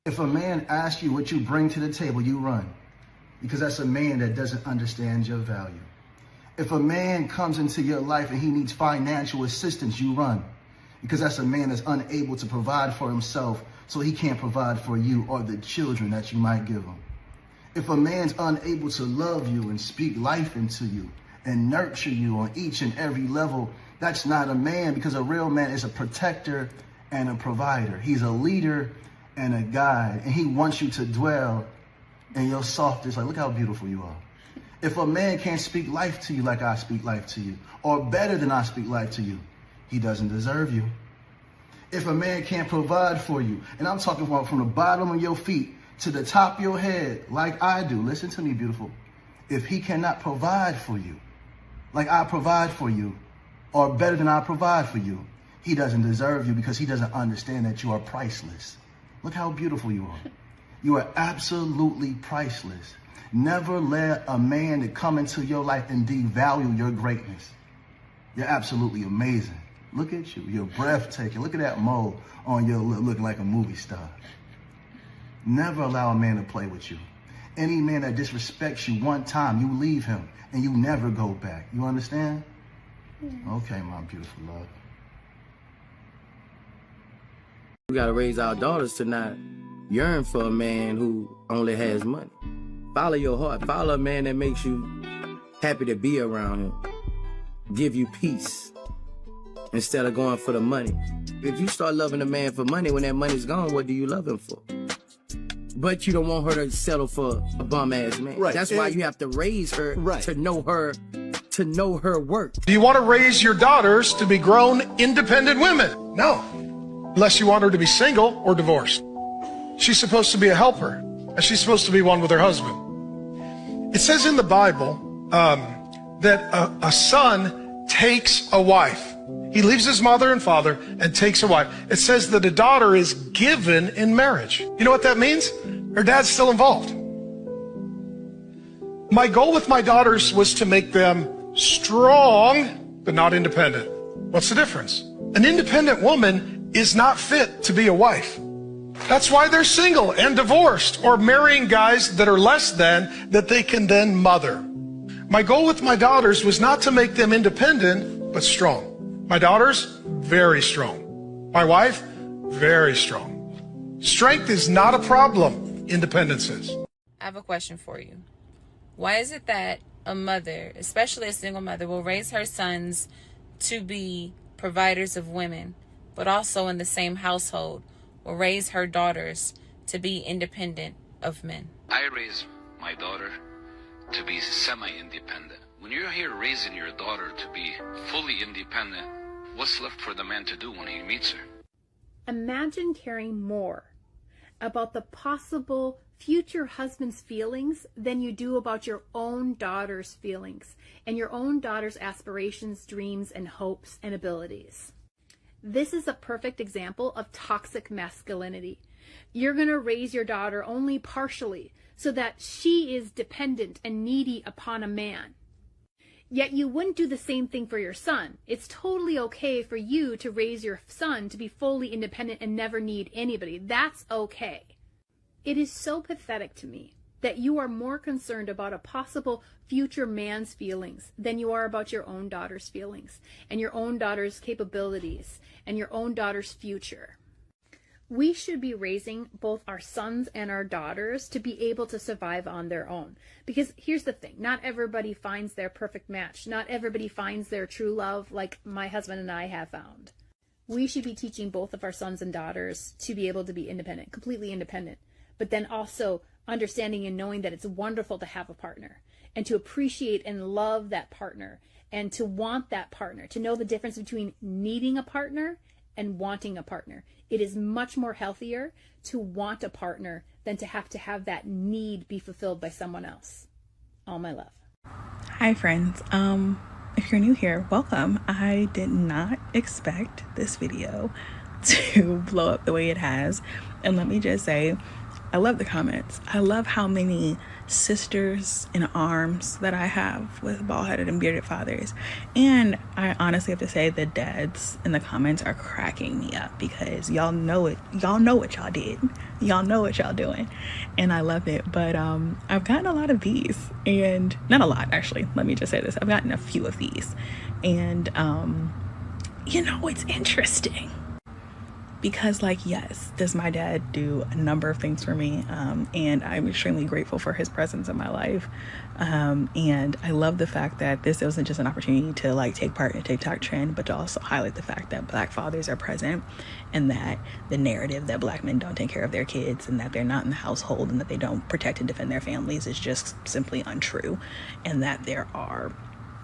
If a man asks you what you bring to the table, you run, because that's a man that doesn't understand your value. If a man comes into your life and he needs financial assistance, you run, because that's a man that's unable to provide for himself, so he can't provide for you or the children that you might give him. If a man's unable to love you and speak life into you and nurture you on each and every level, that's not a man, because a real man is a protector and a provider. He's a leader and a guide, and he wants you to dwell in your softness. Like, look how beautiful you are. If a man can't speak life to you like I speak life to you, or better than I speak life to you, he doesn't deserve you. If a man can't provide for you, and I'm talking about from the bottom of your feet to the top of your head, like I do, listen to me, beautiful. If he cannot provide for you, like I provide for you, or better than I provide for you, he doesn't deserve you, because he doesn't understand that you are priceless. Look how beautiful you are. You are absolutely priceless. Never let a man that come into your life and devalue your greatness. You're absolutely amazing. Look at you. You're breathtaking. Look at that mole on your lip, looking like a movie star. Never allow a man to play with you. Any man that disrespects you one time, you leave him and you never go back. You understand? Yes. Okay, my beautiful love. We gotta raise our daughters to not yearn for a man who only has money. Follow your heart. Follow a man that makes you happy to be around him. Give you peace instead of going for the money. If you start loving a man for money, when that money's gone, what do you love him for? But you don't want her to settle for a bum-ass man. Right. That's why you have to raise her to know her worth. Do you want to raise your daughters to be grown, independent women? No. Unless you want her to be single or divorced. She's supposed to be a helper, and she's supposed to be one with her husband. It says in the Bible that a son takes a wife. He leaves his mother and father and takes a wife. It says that a daughter is given in marriage. You know what that means? Her dad's still involved. My goal with my daughters was to make them strong, but not independent. What's the difference? An independent woman is not fit to be a wife. That's why they're single and divorced, or marrying guys that are less than, that they can then mother. My goal with my daughters was not to make them independent, but strong. My daughters, very strong. My wife, very strong. Strength is not a problem. Independence is. I have a question for you. Why is it that a mother, especially a single mother, will raise her sons to be providers of women, but also in the same household will raise her daughters to be independent of men? I raise my daughter to be semi-independent. When you're here raising your daughter to be fully independent, what's left for the man to do when he meets her? Imagine caring more about the possible future husband's feelings than you do about your own daughter's feelings and your own daughter's aspirations, dreams, and hopes and abilities. This is a perfect example of toxic masculinity. You're going to raise your daughter only partially so that she is dependent and needy upon a man. Yet you wouldn't do the same thing for your son. It's totally okay for you to raise your son to be fully independent and never need anybody. That's okay. It is so pathetic to me that you are more concerned about a possible future man's feelings than you are about your own daughter's feelings and your own daughter's capabilities and your own daughter's future. We should be raising both our sons and our daughters to be able to survive on their own. Because here's the thing, not everybody finds their perfect match. Not everybody finds their true love like my husband and I have found. We should be teaching both of our sons and daughters to be able to be independent, completely independent, but then also understanding and knowing that it's wonderful to have a partner and to appreciate and love that partner and to want that partner, to know the difference between needing a partner and wanting a partner. It is much more healthier to want a partner than to have that need be fulfilled by someone else. All my love. Hi friends. If you're new here, welcome. I did not expect this video to blow up the way it has. And let me just say, I love the comments. I love how many sisters in arms that I have with bald-headed and bearded fathers. And I honestly have to say the dads in the comments are cracking me up, because y'all know it. Y'all know what y'all did. Y'all know what y'all doing. And I love it. But I've gotten a lot of these, and not a lot, actually. Let me just say this. I've gotten a few of these. And it's interesting. Because, yes, does my dad do a number of things for me, and I'm extremely grateful for his presence in my life, and I love the fact that this wasn't just an opportunity to take part in a TikTok trend, but to also highlight the fact that Black fathers are present, and that the narrative that Black men don't take care of their kids, and that they're not in the household, and that they don't protect and defend their families is just simply untrue, and that there are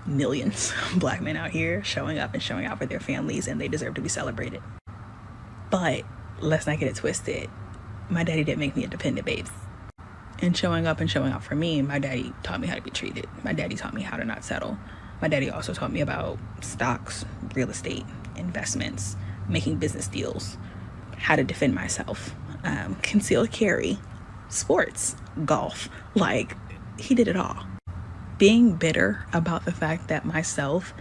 millions of Black men out here showing up and showing out for their families, and they deserve to be celebrated. But let's not get it twisted. My daddy didn't make me a dependent, babes. And showing up and showing out for me, my daddy taught me how to be treated. My daddy taught me how to not settle. My daddy also taught me about stocks, real estate, investments, making business deals, how to defend myself, concealed carry, sports, golf. He did it all. Being bitter about the fact that myself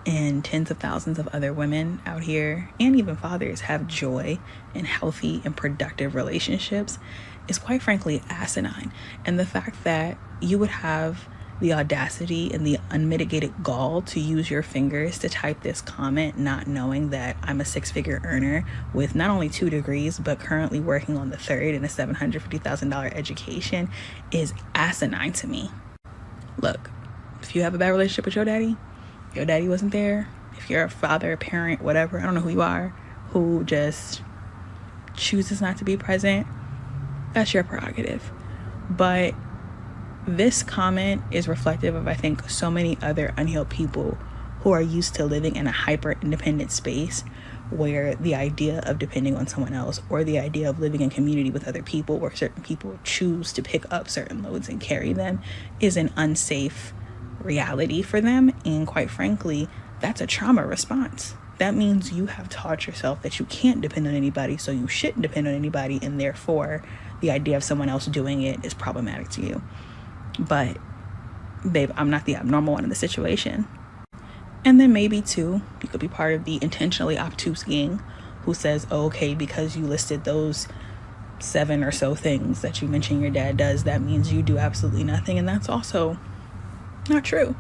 and tens of thousands of other women out here, and even fathers, have joy and healthy and productive relationships is quite frankly asinine. And the fact that you would have the audacity and the unmitigated gall to use your fingers to type this comment, not knowing that I'm a 6-figure earner with not only 2 degrees, but currently working on the 3rd in a $750,000 education, is asinine to me. Look, if you have a bad relationship with your daddy wasn't there, if you're a father, a parent, whatever, I don't know who you are, who just chooses not to be present, that's your prerogative. But this comment is reflective of, I think, so many other unhealed people who are used to living in a hyper-independent space, where the idea of depending on someone else, or the idea of living in community with other people where certain people choose to pick up certain loads and carry them, is an unsafe reality for them. And quite frankly, that's a trauma response. That means you have taught yourself that you can't depend on anybody, so you shouldn't depend on anybody, and therefore the idea of someone else doing it is problematic to you. But babe, I'm not the abnormal one in the situation. And then maybe too, you could be part of the intentionally obtuse gang who says, oh, okay, because you listed those 7 or so things that you mentioned your dad does, that means you do absolutely nothing. And that's also not true.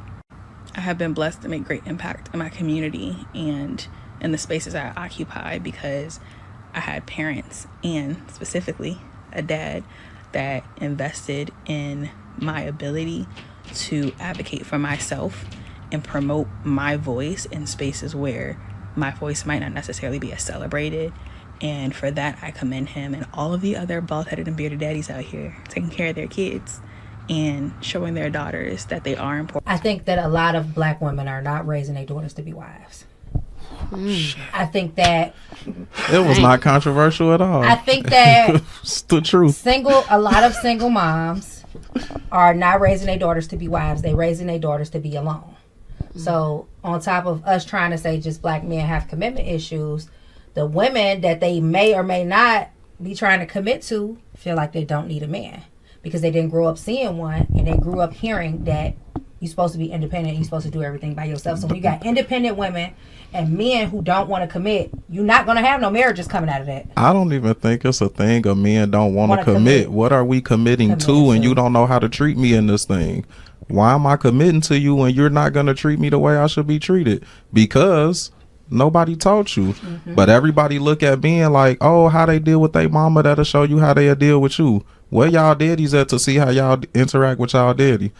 I have been blessed to make great impact in my community and in the spaces I occupy, because I had parents, and specifically a dad, that invested in my ability to advocate for myself and promote my voice in spaces where my voice might not necessarily be as celebrated. And for that, I commend him and all of the other bald-headed and bearded daddies out here taking care of their kids and showing their daughters that they are important. I think that a lot of Black women are not raising their daughters to be wives. I think that it was not controversial at all. I think that it's the truth. A lot of single moms are not raising their daughters to be wives. They're raising their daughters to be alone. So on top of us trying to say just Black men have commitment issues, the women that they may or may not be trying to commit to feel like they don't need a man, because they didn't grow up seeing one, and they grew up hearing that you're supposed to be independent, you're supposed to do everything by yourself. So when you got independent women and men who don't want to commit, you're not going to have no marriages coming out of that. I don't even think it's a thing of men don't want to commit. What are we committing to? And you don't know how to treat me in this thing. Why am I committing to you when you're not going to treat me the way I should be treated? Because nobody taught you. But everybody look at being like, oh, how they deal with their mama, that'll show you how they deal with you. Where y'all daddies at to see how y'all interact with y'all daddy?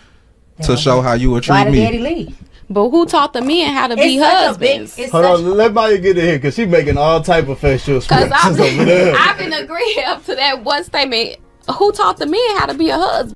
To show how you would treat me. Why did daddy leave? But who taught the men how to be husbands? Hold on, let Maya get in here, because she's making all type of facial expressions over there. I've been agreeing up to that one statement. Who taught the men how to be a husband?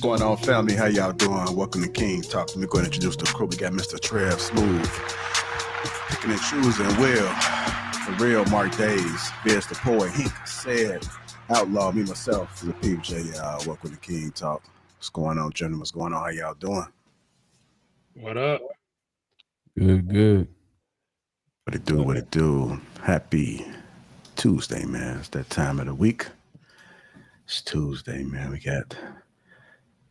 going on, family? How y'all doing? Welcome to King Talk. Let me go and introduce the crew. We got Mr. Trev Smooth, picking and choosing Will, the real Mark Days, Biz the Poet, Hink, Said, Outlaw, me, myself, Lapeef J. Welcome to King Talk. What's going on, gentlemen? What's going on? How y'all doing? What up? Good. What it do, what it do? Happy Tuesday, man. It's that time of the week. It's Tuesday, man. We got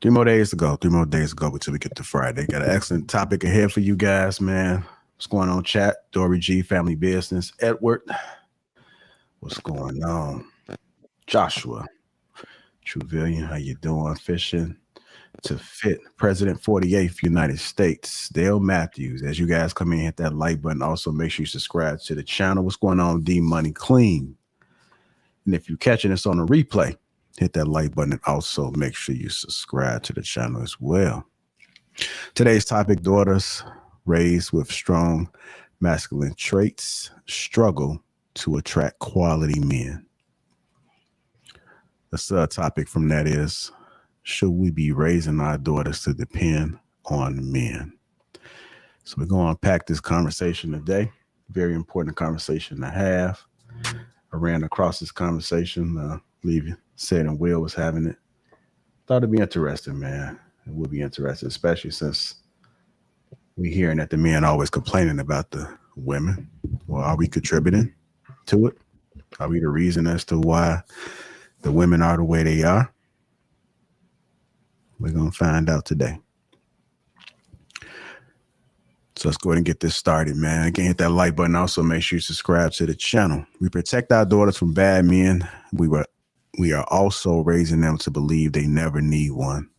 3 more days to go until we get to Friday. Got an excellent topic ahead for you guys, man. What's going on, chat? Dory G, Family Business. Edward, what's going on? Joshua, Truvillian, how you doing? Fishing to Fit, President 48th United States. Dale Matthews, as you guys come in, hit that like button. Also, make sure you subscribe to the channel. What's going on, D Money Clean? And if you're catching us on a replay, hit that like button and also make sure you subscribe to the channel as well. Today's topic, daughters raised with strong masculine traits struggle to attract quality men. The subtopic from that is, should we be raising our daughters to depend on men? So we're going to unpack this conversation today. Very important conversation to have. I ran across this conversation, believe Said and Will was having it. Thought it'd be interesting, man. It would be interesting, especially since we're hearing that the men always complaining about the women. Well, are we contributing to it? Are we the reason as to why the women are the way they are? We're going to find out today. So let's go ahead and get this started, man. Again, hit that like button. Also, make sure you subscribe to the channel. We protect our daughters from bad men. We are also raising them to believe they never need one.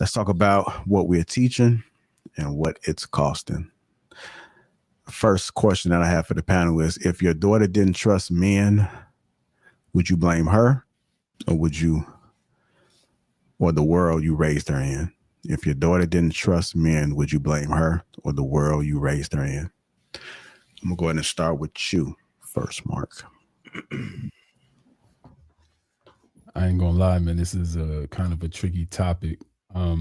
Let's talk about what we're teaching and what it's costing. First question that I have for the panel is, if your daughter didn't trust men, would you blame her or the world you raised her in? If your daughter didn't trust men, would you blame her or the world you raised her in? I'm going to go ahead and start with you first, Mark. I ain't gonna lie, man. This is a kind of a tricky topic. I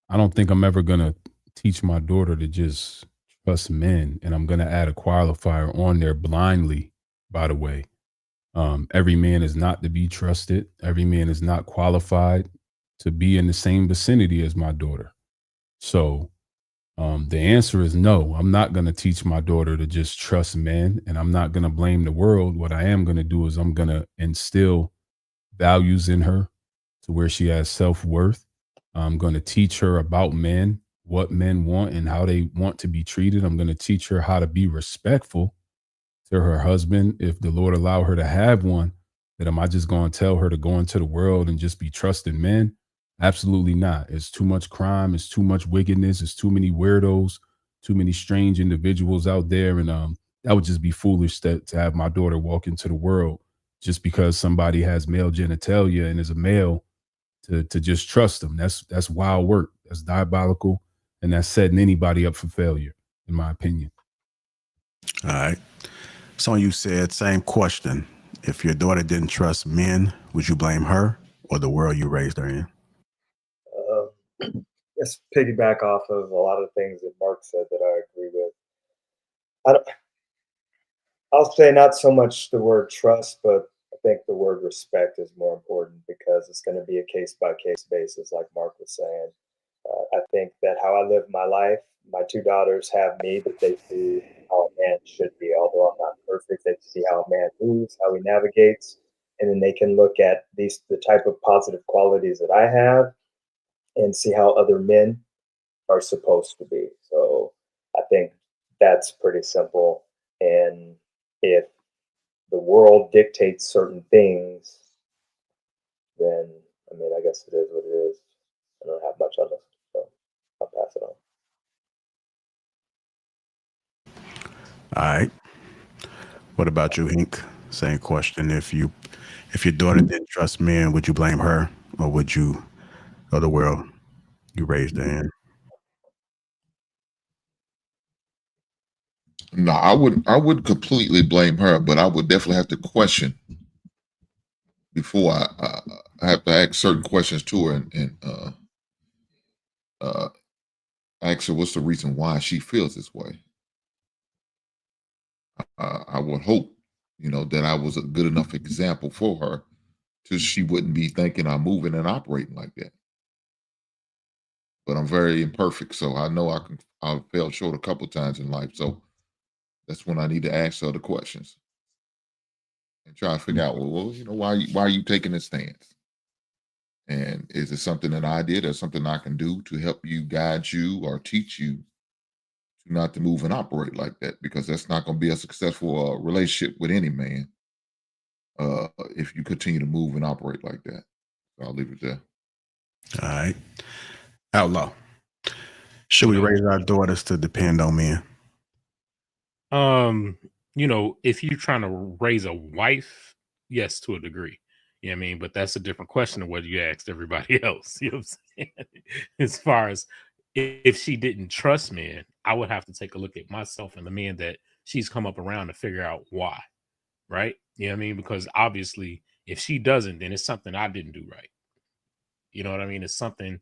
don't think I'm ever gonna teach my daughter to just trust men, and I'm gonna add a qualifier on there blindly, by the way. Every man is not to be trusted. Every man is not qualified to be in the same vicinity as my daughter. So the answer is no. I'm not going to teach my daughter to just trust men, and I'm not going to blame the world. What I am going to do is I'm going to instill values in her to where she has self-worth. I'm going to teach her about men, what men want and how they want to be treated. I'm going to teach her how to be respectful to her husband. If the Lord allow her to have one, that am I just going to tell her to go into the world and just be trusting men? Absolutely not. It's too much crime. It's too much wickedness. It's too many weirdos, too many strange individuals out there. And that would just be foolish to have my daughter walk into the world just because somebody has male genitalia and is a male to just trust them. That's wild work. That's diabolical. And that's setting anybody up for failure, in my opinion. All right. So you said, same question. If your daughter didn't trust men, would you blame her or the world you raised her in? Let's piggyback off of a lot of things that Mark said that I agree with. I'll say not so much the word trust, but I think the word respect is more important because it's going to be a case-by-case basis, like Mark was saying. I think that how I live my life, my 2 daughters have me, but they see how a man should be. Although I'm not perfect, they see how a man moves, how he navigates, and then they can look at the type of positive qualities that I have and see how other men are supposed to be. So I think that's pretty simple. And if the world dictates certain things, then, I mean, I guess it is what it is. I don't have much on it, so I'll pass it on. All right. What about you, Hink? Same question. If your daughter didn't trust men, would you blame her or the world you raised her in? No, I would completely blame her, but I would definitely have to question before I have to ask certain questions to her and ask her what's the reason why she feels this way. I would hope, that I was a good enough example for her so she wouldn't be thinking I'm moving and operating like that. But I'm very imperfect, so I know I've fell short a couple times in life. So that's when I need to ask her the questions and try to figure out, well, why are you taking this stance? And is it something that I did or something I can do to help you, guide you, or teach you not to move and operate like that? Because that's not going to be a successful relationship with any man if you continue to move and operate like that. So I'll leave it there. All right. Outlaw. Should we raise our daughters to depend on men? If you're trying to raise a wife, yes, to a degree. You know what I mean? But that's a different question than what you asked everybody else. You know what I'm saying? As far as if she didn't trust men, I would have to take a look at myself and the men that she's come up around to figure out why. Right? You know what I mean? Because obviously, if she doesn't, then it's something I didn't do right. You know what I mean? It's something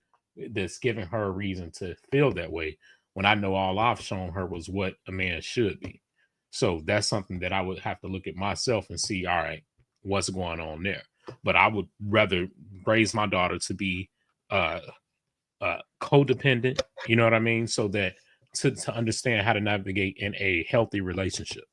that's giving her a reason to feel that way when I know all I've shown her was what a man should be. So that's something that I would have to look at myself and see, all right, what's going on there. But I would rather raise my daughter to be codependent, you know what I mean? So that to understand how to navigate in a healthy relationship,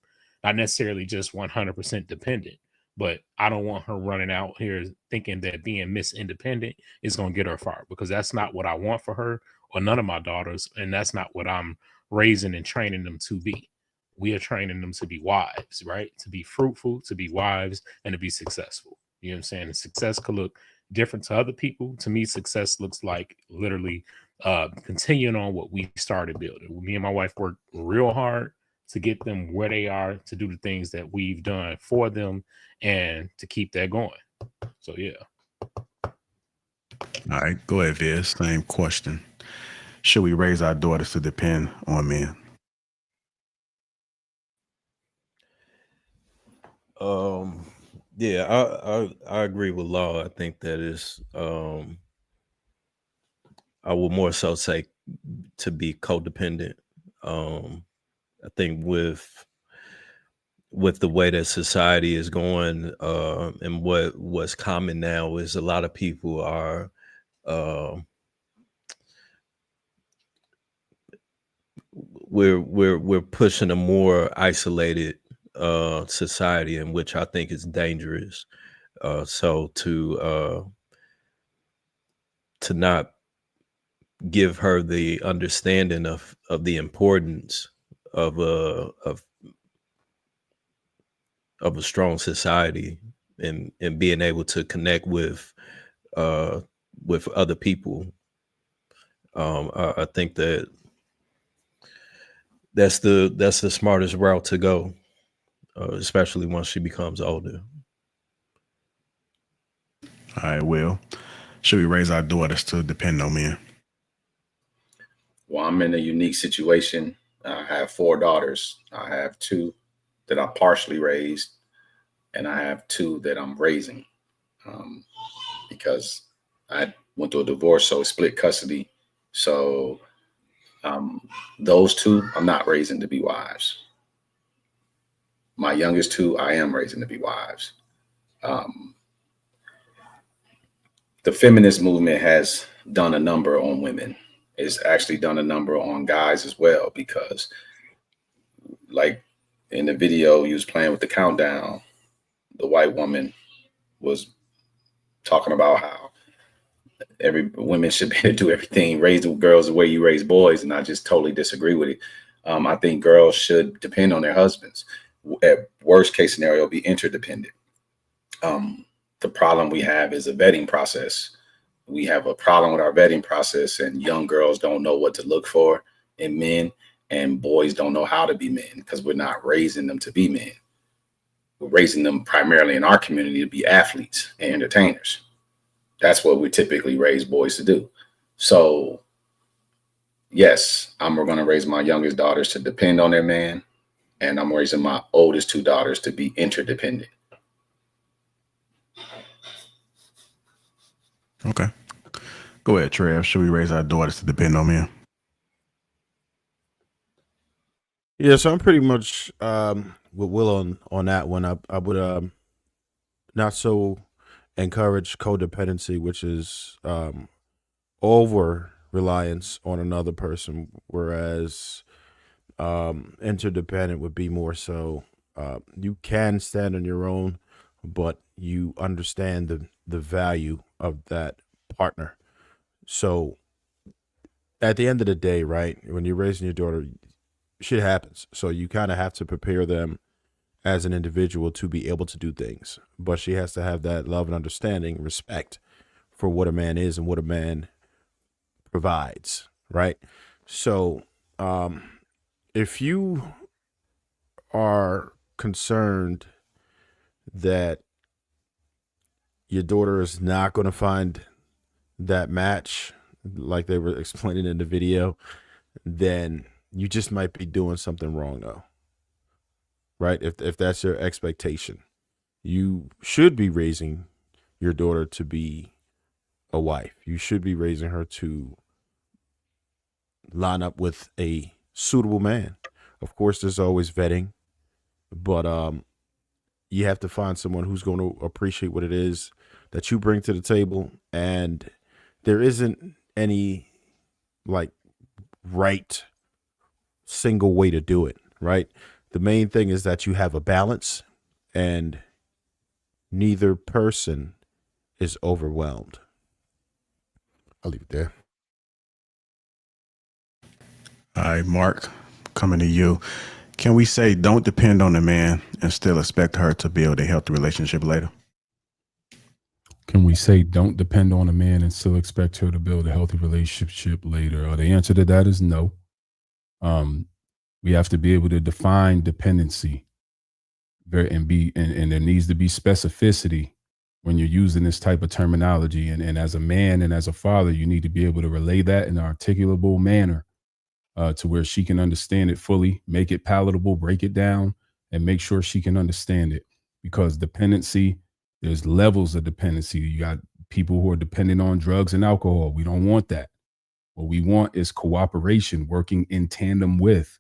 not necessarily just 100% dependent. But I don't want her running out here thinking that being Miss Independent is going to get her far, because that's not what I want for her or none of my daughters. And that's not what I'm raising and training them to be. We are training them to be wives, right? To be fruitful, to be wives, and to be successful. You know what I'm saying? And success could look different to other people. To me, success looks like literally continuing on what we started building. Me and my wife worked real hard to get them where they are, to do the things that we've done for them, and to keep that going. So yeah. All right, go ahead, Viz. Same question. Should we raise our daughters to depend on men? Yeah, I agree with Law. I think that is I would more so say to be codependent. I think with the way that society is going, and what's common now is a lot of people are we're pushing a more isolated society, in which I think is dangerous. So to not give her the understanding of the importance of a strong society, and being able to connect with other people. I think that's the smartest route to go, especially once she becomes older. All right, Will. Should we raise our daughters to depend on men? Well, I'm in a unique situation. I have 4 daughters. I have 2 that I partially raised, and I have 2 that I'm raising, because I went through a divorce, so split custody. So those 2 I'm not raising to be wives. My youngest 2 I am raising to be wives. The feminist movement has done a number on women. It's actually done a number on guys as well, because like in the video you was playing with the countdown, the white woman was talking about how every women should be able to do everything, raise the girls the way you raise boys, and I just totally disagree with it. I think girls should depend on their husbands. At worst case scenario, be interdependent. The problem we have is a vetting process. We have a problem with our vetting process, and young girls don't know what to look for in men, and boys don't know how to be men, because we're not raising them to be men. We're raising them primarily in our community to be athletes and entertainers. That's what we typically raise boys to do. So yes, I'm going to raise my youngest daughters to depend on their man, and I'm raising my oldest 2 daughters to be interdependent. Okay. Go ahead, Trev. Should we raise our daughters to depend on men? Yeah, so I'm pretty much with Will on that one. I would not so encourage codependency, which is over reliance on another person, whereas interdependent would be more so you can stand on your own, but you understand the value of that partner. So at the end of the day, right, when you're raising your daughter, shit happens. So you kind of have to prepare them as an individual to be able to do things. But she has to have that love and understanding, respect for what a man is and what a man provides, right? So if you are concerned that your daughter is not going to find that match, like they were explaining in the video, then you just might be doing something wrong, though, right? If that's your expectation, you should be raising your daughter to be a wife. You should be raising her to line up with a suitable man. Of course, there's always vetting, but you have to find someone who's going to appreciate what it is that you bring to the table, and there isn't any like right single way to do it, right? The main thing is that you have a balance and neither person is overwhelmed. I'll leave it there. All right, Mark, coming to you. Can we say don't depend on the man and still expect her to build a healthy relationship later? Can we say don't depend on a man and still expect her to build a healthy relationship later? The answer to that is no. We have to be able to define dependency and there needs to be specificity when you're using this type of terminology. And as a man and as a father, you need to be able to relay that in an articulable manner to where she can understand it fully, make it palatable, break it down, and make sure she can understand it. Because dependency, there's levels of dependency. You got people who are dependent on drugs and alcohol. We don't want that. What we want is cooperation, working in tandem with.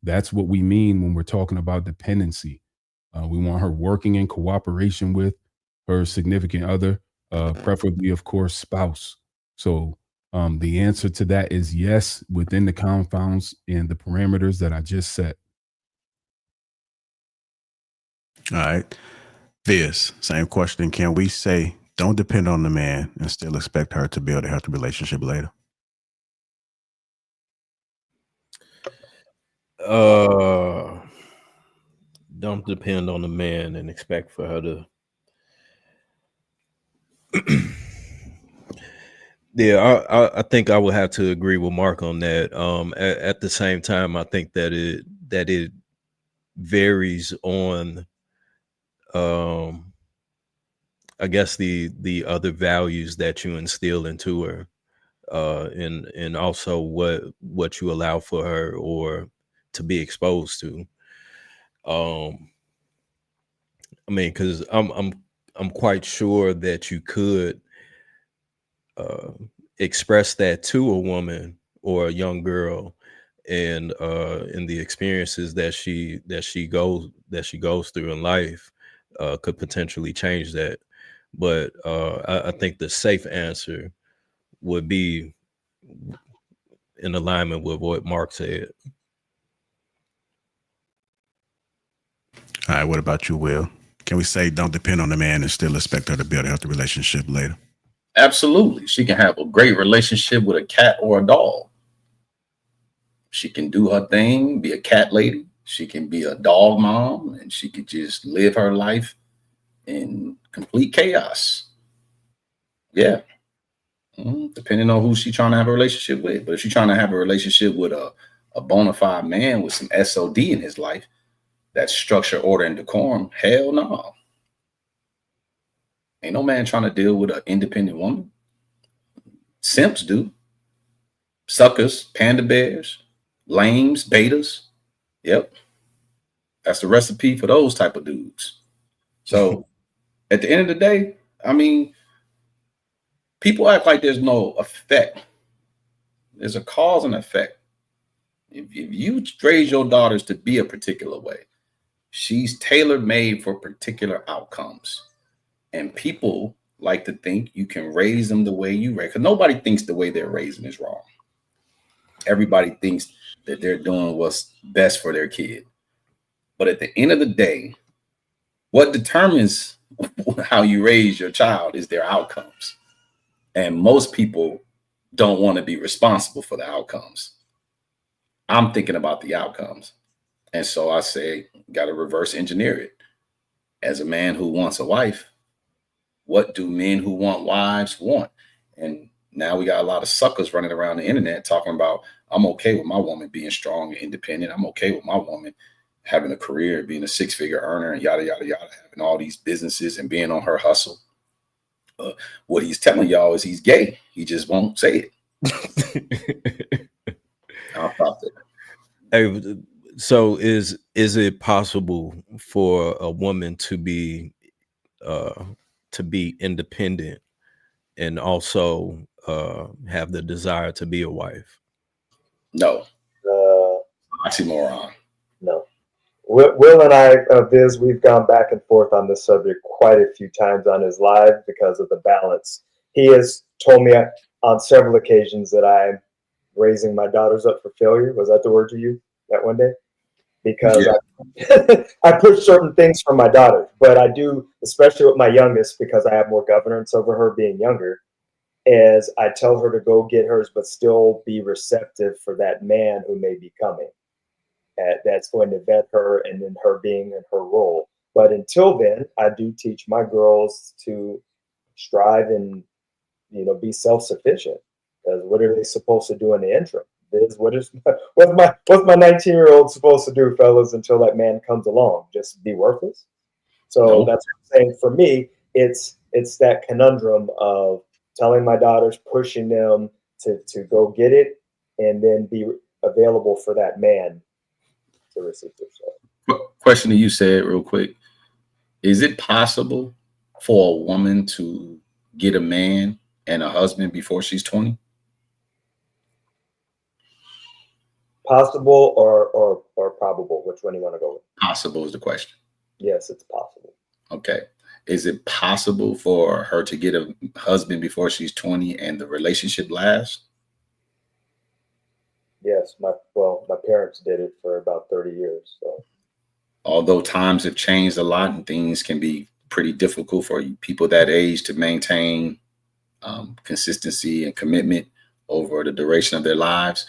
That's what we mean when we're talking about dependency. We want her working in cooperation with her significant other, preferably, of course, spouse. So the answer to that is yes, within the confounds and the parameters that I just set. All right. This same question. Can we say don't depend on the man and still expect her to build a healthy relationship later? Don't depend on the man and expect for her to. Yeah, I think I would have to agree with Mark on that. At the same time, I think that it varies on, I guess the other values that you instill into her, and also what you allow for her or to be exposed to. I mean, because I'm quite sure that you could express that to a woman or a young girl, and in the experiences that she goes through in life could potentially change that. But I think the safe answer would be in alignment with what Mark said. All right. What about you, Will? Can we say don't depend on the man and still expect her to build a healthy relationship later? Absolutely. She can have a great relationship with a cat or a dog. She can do her thing, be a cat lady. She can be a dog mom, and she could just live her life in complete chaos. Yeah. Depending on who she's trying to have a relationship with. But if she's trying to have a relationship with a bona fide man with some SOD in his life, that's structure, order, and decorum, hell no. Ain't no man trying to deal with an independent woman. Simps do. Suckers, panda bears, lames, betas. Yep. That's the recipe for those type of dudes. So at the end of the day, I mean, People act like there's no effect. There's a cause and effect. If you raise your daughters to be a particular way, she's tailor-made for particular outcomes. And people like to think you can raise them the way you raise, because nobody thinks the way they're raising is wrong. Everybody thinks that they're doing what's best for their kid. But at the end of the day, what determines how you raise your child is their outcomes. And most people don't want to be responsible for the outcomes. I'm thinking about the outcomes. And so I say, got to reverse engineer it. As a man who wants a wife, what do men who want wives want? And now we got a lot of suckers running around the internet talking about, I'm okay with my woman being strong and independent. I'm okay with my woman having a career, being a six-figure earner, and yada, yada, yada, having all these businesses and being on her hustle. What he's telling y'all is he's gay. He just won't say it. I'll stop there. Hey, so is it possible for a woman to be independent and also have the desire to be a wife? No. Oxymoron. No. Will and I, Viz, we've gone back and forth on this subject quite a few times on his live because of the balance. He has told me on several occasions that I'm raising my daughters up for failure. Was that the word you used that one day? Because I push certain things for my daughter, but I do, especially with my youngest, because I have more governance over her being younger, is I tell her to go get hers, but still be receptive for that man who may be coming. That's going to vet her and then her being in her role. But until then, I do teach my girls to strive and, be self-sufficient. Because what are they supposed to do in the interim? What's my 19-year-old supposed to do, fellas, until that man comes along? Just be worthless? So that's what I'm saying. For me, it's that conundrum of telling my daughters, pushing them to go get it, and then be available for that man to receive it. Question to you, said real quick. Is it possible for a woman to get a man and a husband before she's 20? Possible or probable? Which one do you want to go with? Possible is the question. Yes, it's possible. Okay. Is it possible for her to get a husband before she's 20 and the relationship lasts? Yes, my parents did it for about 30 years. So, although times have changed a lot and things can be pretty difficult for people that age to maintain consistency and commitment over the duration of their lives,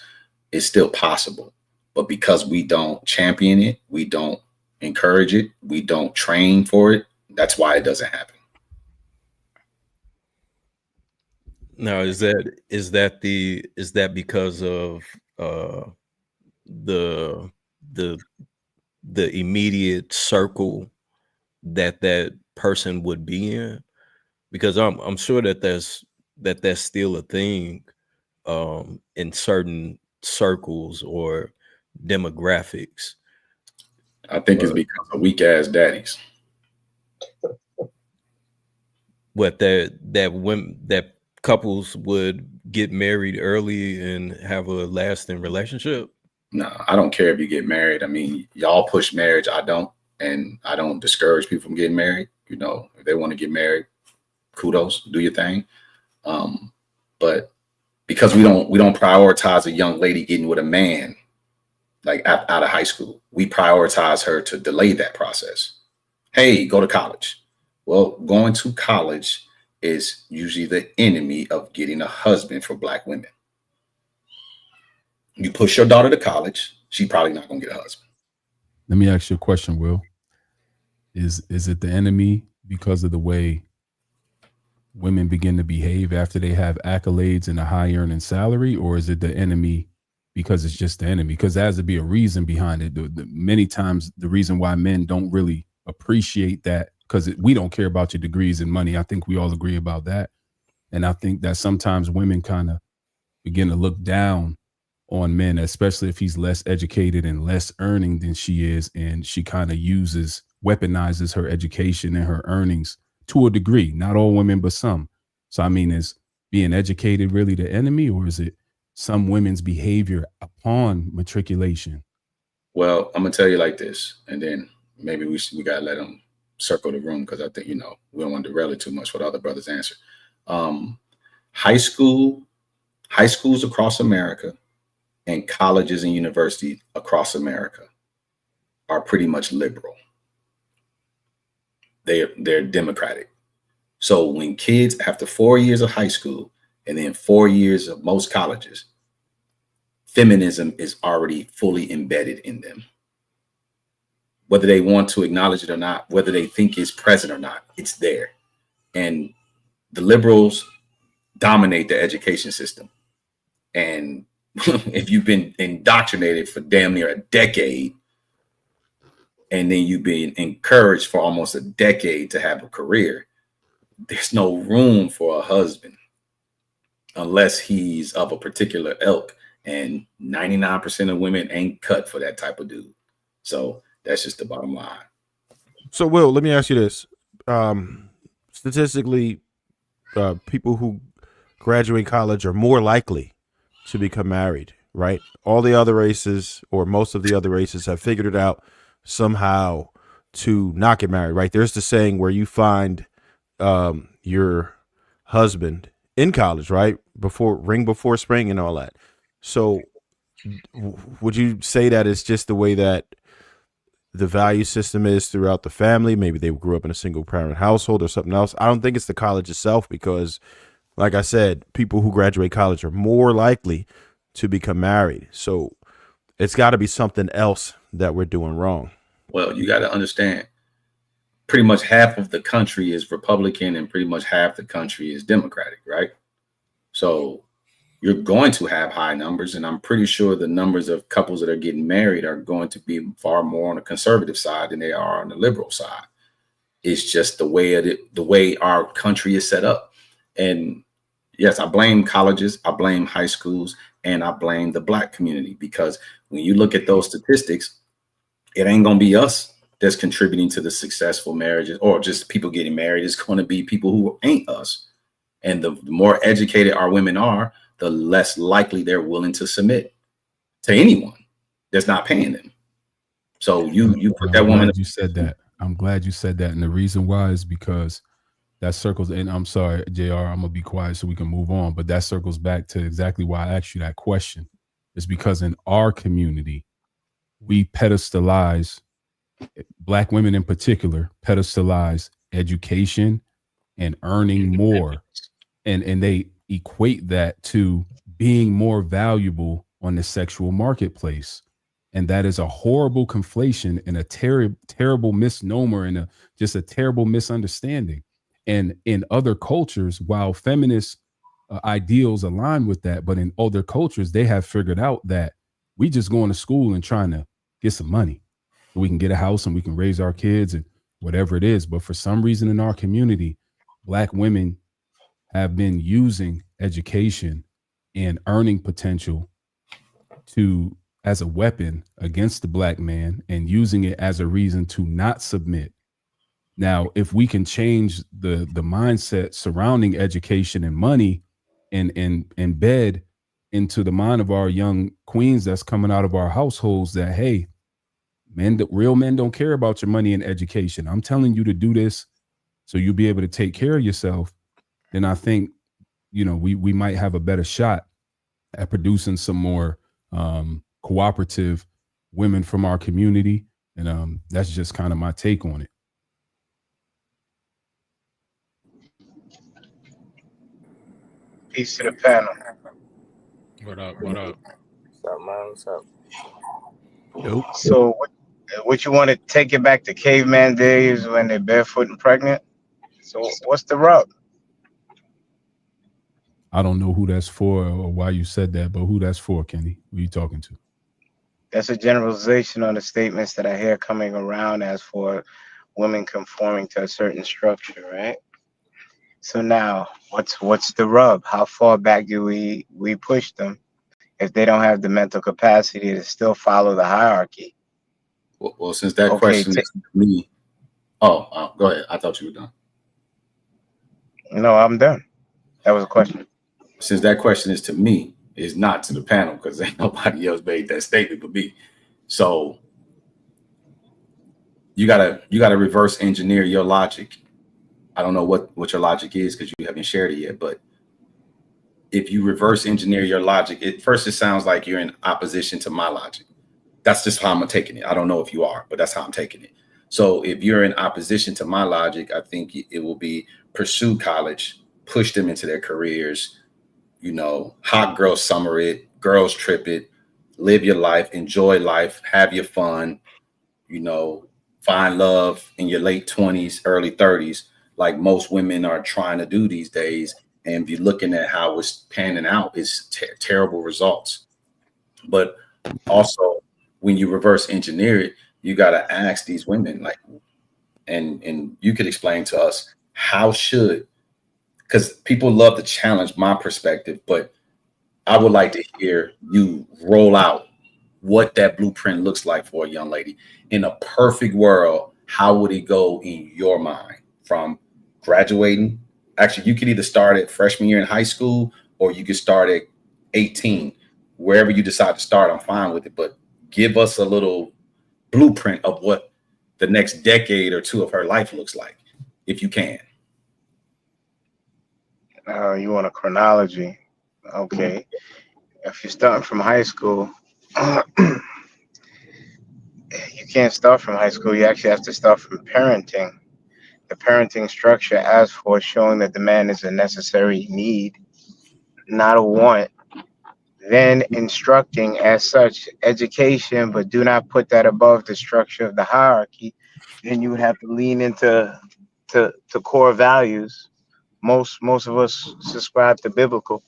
it's still possible. But because we don't champion it, we don't encourage it, we don't train for it, that's why it doesn't happen. Now, is that because of the immediate circle that person would be in? Because I'm sure that's still a thing in certain circles or demographics. I think it's because of weak ass daddies. What that couples would get married early and have a lasting relationship? No, I don't care if you get married. I mean, y'all push marriage. I don't, and I don't discourage people from getting married. If they want to get married, kudos, do your thing. But because we don't prioritize a young lady getting with a man like out of high school, we prioritize her to delay that process. Hey, go to college. Well, going to college is usually the enemy of getting a husband for Black women. You push your daughter to college, she probably not gonna get a husband. Let me ask you a question, Will. Is it the enemy because of the way women begin to behave after they have accolades and a high earning salary, or is it the enemy because it's just the enemy? Because there has to be a reason behind it. Many times the reason why men don't really appreciate that, because we don't care about your degrees and money. I think we all agree about that. And I think that sometimes women kind of begin to look down on men, especially if he's less educated and less earning than she is. And she kind of weaponizes her education and her earnings to a degree, not all women, but some. So, I mean, is being educated really the enemy, or is it some women's behavior upon matriculation? Well, I'm gonna tell you like this, and then maybe we gotta let them circle the room, because I think we don't want to derail it too much with other brothers' answer. High schools across America and colleges and universities across America are pretty much liberal. They're democratic. So when kids, after 4 years of high school and then 4 years of most colleges, feminism is already fully embedded in them. Whether they want to acknowledge it or not, whether they think it's present or not, it's there. And the liberals dominate the education system. And if you've been indoctrinated for damn near a decade, and then you've been encouraged for almost a decade to have a career, there's no room for a husband unless he's of a particular ilk. And 99% of women ain't cut for that type of dude. So that's just the bottom line. So, Will, let me ask you this. Statistically, people who graduate college are more likely to become married, right? All the other races, or most of the other races, have figured it out somehow to not get married, right? There's the saying where you find your husband in college, right? Ring before spring and all that. So would you say that it's just the way that the value system is throughout the family? Maybe they grew up in a single parent household or something else. I don't think it's the college itself, because like I said, people who graduate college are more likely to become married. So it's got to be something else that we're doing wrong. Well, you got to understand, pretty much half of the country is Republican and pretty much half the country is Democratic, right? So you're going to have high numbers, and I'm pretty sure the numbers of couples that are getting married are going to be far more on the conservative side than they are on the liberal side. It's just the way our country is set up. And yes, I blame colleges, I blame high schools, and I blame the Black community, because when you look at those statistics, it ain't gonna be us that's contributing to the successful marriages or just people getting married. It's going to be people who ain't us. And the more educated our women are, the less likely they're willing to submit to anyone that's not paying them. So you put that woman. You said that. I'm glad you said that. And the reason why is because that circles, and I'm sorry, JR, I'm gonna be quiet so we can move on, but that circles back to exactly why I asked you that question. It's because in our community, we pedestalize, Black women in particular, pedestalize education and earning more. And they equate that to being more valuable on the sexual marketplace. And that is a horrible conflation and a terrible misnomer and just a terrible misunderstanding. And in other cultures, while feminist ideals align with that, but in other cultures, they have figured out that we just going to school and trying to get some money so we can get a house and we can raise our kids and whatever it is. But for some reason in our community, Black women have been using education and earning potential as a weapon against the Black man and using it as a reason to not submit. Now, if we can change the mindset surrounding education and money and embed into the mind of our young queens that's coming out of our households that, hey, real men don't care about your money and education. I'm telling you to do this so you'll be able to take care of yourself. Then I think, we might have a better shot at producing some more cooperative women from our community. And that's just kind of my take on it. Peace to the panel. What up? What up? What's up, man? What's up? Nope. So, what you want to take it back to caveman days when they're barefoot and pregnant? So, what's the rub? I don't know who that's for or why you said that, but who that's for, Kenny? Who are you talking to? That's a generalization on the statements that I hear coming around as for women conforming to a certain structure, right? So now, what's the rub? How far back do we push them if they don't have the mental capacity to still follow the hierarchy? Well, since that question is me, go ahead. I thought you were done. No, I'm done. That was a question. since that question is to me, is not to the panel because ain't nobody else made that statement but me. So you gotta reverse engineer your logic. I don't know what your logic is because you haven't shared it yet, but if you reverse engineer your logic, at first it sounds like you're in opposition to my logic. That's just how I'm taking it. I don't know if you are, but that's how I'm taking it. So if you're in opposition to my logic, I think it will be pursue college, push them into their careers, hot girl summer it, girls trip it, live your life, enjoy life, have your fun, find love in your late 20s, early 30s, like most women are trying to do these days. And if you're looking at how it's panning out, it's terrible results. But also, when you reverse engineer it, you got to ask these women, like, and you could explain to us because people love to challenge my perspective, but I would like to hear you roll out what that blueprint looks like for a young lady. In a perfect world, how would it go in your mind from graduating? Actually, you could either start at freshman year in high school or you could start at 18. Wherever you decide to start, I'm fine with it. But give us a little blueprint of what the next decade or two of her life looks like, if you can. You want a chronology? Okay. If you're starting from high school, you can't start from high school. You actually have to start from parenting. The parenting structure as for showing that the man is a necessary need, not a want. Then instructing as such education, but do not put that above the structure of the hierarchy. Then you would have to lean into to core values. Most of us subscribe to biblical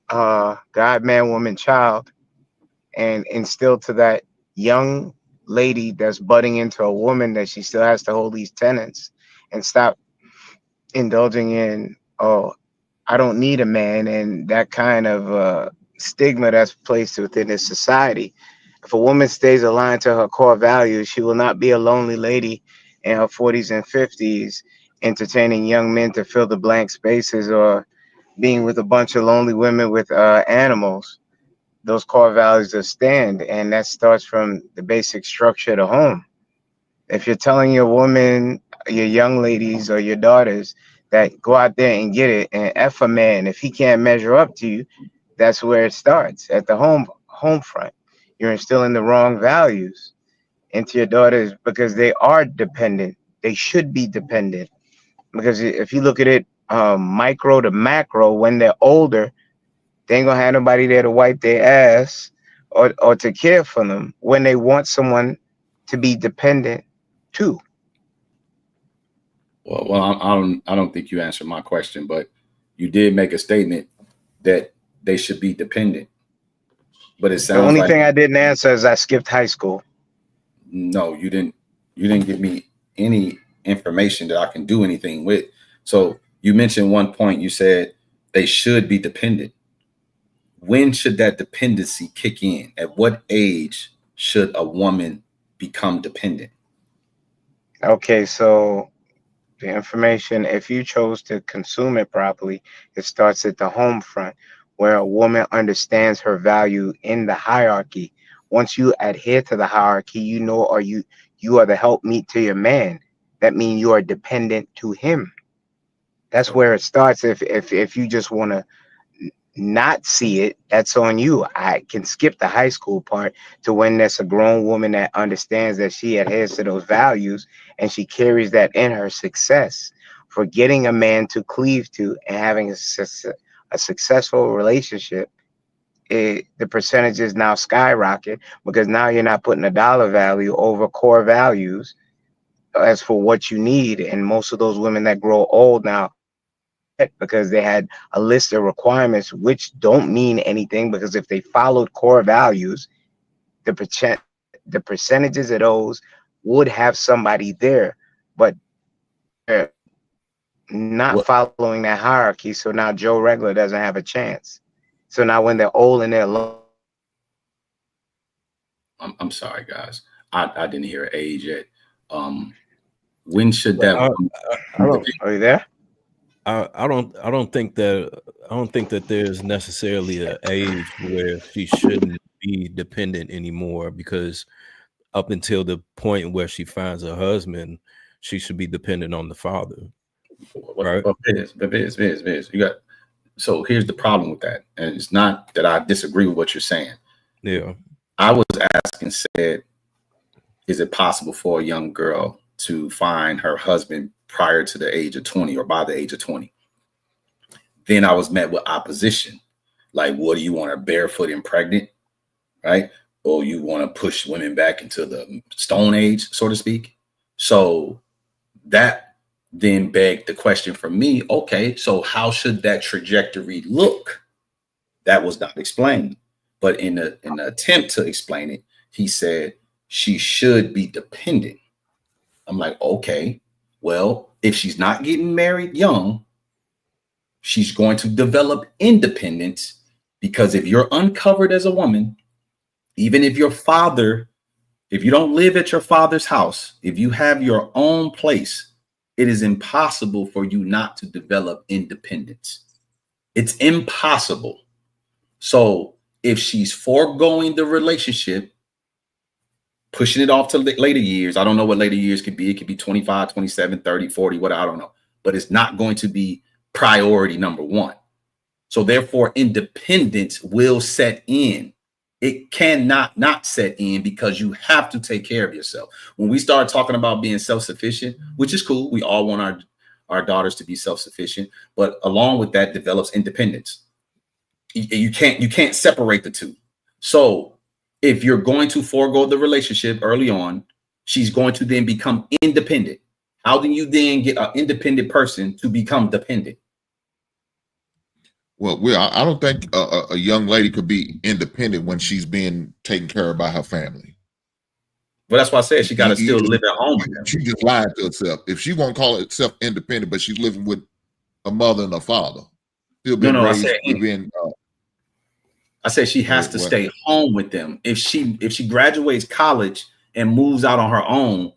God, man, woman, child, and instill to that young lady that's budding into a woman that she still has to hold these tenets and stop indulging in, oh, I don't need a man, and that kind of stigma that's placed within this society. If a woman stays aligned to her core values, she will not be a lonely lady in her 40s and 50s entertaining young men to fill the blank spaces or being with a bunch of lonely women with animals. Those core values will stand, and that starts from the basic structure of the home. If you're telling your woman, your young ladies or your daughters that go out there and get it and F a man, if he can't measure up to you, that's where it starts, at the home front. You're instilling the wrong values into your daughters because they are dependent. They should be dependent. Because if you look at it micro to macro, when they're older, they ain't gonna have nobody there to wipe their ass or to care for them when they want someone to be dependent too. Well, I don't think you answered my question, but you did make a statement that they should be dependent. But it The sounds only like thing I didn't answer is I skipped high school. no, you didn't. You didn't give me any information that I can do anything with. So you mentioned one point. You said they should be dependent. When should that dependency kick in? At what age should a woman become dependent? Okay, so the information, if you chose to consume it properly, it starts at the home front where a woman understands her value in the hierarchy. Once you adhere to the hierarchy, or you are the helpmeet to your man. That means you are dependent to him. That's where it starts. If you just want to not see it, that's on you. I can skip the high school part to when there's a grown woman that understands that she adheres to those values and she carries that in her success for getting a man to cleave to and having a successful relationship. The percentages now skyrocket because now you're not putting a dollar value over core values as for what you need. And most of those women that grow old now, because they had a list of requirements which don't mean anything, because if they followed core values, the percentages of those would have somebody there, but they're not following that hierarchy. So now Joe Regular doesn't have a chance. So now when they're old and they're alone, I'm sorry, guys. I didn't hear age yet. When should that? hello, are you there? I don't think that there's necessarily an age where she shouldn't be dependent anymore, because up until the point where she finds a husband, she should be dependent on the father. Right. But Biz, you got. So here's the problem with that, and it's not that I disagree with what you're saying. Yeah. I was asking, said, is it possible for a young girl to find her husband prior to the age of 20 or by the age of 20? Then I was met with opposition. Like, what do you want her barefoot and pregnant? Right? Or you want to push women back into the Stone Age, so to speak? So that then begged the question for me, okay, so how should that trajectory look? That was not explained. But in the attempt to explain it, he said she should be dependent. I'm like, okay, well, if she's not getting married young, she's going to develop independence, because if you're uncovered as a woman, even if your father, if you don't live at your father's house, if you have your own place, it is impossible for you not to develop independence. It's impossible. So if she's foregoing the relationship, pushing it off to later years, I don't know what later years could be. It could be 25, 27, 30, 40, what, I don't know. But it's not going to be priority number one. So therefore, independence will set in. It cannot not set in, because you have to take care of yourself. When we start talking about being self-sufficient, which is cool, we all want our daughters to be self-sufficient, but along with that develops independence. You can't separate the two. So if you're going to forego the relationship early on, she's going to then become independent. How do you then get an independent person to become dependent? Well, I don't think a young lady could be independent when she's being taken care of by her family. Well, that's why I said she got to still live at home. She just lied to herself. If she won't call herself independent, but she's living with a mother and a father, still being raised. I said she has to stay home with them. If she graduates college and moves out on her own,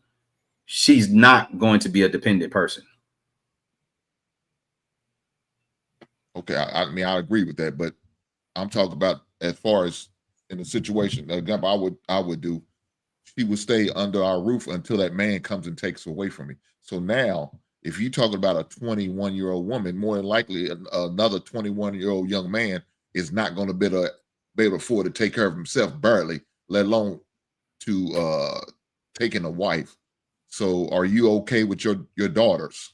she's not going to be a dependent person. Okay, I mean, I agree with that, but I'm talking about as far as in a situation, the example I would do, she would stay under our roof until that man comes and takes her away from me. So now, if you're talking about a 21-year-old woman, more than likely another 21-year-old young man is not going to be able to afford to take care of himself, barely, let alone to taking a wife. So are you okay with your daughters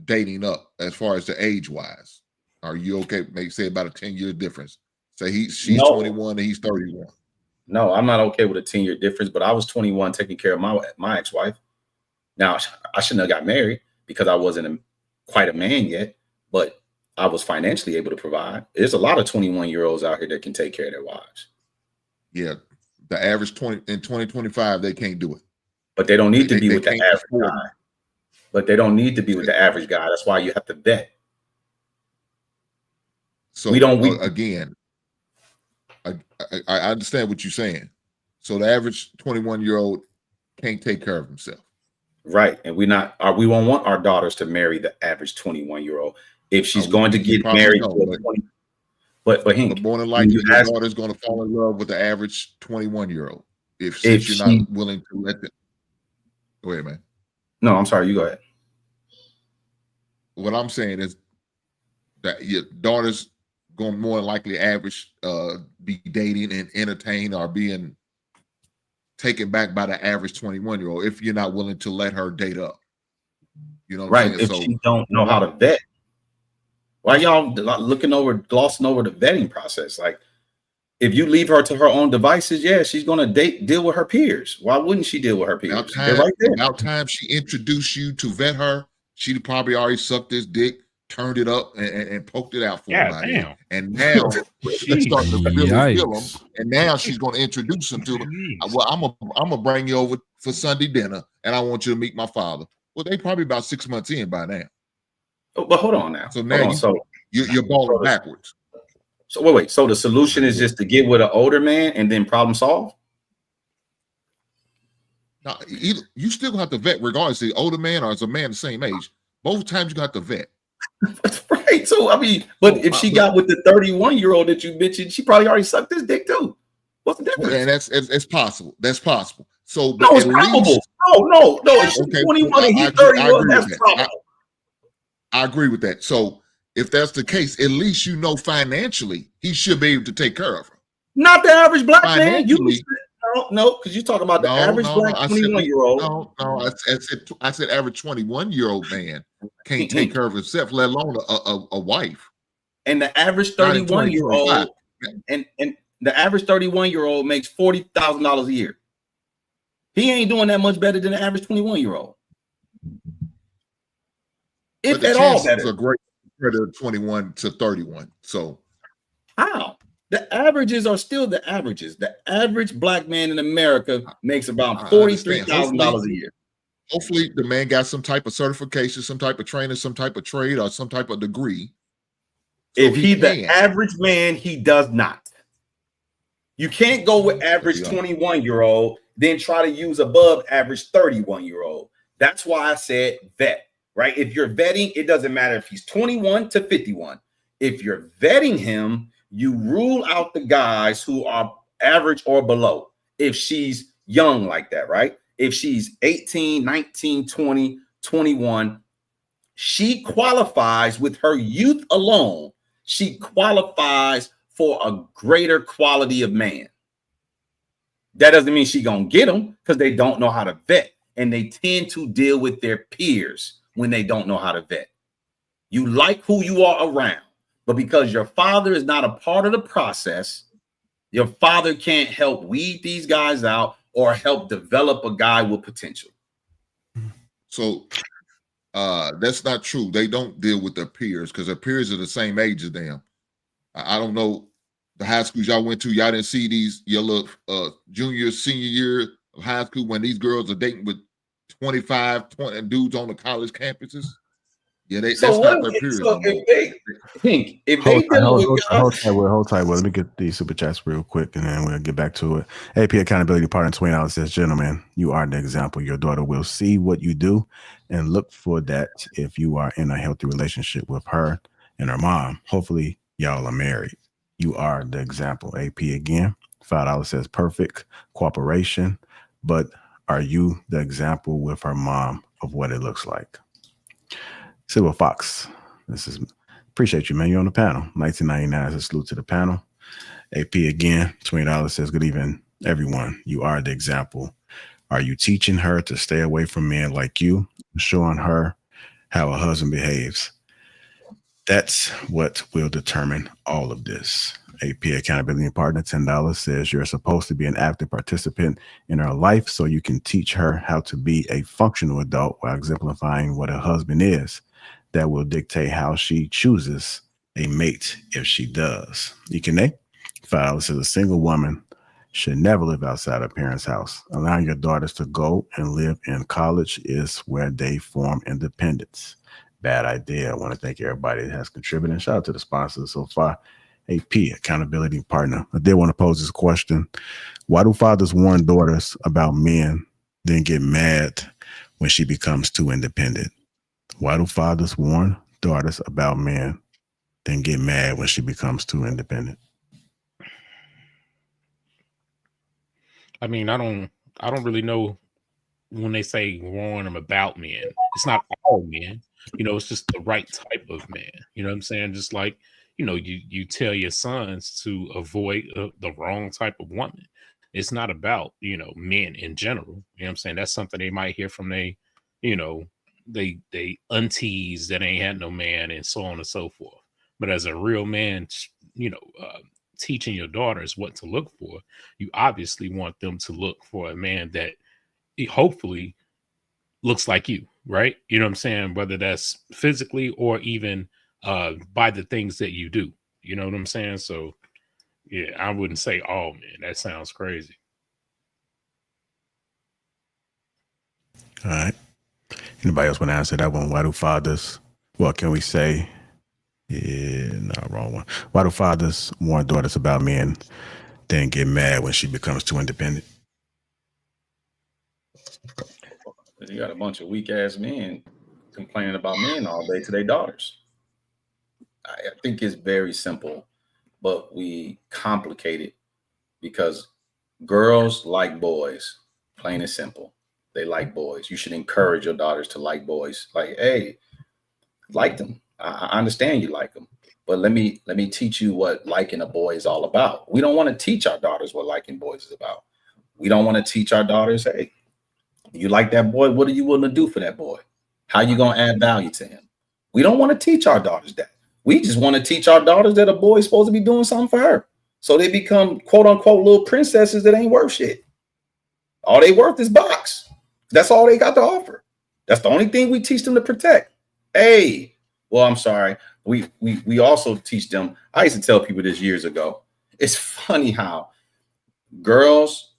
dating up as far as the age wise? Are you okay? Maybe say about a 10-year difference. Say she's 21 and he's 31. No, I'm not okay with a 10-year difference, but I was 21 taking care of my ex-wife. Now, I shouldn't have got married because I wasn't quite a man yet, but I was financially able to provide. There's a lot of 21-year-olds out here that can take care of their wives. Yeah, the average 2025, they can't do it. But they don't need to be with the average guy. But they don't need to be with the average guy. That's why you have to vet. So again, I understand what you're saying. So the average 21-year-old can't take care of himself. Right. And we won't want our daughters to marry the average 21-year-old. If she's going to get married to a 20, but more than likely your daughter's going to fall in love with the average 21-year-old. If you're not willing to let them. Go ahead, man. No, I'm sorry. You go ahead. What I'm saying is that your daughter's going to more than likely average be dating and entertain or being taken back by the average 21-year-old if you're not willing to let her date up. You know what I'm saying? If she don't know how to vet. Why y'all glossing over the vetting process? Like, if you leave her to her own devices, yeah, she's going to deal with her peers. Why wouldn't she deal with her peers? They're right there. About time she introduced you to vet her, she'd probably already sucked this dick, turned it up, and poked it out for everybody. And now she's starting to feel him. And now she's going to introduce him to them. Well, I'm gonna bring you over for Sunday dinner, and I want you to meet my father. Well, they probably about 6 months in by now. But hold on now. So now you're balling backwards. So wait. So the solution is just to get with an older man and then problem solve? Now, you still have to vet regardless of the older man or as a man the same age. Both times you got to vet. Right. So I mean, but if she got with the 31-year-old that you mentioned, she probably already sucked his dick too. What's the difference? And it's possible. That's possible. So, no, it's probable. No. If she's 21 and he's 31, that's probable. I agree with that. So if that's the case, at least you know financially he should be able to take care of her. Not the average black man. No, because you're talking about the average black 21-year-old. No. I said average 21-year-old man can't take care of himself, let alone a wife. And the average 31-year-old and the average 31-year-old makes $40,000 a year. He ain't doing that much better than the average 21-year-old. If at all better. Are great compared to 21 to 31. So how? The averages are still the averages. The average black man in America makes about $43,000 a year. Hopefully the man got some type of certification, some type of training, some type of trade, or some type of degree. So if he's the average man, he does not. You can't go with average 21-year-old, then try to use above average 31-year-old. That's why I said vet, right? If you're vetting, it doesn't matter if he's 21 to 51. If you're vetting him, you rule out the guys who are average or below. If she's young like that, right? If she's 18, 19, 20, 21, she qualifies with her youth alone. She qualifies for a greater quality of man. That doesn't mean she's going to get them because they don't know how to vet. And they tend to deal with their peers when they don't know how to vet. You like who you are around. But because your father is not a part of the process, your father can't help weed these guys out or help develop a guy with potential. So that's not true. They don't deal with their peers because their peers are the same age as them. I don't know the high schools y'all went to. Y'all didn't see these your little junior, senior year of high school when these girls are dating with 25, 20 dudes on the college campuses. Yeah, that's not their peers. So if they hold tight. Let me get these super chats real quick, and then we'll get back to it. AP Accountability Partner $20 says, "Gentlemen, you are the example. Your daughter will see what you do, and look for that if you are in a healthy relationship with her and her mom. Hopefully, y'all are married. You are the example." AP again, $5 says, "Perfect cooperation, but are you the example with her mom of what it looks like?" Silver Fox, this is appreciate you, man. You're on the panel. 1999 says, "Salute to the panel." AP again, $20 says, "Good evening, everyone. You are the example. Are you teaching her to stay away from men like you, showing her how a husband behaves? That's what will determine all of this." AP Accountability Partner $10 says, "You're supposed to be an active participant in her life so you can teach her how to be a functional adult while exemplifying what a husband is. That will dictate how she chooses a mate if she does." Ikene, $5 says, "A single woman should never live outside her parents' house. Allowing your daughters to go and live in college is where they form independence. Bad idea." I want to thank everybody that has contributed. Shout out to the sponsors so far. AP Accountability Partner. I did want to pose this question. Why do fathers warn daughters about men, then get mad when she becomes too independent? Why do fathers warn daughters about men, then get mad when she becomes too independent? I mean, I don't really know when they say warn them about men. It's not all men, it's just the right type of man. You know what I'm saying? Just like, you tell your sons to avoid the wrong type of woman. It's not about, men in general. You know what I'm saying? That's something they might hear from they aunties that ain't had no man and so on and so forth. But as a real man, teaching your daughters what to look for, you obviously want them to look for a man that hopefully looks like you, right? You know what I'm saying? Whether that's physically or even by the things that you do. You know what I'm saying? So yeah, I wouldn't say, "Oh man, that sounds crazy." All right. Anybody else want to answer that one? Why do fathers, what can we say? Yeah, no, wrong one. Why do fathers warn daughters about men, then get mad when she becomes too independent? You got a bunch of weak ass men complaining about men all day to their daughters. I think it's very simple, but we complicate it because girls like boys, plain and simple. They like boys. You should encourage your daughters to like boys. Like, hey, like them. I understand you like them, but let me teach you what liking a boy is all about. We don't want to teach our daughters what liking boys is about. We don't want to teach our daughters, hey, you like that boy? What are you willing to do for that boy? How you gonna add value to him? We don't want to teach our daughters that. We just want to teach our daughters that a boy is supposed to be doing something for her. So they become quote unquote little princesses that ain't worth shit. All they worth is box. That's all they got to offer. That's the only thing we teach them to protect. Hey, well, I'm sorry. We also teach them. I used to tell people this years ago. It's funny how girls,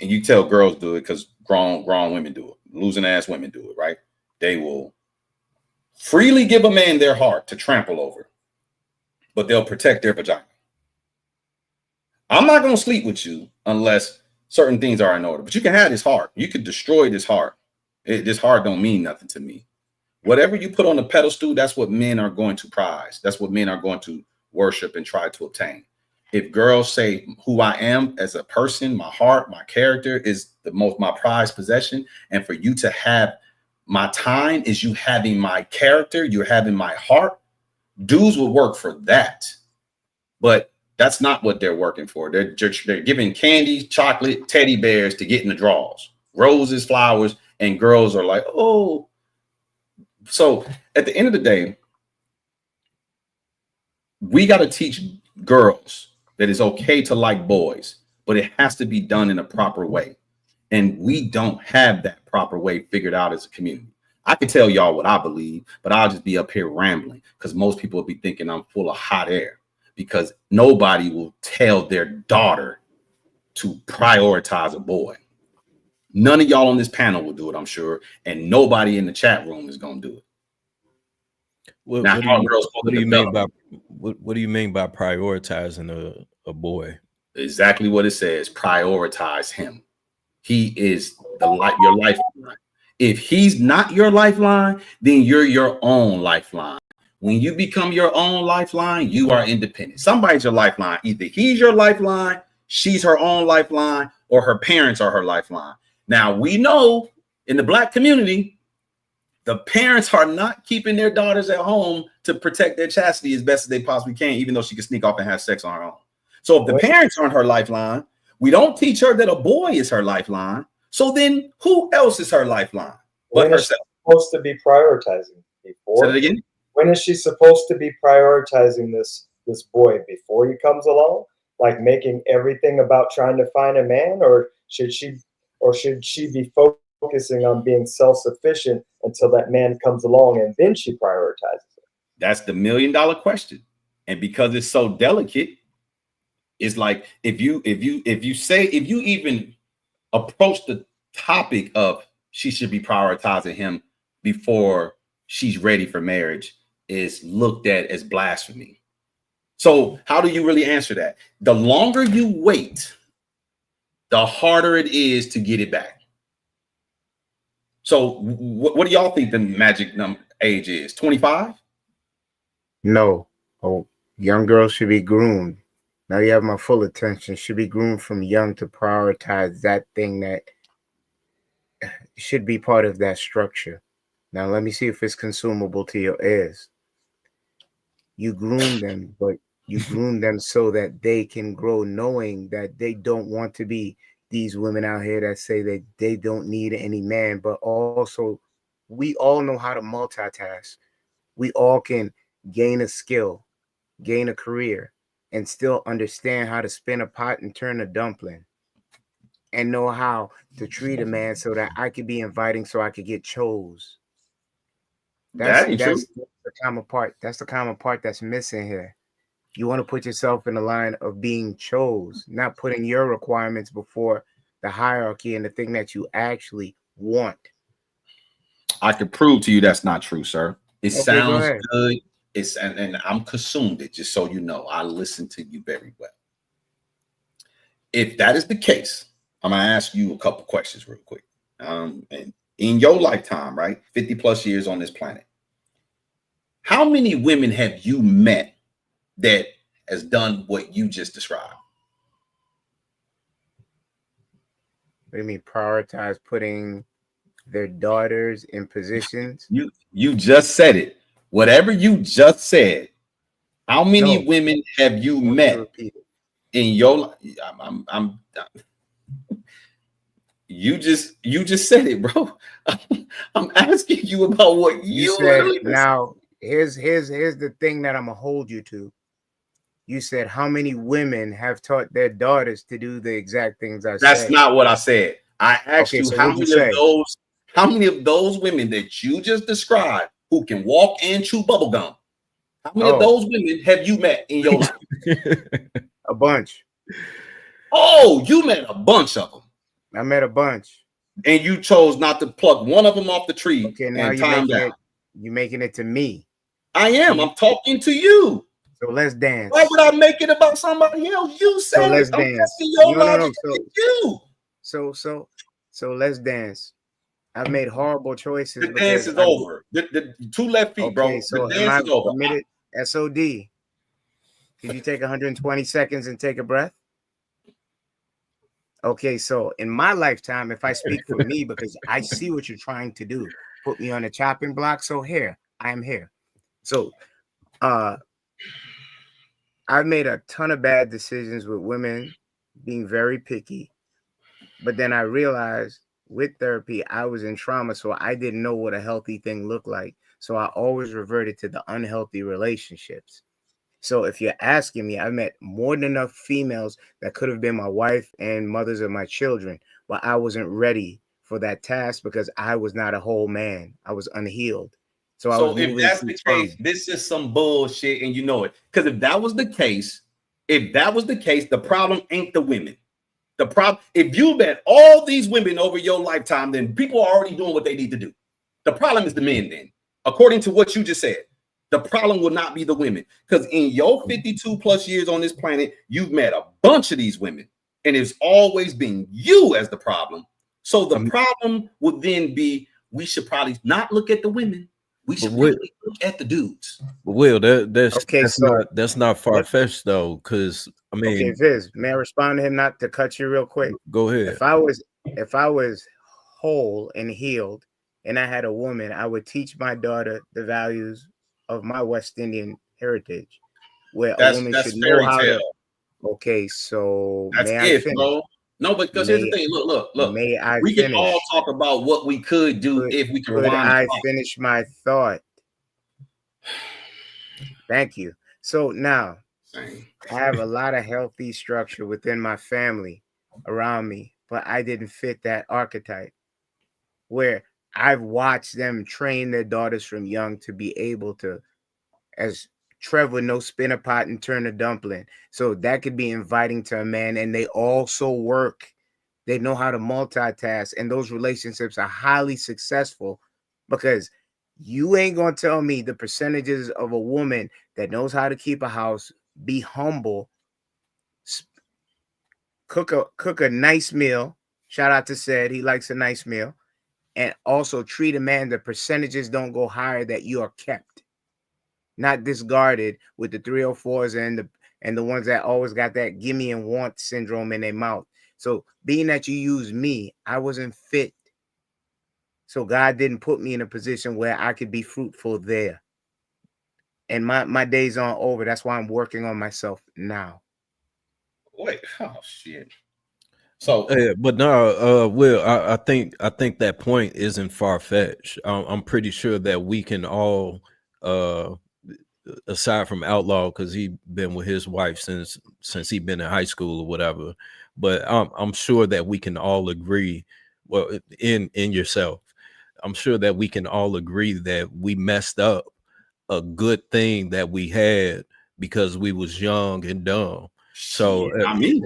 and you tell girls do it because grown women do it. Losing ass women do it, right? They will freely give a man their heart to trample over, but they'll protect their vagina. I'm not going to sleep with you unless certain things are in order, but you can have this heart. You could destroy this heart. This heart don't mean nothing to me. Whatever you put on the pedestal, that's what men are going to prize. That's what men are going to worship and try to obtain. If girls say who I am as a person, my heart, my character is my prized possession, and for you to have my time is you having my character, you're having my heart, dudes will work for that. But that's not what they're working for. They're giving candy, chocolate, teddy bears to get in the draws, roses, flowers, and girls are like, oh. So at the end of the day, we got to teach girls that it's okay to like boys, but it has to be done in a proper way. And we don't have that proper way figured out as a community. I can tell y'all what I believe, but I'll just be up here rambling because most people will be thinking I'm full of hot air because nobody will tell their daughter to prioritize a boy. None of y'all on this panel will do it, I'm sure. And nobody in the chat room is going to do it. What do you mean by prioritizing a boy? Exactly what it says. Prioritize him. He is your lifeline. If he's not your lifeline, then you're your own lifeline. When you become your own lifeline, you are independent. Somebody's your lifeline. Either he's your lifeline, she's her own lifeline, or her parents are her lifeline. Now, we know in the Black community, the parents are not keeping their daughters at home to protect their chastity as best as they possibly can, even though she can sneak off and have sex on her own. So if the parents aren't her lifeline, we don't teach her that a boy is her lifeline. So then who else is her lifeline but when herself? Is she supposed to be prioritizing before? Say that again? When is she supposed to be prioritizing this boy before he comes along? Like making everything about trying to find a man, or should she be focusing on being self-sufficient until that man comes along and then she prioritizes it? That's the $1 million question. And because it's so delicate, it's like if you even approach the topic of she should be prioritizing him before she's ready for marriage, is looked at as blasphemy. So how do you really answer that? The longer you wait, the harder it is to get it back. So what do y'all think the magic age is? 25? No. Oh, young girls should be groomed. Now you have my full attention. Should be groomed from young to prioritize that thing that should be part of that structure. Now let me see if it's consumable to your ears. You groom them, but you groom them so that they can grow knowing that they don't want to be these women out here that say that they don't need any man, but also we all know how to multitask. We all can gain a skill, gain a career, and still understand how to spin a pot and turn a dumpling, and know how to treat a man so that I could be inviting so I could get chose. That's the common part. That's the common part that's missing here. You want to put yourself in the line of being chose, not putting your requirements before the hierarchy and the thing that you actually want. I could prove to you that's not true, sir. It sounds good. And I'm consumed it, just so you know. I listen to you very well. If that is the case, I'm gonna ask you a couple questions real quick. And in your lifetime, right? 50 plus years on this planet. How many women have you met that has done what you just described? What do you mean prioritize putting their daughters in positions? You just said it. Whatever you just said. How many women have you met in your? You just said it, bro. I'm asking you about what you said. literally Now, here's the thing that I'm gonna hold you to. You said how many women have taught their daughters to do the exact things I said. That's not what I said. I asked you so how many of those women that you just described who can walk and chew bubble gum. How many of those women have you met in your life? A bunch. Oh, you met a bunch of them. I met a bunch. And you chose not to pluck one of them off the tree. Okay, now you're making it to me. I am. I'm talking to you. So let's dance. Why would I make it about somebody else? You said so let's it. I'm dance. testing your logic So let's dance. I've made horrible choices. The dance is over. The two left feet, bro. So the dance is over. Committed? SOD. Could you take 120 seconds and take a breath? Okay, so in my lifetime, if I speak for me, because I see what you're trying to do, put me on a chopping block. So here, I am here. So I've made a ton of bad decisions with women being very picky. But then I realized with therapy, I was in trauma, so I didn't know what a healthy thing looked like. So I always reverted to the unhealthy relationships. So if you're asking me, I met more than enough females that could have been my wife and mothers of my children, but I wasn't ready for that task because I was not a whole man. I was unhealed. So if that's the case, this is some bullshit, and you know it. Because if that was the case, the problem ain't the women. The problem, if you met all these women over your lifetime, then people are already doing what they need to do. The problem is the men, then, according to what you just said. The problem will not be the women, because in your 52 plus years on this planet, you've met a bunch of these women, and it's always been you as the problem. So the problem would then be, we should probably not look at the women. We should really look at the dudes. Will, that's not far fetched though, because I mean, okay, Viz, may I respond to him? Not to cut you real quick. Go ahead. If I was whole and healed, and I had a woman, I would teach my daughter the values of my West Indian heritage, where a woman should know how to. Okay, so that's bro. No, but because here's the thing. Look. We can all talk about what we could do if we could rewind. I finish my thought? Thank you. So now I have a lot of healthy structure within my family around me, but I didn't fit that archetype where I've watched them train their daughters from young to be able to, as Trevor, no spin a pot and turn a dumpling. So that could be inviting to a man, and they also work. They know how to multitask, and those relationships are highly successful because you ain't gonna tell me the percentages of a woman that knows how to keep a house, be humble, cook a nice meal. Shout out to Said, he likes a nice meal, and also treat a man. The percentages don't go higher that you are kept, not discarded with the 304s and the ones that always got that gimme and want syndrome in their mouth. So being that you use me, I wasn't fit. So God didn't put me in a position where I could be fruitful there. And my days aren't over. That's why I'm working on myself now. Wait, oh shit. So, but no, Will, I think that point isn't far fetched. I'm pretty sure that we can all, aside from Outlaw, because he been with his wife since he been in high school or whatever. But I'm sure that we can all agree, well, in yourself, I'm sure that we can all agree that we messed up a good thing that we had because we was young and dumb. So I mean,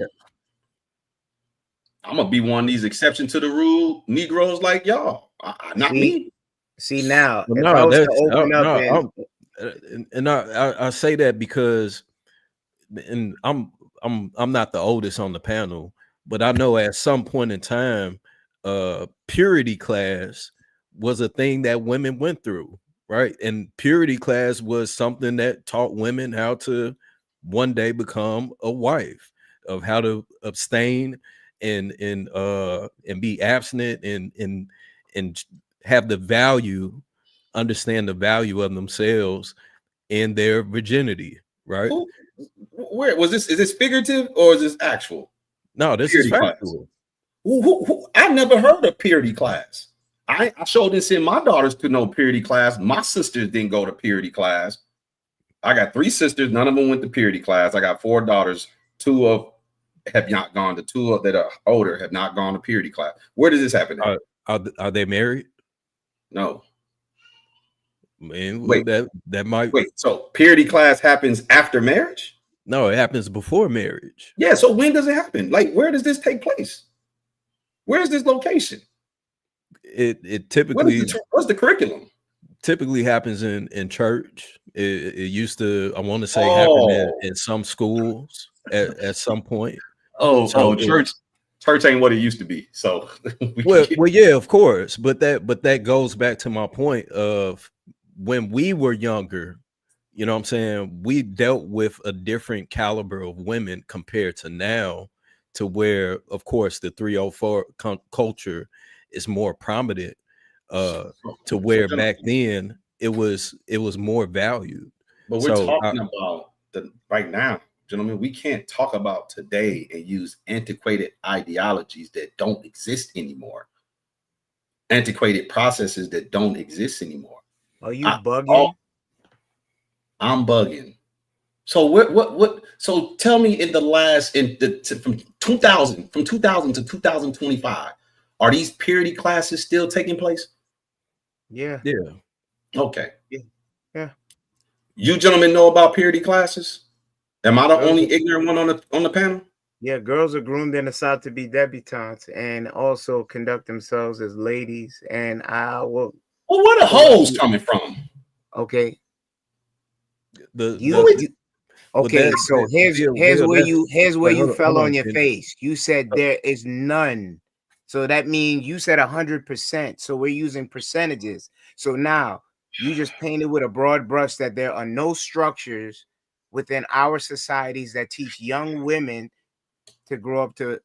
I'm gonna be one of these exception to the rule Negroes like y'all. Not me. See now, if I was to open up and I say that because, and I'm not the oldest on the panel, but I know at some point in time, purity class was a thing that women went through, right? And purity class was something that taught women how to one day become a wife, of how to abstain and be abstinent and have the value, understand the value of themselves and their virginity, right? Where was this? Is this figurative or is this actual? No, this purity is factual. Who? I've never heard of purity class. I sure didn't send my daughters to no purity class. My sisters didn't go to purity class. I got 3 sisters. None of them went to purity class. I got 4 daughters. 2 of have not gone to 2 of that are older have not gone to purity class. Where does this happen? Are they married? No. Man, Wait, that might wait. So purity class happens after marriage? No, it happens before marriage. Yeah. So when does it happen? Like, where does this take place? Where is this location? It typically what's the curriculum? Typically happens in church. It used to, I want to say, happen in some schools at some point. Church ain't what it used to be. So well, yeah, of course, but that goes back to my point of when we were younger. You know what I'm saying? We dealt with a different caliber of women compared to now, to where, of course, the 304 culture is more prominent, to where back then it was more valued. But we're talking about right now, gentlemen. We can't talk about today and use antiquated ideologies that don't exist anymore. Antiquated processes that don't exist anymore. Are you bugging? I'm bugging. So what? So tell me, in the last from 2000 to 2025, are these purity classes still taking place? Yeah. Yeah. Okay. Yeah. You gentlemen know about purity classes? Am I the only ignorant one on the panel? Yeah, girls are groomed in the South to be debutantes and also conduct themselves as ladies. And I will. Well, where the hoes coming from? Okay. Okay, so here's where you fell on your Kenny. face. You said there is none. So that means you said 100%. So we're using percentages. So now you just painted with a broad brush that there are no structures within our societies that teach young women to grow up to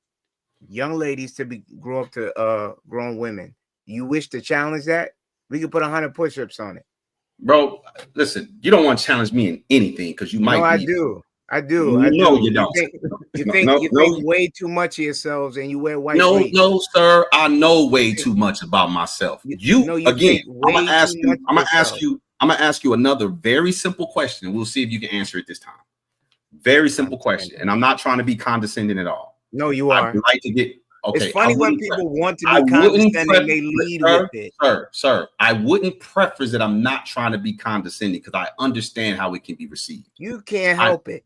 young ladies to grow up to grown women. You wish to challenge that? We could put 100 push-ups on it. Bro, listen, you don't want to challenge me in anything because you might. No, I be. do. No, you don't. You think way too much of yourselves, and you wear white. No, sir. I know way too much about myself. I'm gonna ask you another very simple question. We'll see if you can answer it this time. Very simple question, and I'm not trying to be condescending at all. No, you are. I'd like to get. Okay, it's funny when people want to be condescending, they lead with it. Sir, I wouldn't preface that I'm not trying to be condescending because I understand how it can be received. You can't help it.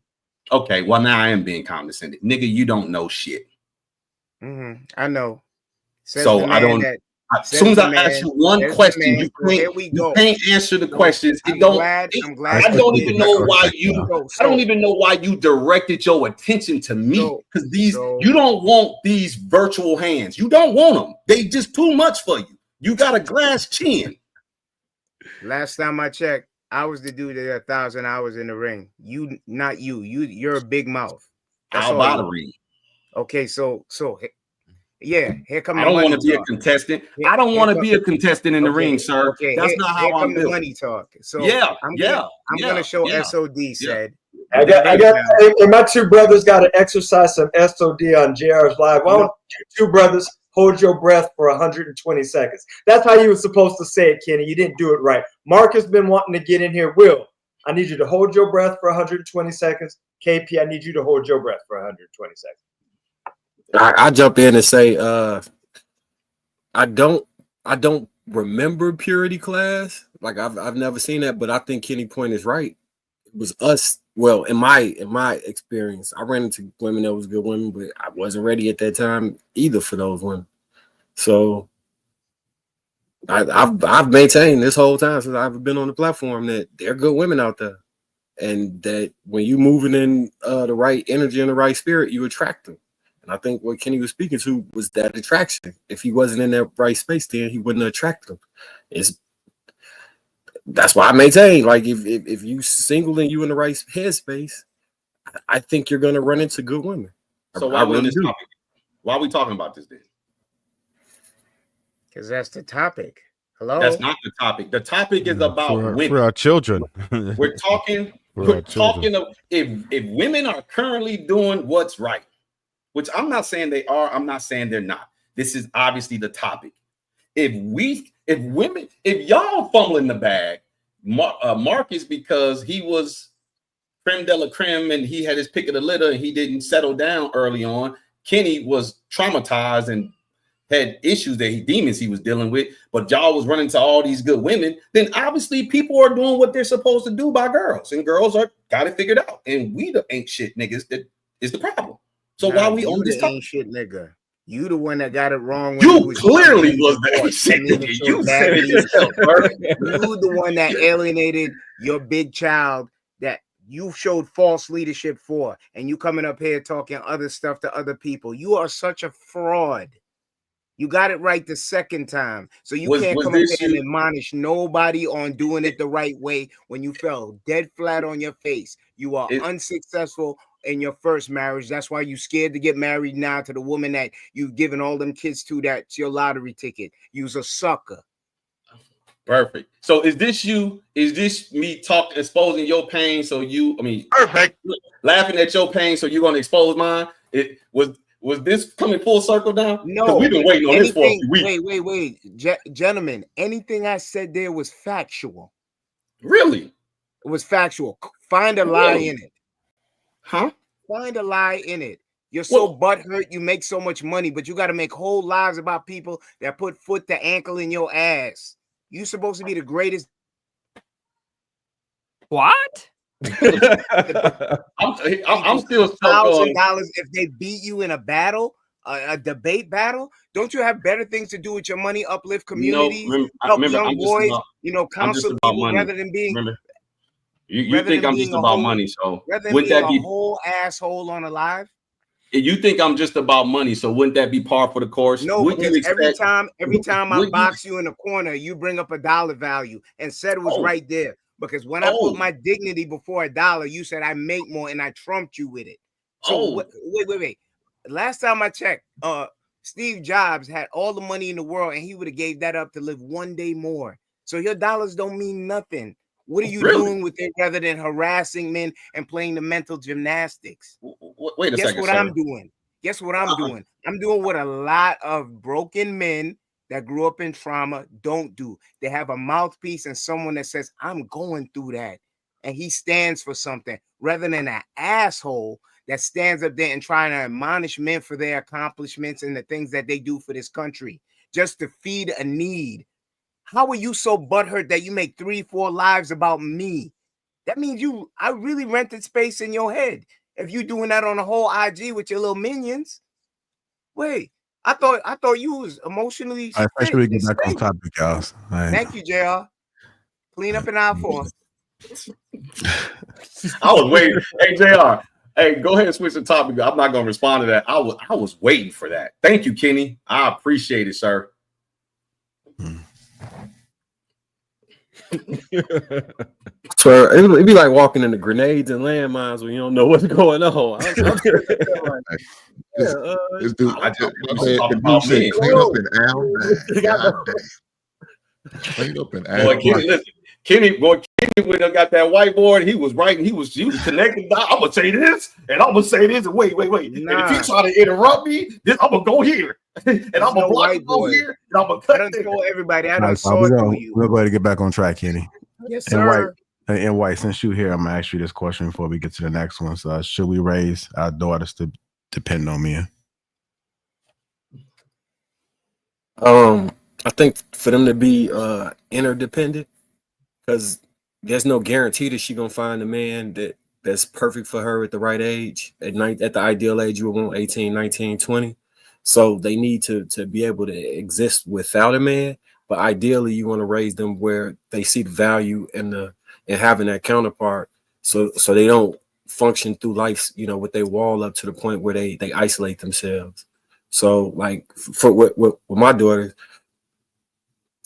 Okay, well, now I am being condescending. Nigga, you don't know shit. I know. So I don't. As soon as I ask you one question, you can't answer the questions. I'm glad. I don't even know why you directed your attention to me, because you don't want these virtual hands. You don't want them. They just too much for you. You got a glass chin. Last time I checked, I was the dude that had 1,000 hours in the ring. You, not you. You're a big mouth. I'll buy the ring. Okay, so. Yeah, here come. I don't want to be a contestant. I don't want to be a contestant in the ring, sir. Okay, that's not how I'm built. Money talk. So I'm gonna show SOD said. I got. And my 2 brothers got to exercise some SOD on JR's live. Why don't you 2 brothers hold your breath for 120 seconds? That's how you were supposed to say it, Kenny. You didn't do it right. Mark has been wanting to get in here. Will, I need you to hold your breath for 120 seconds. KP, I need you to hold your breath for 120 seconds. I jump in and say, I don't remember purity class. Like I've never seen that, but I think Kenny's point is right. It was us. Well, in my experience, I ran into women that was good women, but I wasn't ready at that time either for those women. So I've maintained this whole time since I've been on the platform that there are good women out there, and that when you moving in the right energy and the right spirit, you attract them. And I think what Kenny was speaking to was that attraction. If he wasn't in that right space, then he wouldn't attract them. That's why I maintain, like, if you single and you in the right headspace, I think you're gonna run into good women. So I really do. topic? Why are we talking about this then? Because that's the topic. Hello? That's not the topic. The topic is about women. For our children. We're talking. We're talking of if women are currently doing what's right, which I'm not saying they are. I'm not saying they're not. This is obviously the topic. If y'all fumbling the bag, Marcus, because he was creme de la creme and he had his pick of the litter and he didn't settle down early on. Kenny was traumatized and had issues demons he was dealing with, but y'all was running to all these good women, then obviously people are doing what they're supposed to do by girls, and girls are got it figured out. And we the ain't shit niggas that is the problem. So why we on this ain't shit nigga? You the one that got it wrong. You clearly was the ain't shit nigga. You said it yourself, bro. You the one that alienated your big child that you showed false leadership for, and you coming up here talking other stuff to other people. You are such a fraud. You got it right the second time. So you can't come up here and admonish nobody on doing it the right way when you fell dead flat on your face. You are unsuccessful in your first marriage. That's why you scared to get married now to the woman that you've given all them kids to. That's your lottery ticket. You's a sucker. Perfect. So is this me exposing your pain? So perfect. Laughing at your pain. So you're going to expose mine? Was this coming full circle now? No, we've been waiting on this for a few weeks. Wait, gentlemen. Anything I said there was factual. Really? It was factual. Find a lie in it. Huh? Find a lie in it. You're so butthurt. You make so much money, but you got to make whole lives about people that put foot to ankle in your ass. You supposed to be the greatest. What? I'm still $1,000 if they beat you in a battle, a debate battle. Don't you have better things to do with your money? Uplift communities, help young boys. Counsel people rather than being. You think I'm just about money? So wouldn't that be a whole asshole on a live? You think I'm just about money? So wouldn't that be par for the course? No, because every time I box you in the corner, you bring up a dollar value and said it was right there. Because when I put my dignity before $1, you said I make more and I trumped you with it. So wait. Last time I checked, Steve Jobs had all the money in the world and he would have gave that up to live one day more. So your dollars don't mean nothing. What are you doing with it rather than harassing men and playing the mental gymnastics? Wait a second. Guess what I'm doing? Guess what I'm doing? I'm doing what a lot of broken men that grew up in trauma don't do. They have a mouthpiece and someone that says, I'm going through that. And he stands for something rather than an asshole that stands up there and trying to admonish men for their accomplishments and the things that they do for this country just to feed a need. How are you so butthurt that you make 3-4 lives about me? That means I really rented space in your head. If you doing that on the whole IG with your little minions, wait. I thought you was emotionally. I should we get back on topic, guys. Thank you, JR. Clean up an aisle for. I was waiting. Hey, JR. Hey, go ahead and switch the topic. I'm not gonna respond to that. I was waiting for that. Thank you, Kenny. I appreciate it, sir. So it'd be like walking into grenades and landmines when you don't know what's going on. This dude, the dude said clean up and out. Clean up and out. Kenny when I got that whiteboard, he was writing, he was connecting. I'm gonna say this, and I'm gonna say this, and wait. Nah. And if you try to interrupt me, then I'm gonna go here, and I'm gonna block you go here, and I'm gonna cut. I done told everybody I done saw you. We're going to get back on track, Kenny. Yes, sir. And White, since you here, I'm gonna ask you this question before we get to the next one. So, should we raise our daughters to depend on men? I think for them to be interdependent, because there's no guarantee that she's gonna find a man that's perfect for her at the right age. At the ideal age, you would want 18, 19, 20. So they need to be able to exist without a man. But ideally, you want to raise them where they see the value in having that counterpart, so they don't function through life, with their wall up to the point where they isolate themselves. So, like with my daughter,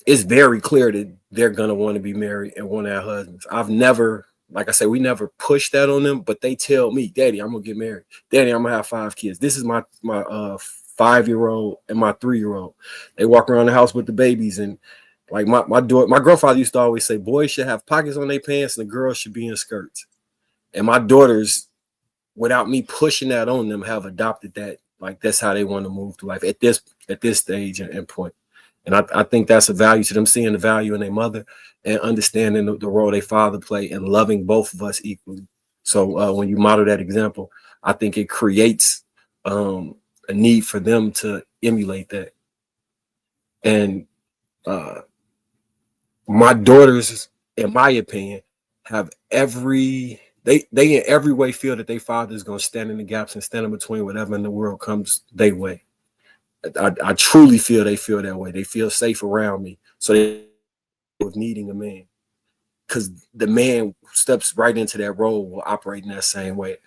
it's very clear that they're gonna want to be married and want to have husbands. I've never, like I said, we never pushed that on them, but they tell me, Daddy, I'm gonna get married. Daddy, I'm gonna have 5 kids. This is my 5-year-old and my 3-year-old. They walk around the house with the babies, and like my grandfather used to always say, boys should have pockets on their pants and the girls should be in skirts. And my daughters, without me pushing that on them, have adopted that. Like that's how they want to move through life at this stage and point. And I think that's a value to them, seeing the value in their mother and understanding the role their father played and loving both of us equally. So when you model that example, I think it creates a need for them to emulate that. And my daughters, in my opinion, have they in every way feel that their father is going to stand in the gaps and stand in between whatever in the world comes their way. I truly feel they feel that way. They feel safe around me. So they with needing a man, because the man steps right into that role, will operate in that same way.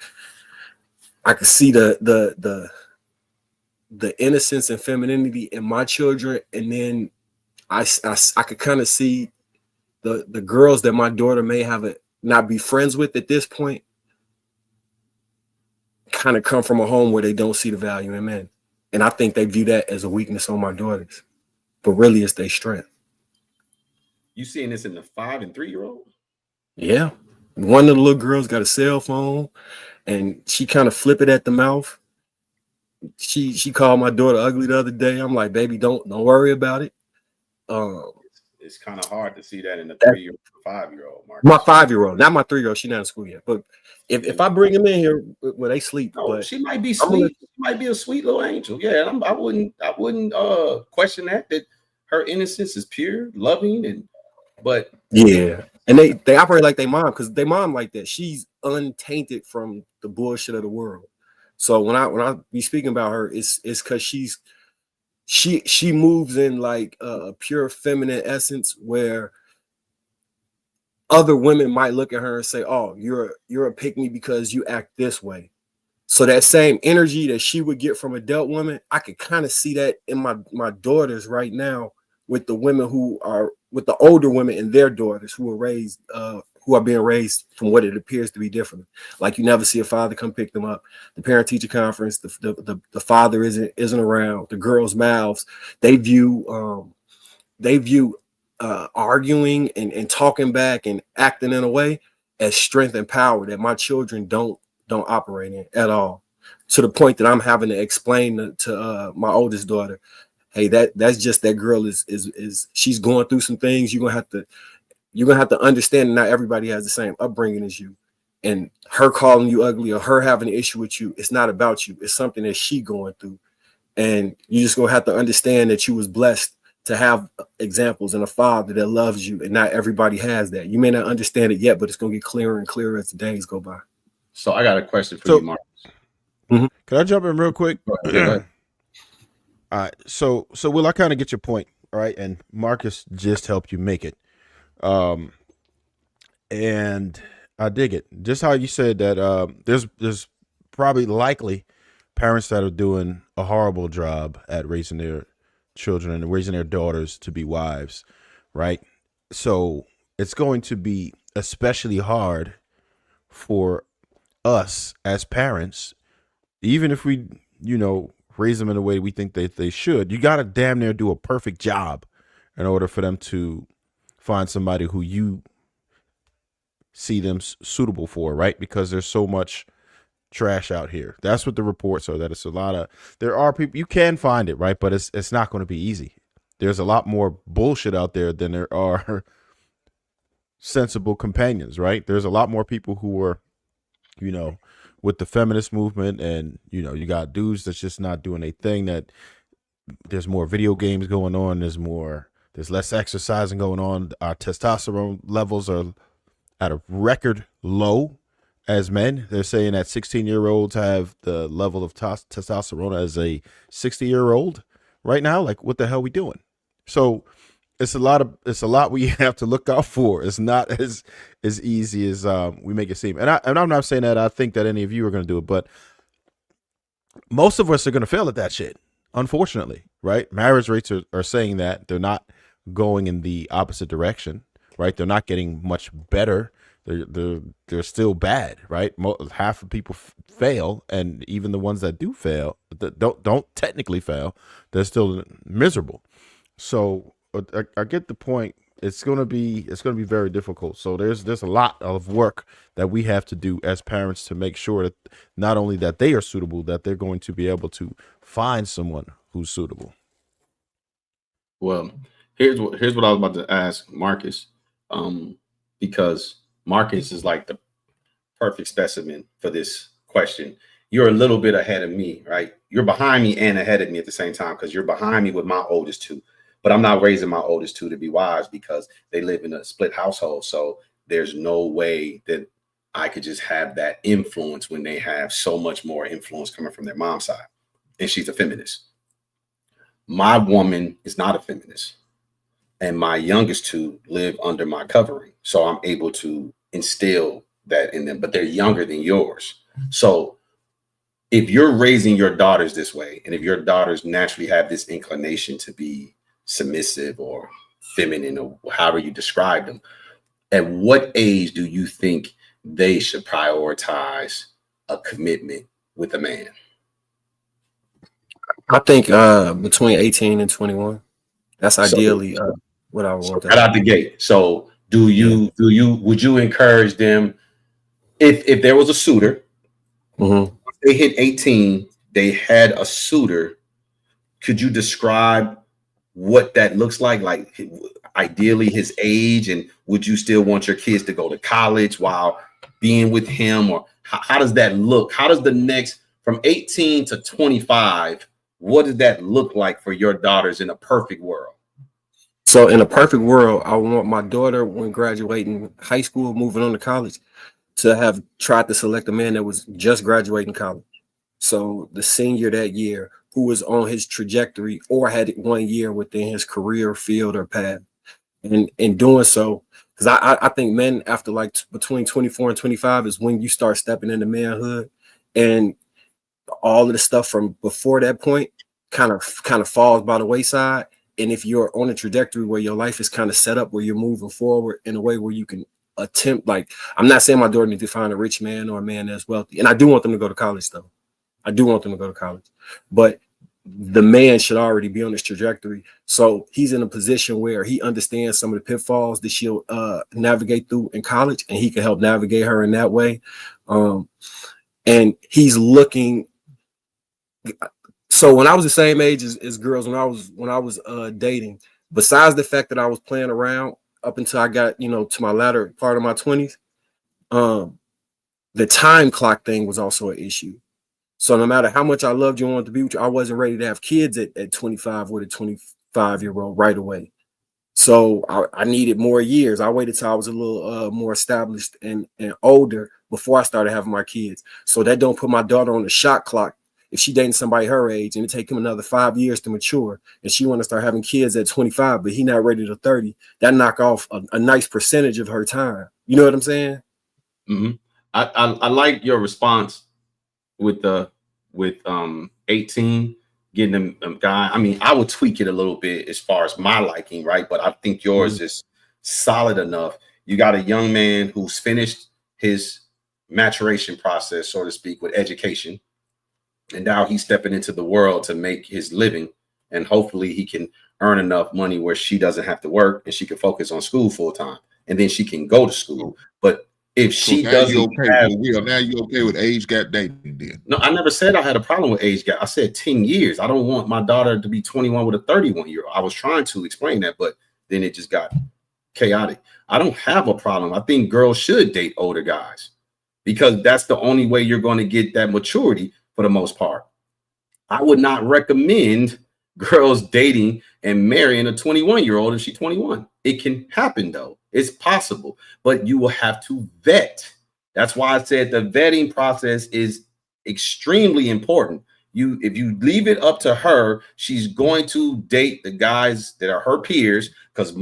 I can see the innocence and femininity in my children, and then I could kind of see the girls that my daughter may have not be friends with at this point kind of come from a home where they don't see the value in men. And I think they view that as a weakness on my daughters, but really it's their strength. You seeing this in the 5 and 3-year-old? Yeah. One of the little girls got a cell phone and she kind of flip it at the mouth. She called my daughter ugly the other day. I'm like, baby, don't worry about it. It's kind of hard to see that in the 3-year-old, 5-year-old. Marcus. My 5-year-old, not my 3-year-old. She's not in school yet. But if I bring him in here, well, they sleep. Oh, but she might be sweet. She might be a sweet little angel. Yeah, I wouldn't question that her innocence is pure, loving, but yeah. And they operate like their mom, because their mom like that. She's untainted from the bullshit of the world. So when I be speaking about her, it's because she moves in like a pure feminine essence where other women might look at her and say, oh, you're a pick me because you act this way. So that same energy that she would get from a adult woman, I could kind of see that in my daughters right now with the women with the older women and their daughters who are being raised from what it appears to be different. Like you never see a father come pick them up. The parent teacher conference, the father isn't around. The girls' mouths, they view arguing and talking back and acting in a way as strength and power that my children don't operate in at all, to the point that I'm having to explain to my oldest daughter, hey, that's just that girl is she's going through some things. You're gonna have to understand that not everybody has the same upbringing as you, and her calling you ugly or her having an issue with you, it's not about you. It's something that she going through, and you just gonna have to understand that you was blessed to have examples and a father that loves you, and not everybody has that. You may not understand it yet, but it's gonna get clearer and clearer as the days go by. So I got a question for you, Mark. Can I jump in real quick? Go ahead. All right. So Will, I kind of get your point, all right? And Marcus just helped you make it. And I dig it. Just how you said that there's probably likely parents that are doing a horrible job at raising their children and raising their daughters to be wives, right? So it's going to be especially hard for us as parents, even if we, raise them in the way we think that they should. You got to damn near do a perfect job in order for them to find somebody who you see them suitable for, right? Because there's so much trash out here. That's what the reports are, that it's there are people, you can find it, right? But it's not going to be easy. There's a lot more bullshit out there than there are sensible companions, right? There's a lot more people who are, with the feminist movement, and, you got dudes that's just not doing a thing, that there's more video games going on. There's less exercising going on. Our testosterone levels are at a record low as men. They're saying that 16-year-olds have the level of testosterone as a 60-year-old right now. Like, what the hell are we doing? So it's a lot we have to look out for. It's not as easy as we make it seem. And I'm not saying that I think that any of you are going to do it, but most of us are going to fail at that shit, unfortunately, right? Marriage rates are saying that they're not going in the opposite direction, right? They're not getting much better. They're still bad, right? Half of people fail, and even the ones that do fail, that don't technically fail, they're still miserable. So I get the point. It's gonna be very difficult. So there's a lot of work that we have to do as parents to make sure that not only that they are suitable, that they're going to be able to find someone who's suitable. Well, here's what I was about to ask Marcus, because Marcus is like the perfect specimen for this question. You're a little bit ahead of me, right? You're behind me and ahead of me at the same time, because you're behind me with my oldest two. But I'm not raising my oldest two to be wives because they live in a split household. So there's no way that I could just have that influence when they have so much more influence coming from their mom's side. And she's a feminist. My woman is not a feminist. And my youngest two live under my covering. So I'm able to instill that in them, but they're younger than yours. So if you're raising your daughters this way, and if your daughters naturally have this inclination to be submissive or feminine or however you describe them, at what age do you think they should prioritize a commitment with a man? I think between 18 and 21. That's ideally what I want. Right out the gate. So would you encourage them if there was a suitor, Mm-hmm. they hit 18, they had a suitor, could you describe what that looks like ideally his age, and would you still want your kids to go to college while being with him, or how does that look? How does the next from 18 to 25, what does that look like for your daughters in a perfect world? So in a perfect world, I want my daughter, when graduating high school, moving on to college, to have tried to select a man that was just graduating college. So the senior that year who was on his trajectory or had 1 year within his career field or path. And in doing so, because I think men after like between 24 and 25 is when you start stepping into manhood, and all of the stuff from before that point kind of falls by the wayside. And if you're on a trajectory where your life is kind of set up where you're moving forward in a way where you can attempt, like, I'm not saying my daughter needs to find a rich man or a man that's wealthy, and I do want them to go to college though. I do want them to go to college, but the man should already be on this trajectory. So he's in a position where he understands some of the pitfalls that she'll navigate through in college, and he can help navigate her in that way. And he's looking. So when I was the same age as girls, when I was dating, besides the fact that I was playing around up until I got, to my latter part of my 20s, the time clock thing was also an issue. So no matter how much I loved you and wanted to be with you, I wasn't ready to have kids at 25 with a 25-year-old right away. So I needed more years. I waited till I was a little more established and older before I started having my kids. So that don't put my daughter on the shot clock if she dating somebody her age, and it take him another 5 years to mature, and she want to start having kids at 25, but he not ready to 30. That knock off a nice percentage of her time. You know what I'm saying? Mm-hmm. I like your response with 18 getting them guy. I mean, I would tweak it a little bit as far as my liking, right? But I think yours is solid enough. You got a young man who's finished his maturation process, so to speak, with education, and now he's stepping into the world to make his living, and hopefully he can earn enough money where she doesn't have to work and she can focus on school full time, and then she can go to school. But if she doesn't now you okay with age gap dating then? No, I never said I had a problem with age gap. I said 10 years. I don't want my daughter to be 21 with a 31-year-old. I was trying to explain that, but then it just got chaotic. I don't have a problem. I think girls should date older guys because that's the only way you're going to get that maturity for the most part. I would not recommend girls dating and marrying a 21-year-old if she's 21. It can happen though. It's possible, but you will have to vet. That's why I said the vetting process is extremely important. If you leave it up to her, she's going to date the guys that are her peers, because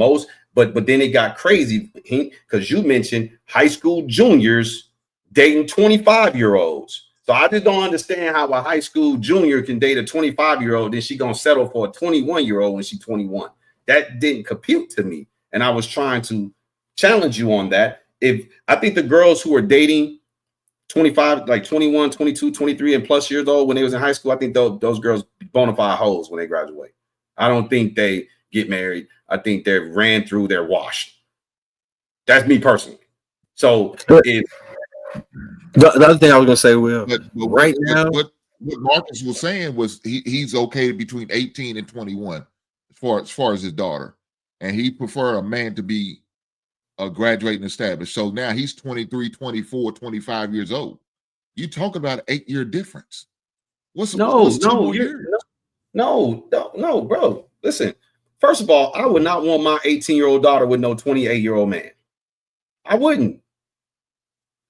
but then it got crazy because you mentioned high school juniors dating 25-year-olds. So I just don't understand how a high school junior can date a 25-year-old, then she gonna settle for a 21-year-old when she's 21. that didn't compute to me. And I was trying to challenge you on that. If I think the girls who are dating 25, like 21, 22, 23 and plus years old when they was in high school, I think those girls bona fide hoes when they graduate. I don't think they get married. I think they're ran through, they're washed. That's me personally. So if the other thing I was gonna say, Will, but right now, what Marcus was saying was he's okay between 18 and 21 as far as his daughter, and he prefer a man to be graduating established. So now he's 23, 24, 25 years old. You talk about an 8-year difference. What's 2 more years? No, bro. Listen, first of all, I would not want my 18-year-old daughter with no 28-year-old man. I wouldn't.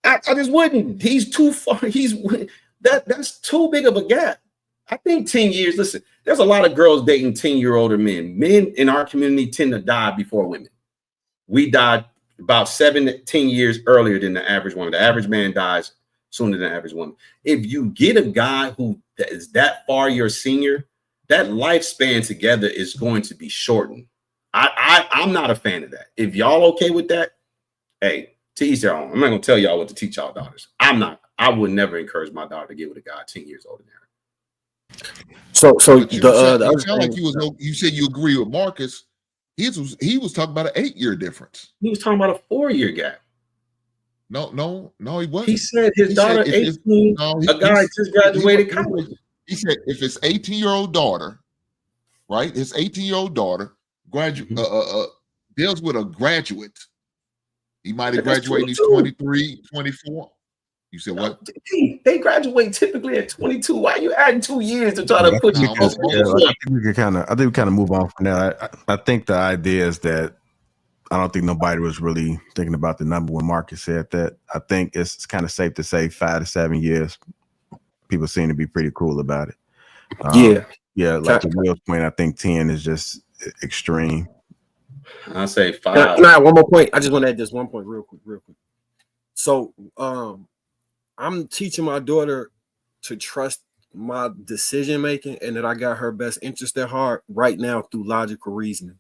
I just wouldn't. He's too far. That's too big of a gap. I think 10 years. Listen, there's a lot of girls dating 10-year older men. Men in our community tend to die before women. We died about 7 to 10 years earlier than the average woman. The average man dies sooner than the average woman. If you get a guy who is that far your senior, that lifespan together is going to be shortened. I'm not a fan of that. If y'all okay with that, hey, to each their own. I'm not gonna tell y'all what to teach y'all daughters. I would never encourage my daughter to get with a guy 10 years older than her. So the other sound like you said you agree with Marcus. He was talking about an 8-year difference. He was talking about a 4-year gap. No, he wasn't. He said his daughter 18. A guy just graduated college. He said if it's 18-year-old daughter, right? His 18-year-old daughter deals with a graduate. He might have graduated when he's 23, 24. You said what? They graduate typically at 22. Why are you adding 2 years to try to put you? I think we kind of move on from that. I think the idea is that I don't think nobody was really thinking about the number when Marcus said that. I think it's kind of safe to say 5 to 7 years. People seem to be pretty cool about it. Yeah. Like to Will's point, I think 10 is just extreme. I say 5. One more point. I just want to add this one point real quick. So I'm teaching my daughter to trust my decision making and that I got her best interest at heart right now through logical reasoning.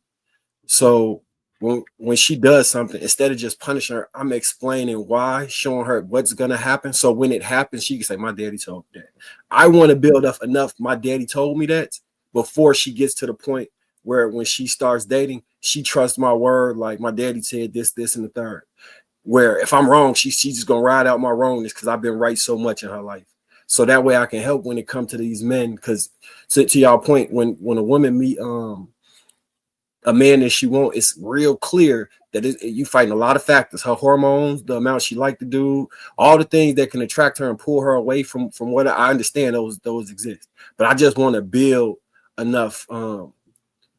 So when she does something, instead of just punishing her, I'm explaining why, showing her what's gonna happen. So when it happens, she can say, "My daddy told me that." I want to build up enough. My daddy told me that before she gets to the point where when she starts dating, she trusts my word. Like my daddy said this, and the third. Where if I'm wrong, she's just gonna ride out my wrongness because I've been right so much in her life. So that way I can help when it comes to these men. Because to y'all point, when a woman meet a man that she wants, it's real clear that you fighting a lot of factors: her hormones, the amount she like to do, all the things that can attract her and pull her away from what I understand those exist. But I just want to build enough.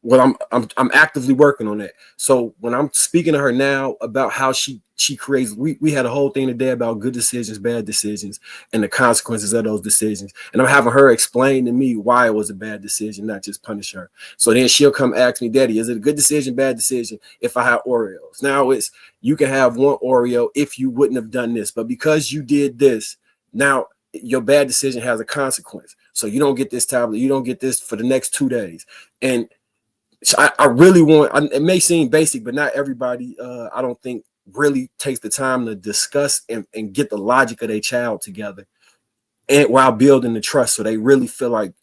Well, I'm actively working on that. So when I'm speaking to her now about how she creates, we had a whole thing today about good decisions, bad decisions, and the consequences of those decisions. And I'm having her explain to me why it was a bad decision, not just punish her. So then she'll come ask me, "Daddy, is it a good decision, bad decision if I have Oreos?" Now it's you can have one Oreo if you wouldn't have done this, but because you did this, now your bad decision has a consequence. So you don't get this tablet, you don't get this for the next 2 days. And so I really want, it may seem basic, but not everybody, I don't think, really takes the time to discuss and get the logic of their child together and while building the trust. So they really feel like,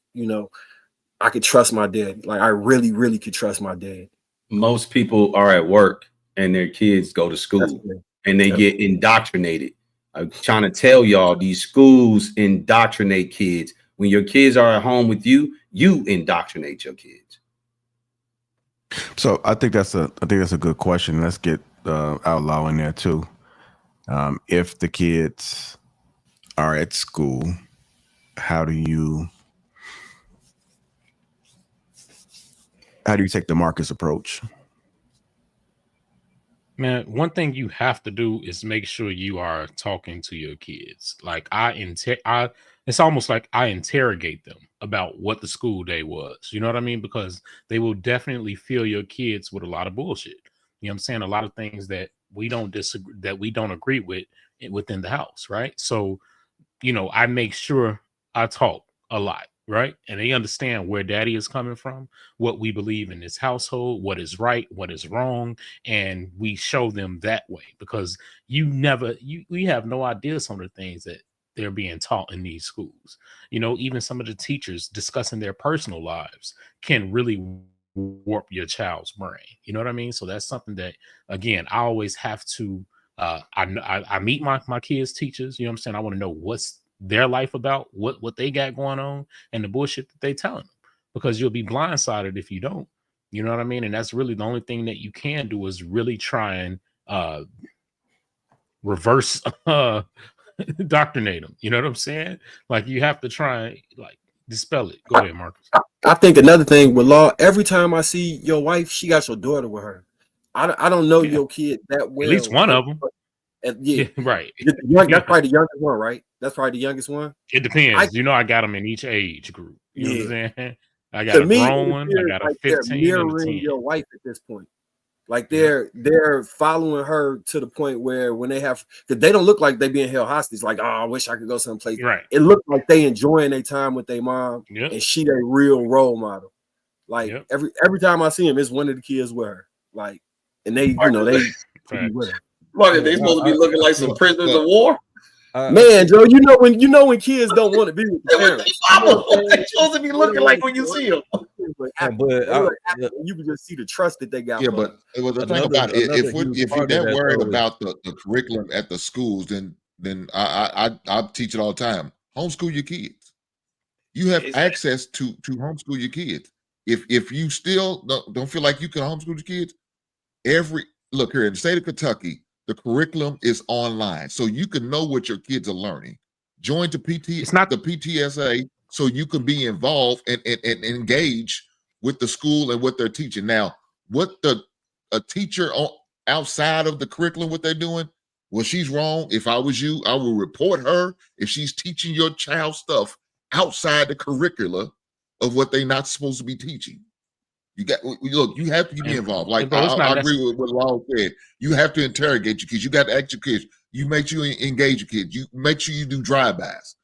I could trust my dad. Like I really, really could trust my dad. Most people are at work and their kids go to school and they get indoctrinated. I'm trying to tell y'all, these schools indoctrinate kids. When your kids are at home with you, you indoctrinate your kids. So I think that's a good question. Let's get Outlaw in there too. If the kids are at school, how do you take the Marcus approach? Man, one thing you have to do is make sure you are talking to your kids. Like it's almost like I interrogate them about what the school day was. You know what I mean? Because they will definitely fill your kids with a lot of bullshit. You know what I'm saying? A lot of things that we don't disagree, that we don't agree with within the house, right? So, I make sure I talk a lot. right? And they understand where daddy is coming from, what we believe in this household, what is right, what is wrong, and we show them that way, because we have no idea some of the things that they're being taught in these schools. Even some of the teachers discussing their personal lives can really warp your child's brain. You know what I mean? So that's something that, again, I always have to I meet my kids' teachers. You know what I'm saying? I want to know what's their life about, what they got going on, and the bullshit that they telling them, because you'll be blindsided if you don't. You know what I mean? And that's really the only thing that you can do, is really try and reverse indoctrinate them. You know what I'm saying? Like, you have to try and like dispel it. Go ahead, Marcus. I think another thing with law, every time I see your wife, she got your daughter with her. I don't know your kid that well. At least one of them. Yeah, right. That's probably the youngest one, right? That's probably the youngest one. It depends. I got them in each age group. You know what I'm saying? I got To a me, grown one, I got a like they're 15 and a mirroring 10. your wife at this point. Like they're following her to the point where when they have, because they don't look like they being held hostage. Like, oh, I wish I could go someplace. Right. It looked like they enjoying their time with their mom, and she their real role model. Like every time I see him, it's one of the kids with her. Like, and they, they with her. Marcus, they supposed to be looking like some prisoners of war. Man, Joe, when kids don't want to be with the parents. They're supposed to be looking like when you see them. You can just see the trust that they got. Yeah, but the thing about it, if you're that worried about the curriculum at the schools, then I teach it all the time. Homeschool your kids. You have access to homeschool your kids. If you still don't feel like you can homeschool your kids, look here in the state of Kentucky, the curriculum is online, so you can know what your kids are learning. Join the PTSA, so you can be involved and engage with the school and what they're teaching. Now, what a teacher outside of the curriculum, what they're doing, well, she's wrong. If I was you, I will report her if she's teaching your child stuff outside the curricula of what they're not supposed to be teaching. You have to be involved. Like I agree with what Law said. You have to interrogate your kids. You got to ask your kids. You make sure you engage your kids. You make sure you do drive-bys.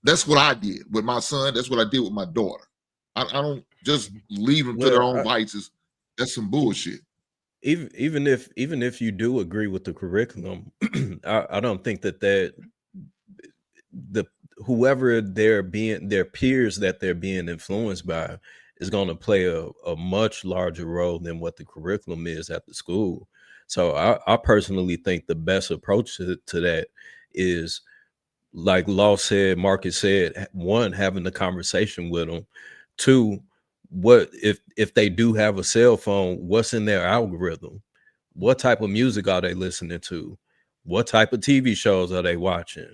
That's what I did with my son. That's what I did with my daughter. I don't just leave them to their own vices. That's some bullshit. Even if you do agree with the curriculum, I don't think that whoever their peers that they're being influenced by is going to play a much larger role than what the curriculum is at the school. So I personally think the best approach to that is, like Law said, Marcus said, one, having the conversation with them. Two, what if they do have a cell phone, what's in their algorithm? What type of music are they listening to? What type of TV shows are they watching?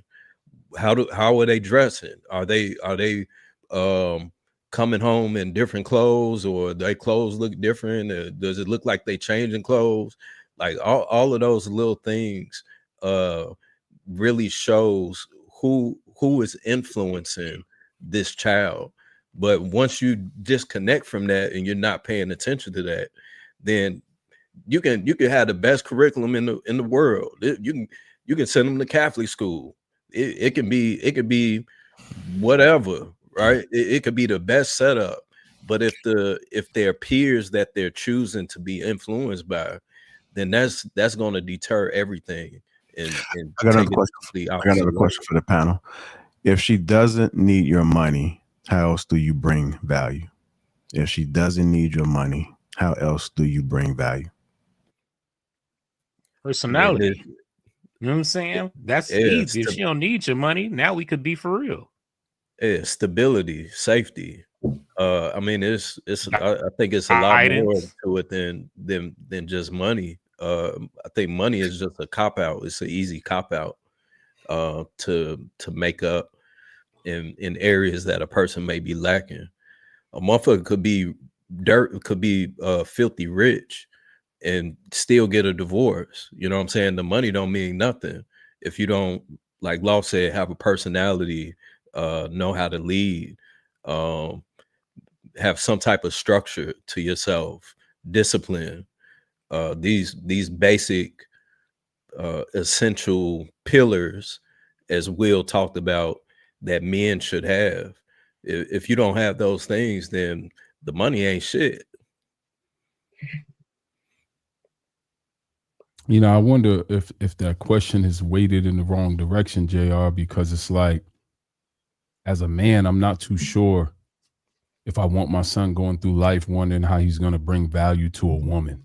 How are they dressing? Are they coming home in different clothes, or their clothes look different? Does it look like they changing clothes? Like all of those little things really shows who is influencing this child. But once you disconnect from that and you're not paying attention to that, then you can have the best curriculum in the world. You can send them to Catholic school. It could be whatever, right? It could be the best setup. But if their peers that they're choosing to be influenced by, then that's going to deter everything. And I got another question for the panel. If she doesn't need your money, how else do you bring value? If she doesn't need your money, how else do you bring value? Personality. You know what I'm saying? That's easy. If she don't need your money, now we could be for real. Yeah, stability, safety. I mean, I think it's a lot more to it than just money. I think money is just a cop out. It's an easy cop out to make up in areas that a person may be lacking. A motherfucker could be filthy rich and still get a divorce. You know what I'm saying? The money don't mean nothing if you don't, like Law said, have a personality, know how to lead, have some type of structure to yourself, discipline, these basic essential pillars, as Will talked about, that men should have. If you don't have those things, then the money ain't shit. You know, I wonder if that question is weighted in the wrong direction, JR, because it's like, as a man, I'm not too sure if I want my son going through life wondering how he's going to bring value to a woman.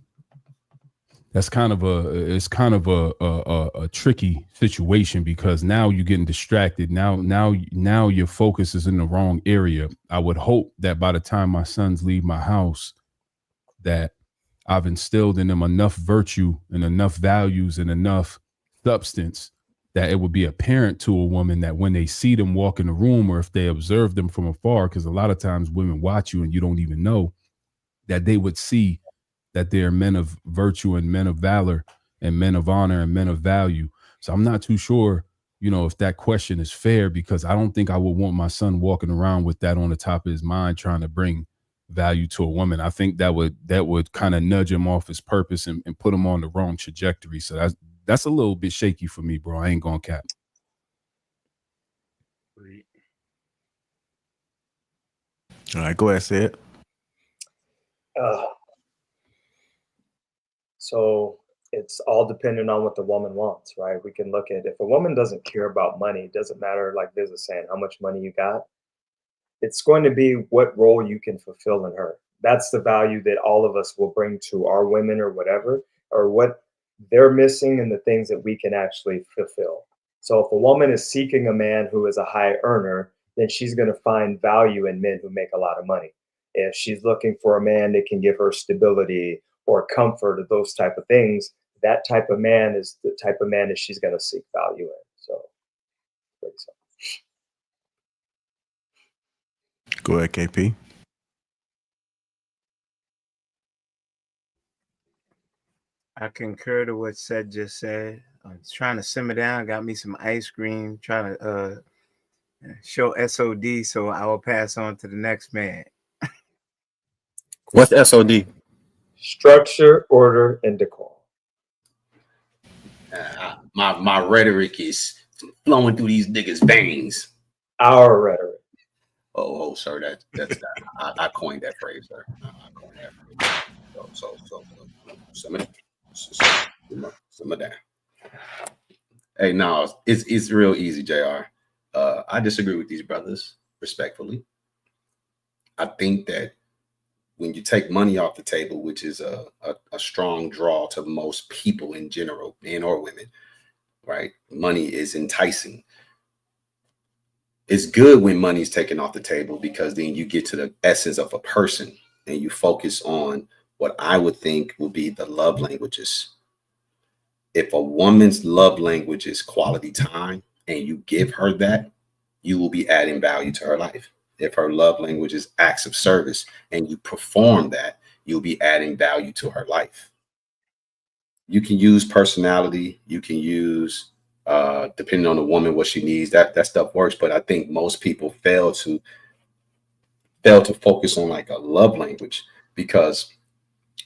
That's kind of a tricky situation, because now you're getting distracted. Now your focus is in the wrong area. I would hope that by the time my sons leave my house, that I've instilled in them enough virtue and enough values and enough substance that it would be apparent to a woman that when they see them walk in the room, or if they observe them from afar, because a lot of times women watch you and you don't even know, that they would see that they're men of virtue and men of valor and men of honor and men of value. So I'm not too sure, you know, if that question is fair, because I don't think I would want my son walking around with that on the top of his mind, trying to bring value to a woman. I think that would kind of nudge him off his purpose and put him on the wrong trajectory. So that's a little bit shaky for me, bro. I ain't gonna cap. All right, go ahead, say it. So it's all dependent on what the woman wants, right? We can look at, if a woman doesn't care about money, it doesn't matter, like Biz is saying, how much money you got. It's going to be what role you can fulfill in her. That's the value that all of us will bring to our women, or whatever, or what they're missing, and the things that we can actually fulfill. So if a woman is seeking a man who is a high earner, then she's going to find value in men who make a lot of money. If she's looking for a man that can give her stability or comfort, or those type of things, that type of man is the type of man that she's going to seek value in. So, go ahead, KP. I concur to what Seth just said. I'm trying to simmer down, got me some ice cream, trying to show SOD, so I will pass on to the next man. What's SOD? Structure, order, and decorum. My rhetoric is flowing through these niggas' veins. Our rhetoric. Oh, sir, that's I coined that phrase, sir. I coined that phrase. So simmer down. Hey, no, it's real easy, JR. I disagree with these brothers respectfully. I think that when you take money off the table, which is a strong draw to most people in general, men or women, right? Money is enticing. It's good when money's taken off the table, because then you get to the essence of a person and you focus on what I would think would be the love languages. If a woman's love language is quality time and you give her that, you will be adding value to her life. If her love language is acts of service and you perform that, you'll be adding value to her life. You can use personality, you can use depending on the woman, what she needs, that stuff works. But I think most people fail to focus on like a love language, because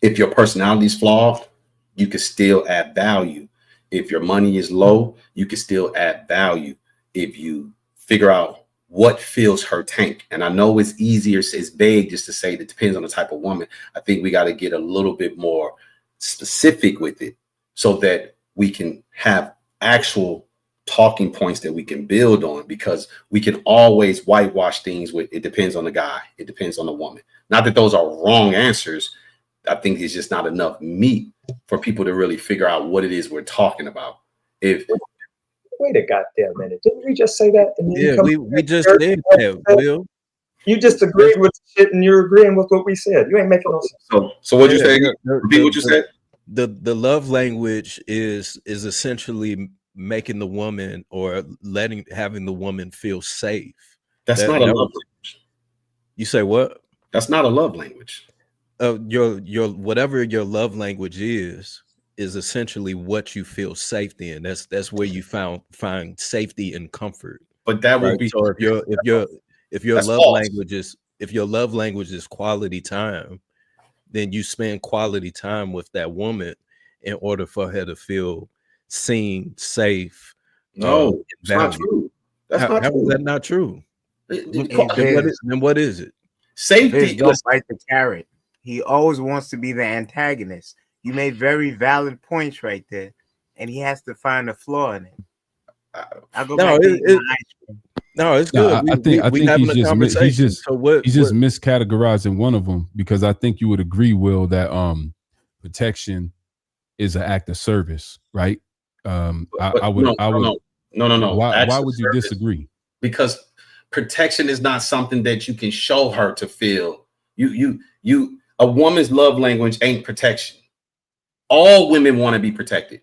if your personality is flawed, you can still add value. If your money is low, you can still add value if you figure out what fills her tank. And I know it's easier, it's vague just to say that depends on the type of woman. I think we got to get a little bit more specific with it so that we can have actual talking points that we can build on, because we can always whitewash things with it depends on the guy, it depends on the woman. Not that those are wrong answers. I think it's just not enough meat for people to really figure out what it is we're talking about. Wait a goddamn minute. Didn't we just say that? And yeah, we just did that, Will. You just agreed with shit and you're agreeing with what we said. You ain't making no sense. So what'd you say? Repeat what you said? The love language is essentially making the woman, or having the woman feel safe. That's not a love language. You say what? That's not a love language. Your whatever your love language is essentially what you feel safety in. That's where you find safety and comfort. But that would be so if your love language is quality time, then you spend quality time with that woman in order for her to feel seen, safe. No, it's not true. That's not true. How is that not true? What is it? Safety. Don't bite the carrot. He always wants to be the antagonist. You made very valid points right there, and he has to find a flaw in it. I'll go back to eating my ice cream. No, it's good. I think having a conversation. he's just So he's just miscategorizing one of them, because I think you would agree, Will, that protection is an act of service, right? I would. No. Why would you disagree? Because protection is not something that you can show her to feel. A woman's love language ain't protection. All women want to be protected.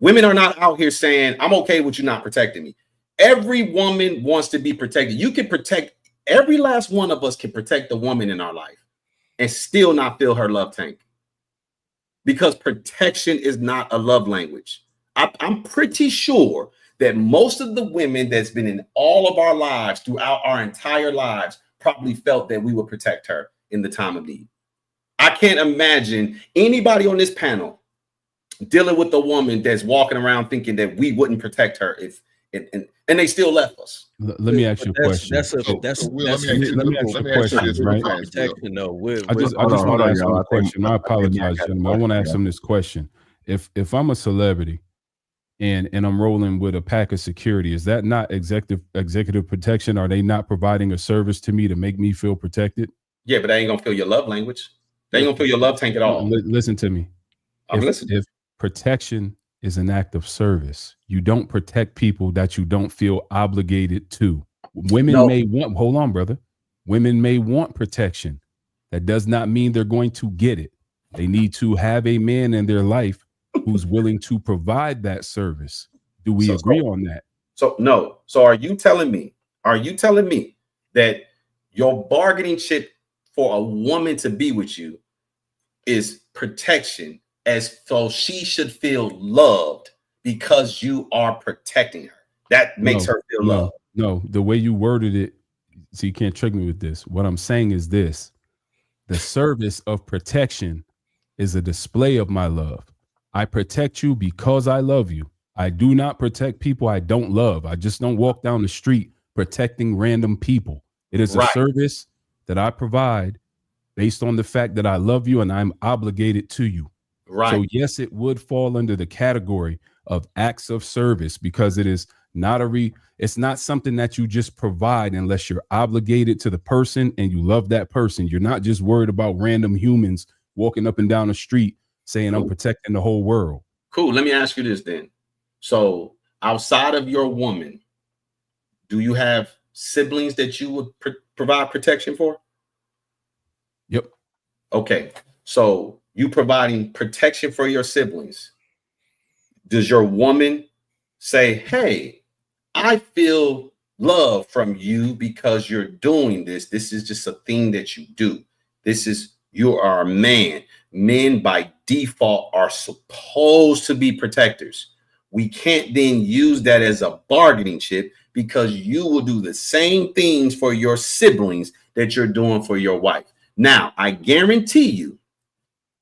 Women are not out here saying, I'm okay with you not protecting me. Every woman wants to be protected. You can protect, every last one of us can protect the woman in our life and still not feel her love tank. Because protection is not a love language. I'm pretty sure that most of the women that's been in all of our lives throughout our entire lives probably felt that we would protect her in the time of need. I can't imagine anybody on this panel dealing with a woman that's walking around thinking that we wouldn't protect her if and they still left us. Let me ask you a question. Let me ask you a question, right? Protection, though. I just want to ask him a question. I apologize, gentlemen. I want to ask him this question. If I'm a celebrity and I'm rolling with a pack of security, is that not executive protection? Are they not providing a service to me to make me feel protected? Yeah, but they ain't gonna feel your love language. They ain't gonna feel your love tank at all. Listen to me. If protection is an act of service, you don't protect people that you don't feel obligated to. Women may want, hold on, brother. Women may want protection. That does not mean they're going to get it. They need to have a man in their life who's willing to provide that service. Do we agree on that? So no. So are you telling me that your bargaining chip for a woman to be with you is protection, as so she should feel loved because you are protecting her? That makes her feel loved. No, the way you worded it, so you can't trick me with this. What I'm saying is this: the service of protection is a display of my love. I protect you because I love you. I do not protect people I don't love. I just don't walk down the street protecting random people. It is a service that I provide based on the fact that I love you and I'm obligated to you. Right. So yes, it would fall under the category of acts of service, because it is not it's not something that you just provide unless you're obligated to the person and you love that person. You're not just worried about random humans walking up and down the street saying I'm protecting the whole world. Cool. Let me ask you this then. So outside of your woman, do you have siblings that you would provide protection for? Yep. Okay. So you providing protection for your siblings. Does your woman say, hey, I feel love from you because you're doing this. This is just a thing that you do. You are a man. Men by default are supposed to be protectors. We can't then use that as a bargaining chip, because you will do the same things for your siblings that you're doing for your wife. Now, I guarantee you,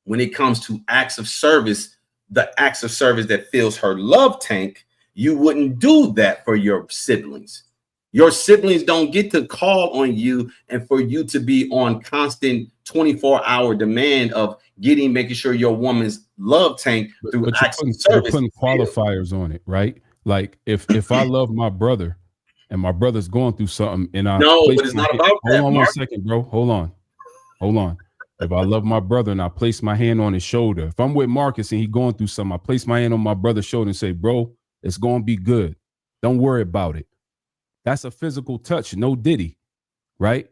when it comes to acts of service, the acts of service that fills her love tank, you wouldn't do that for your siblings. Your siblings don't get to call on you and for you to be on constant 24-hour demand of making sure your woman's love tank through acts of service. You're putting qualifiers on it, right? Like if I love my brother and my brother's going through something and I but it's not about that. Hold on 1 second, bro. Hold on. If I love my brother and I place my hand on his shoulder, if I'm with Marcus and he going through something, I place my hand on my brother's shoulder and say, bro, it's going to be good. Don't worry about it. That's a physical touch, no diddy, right?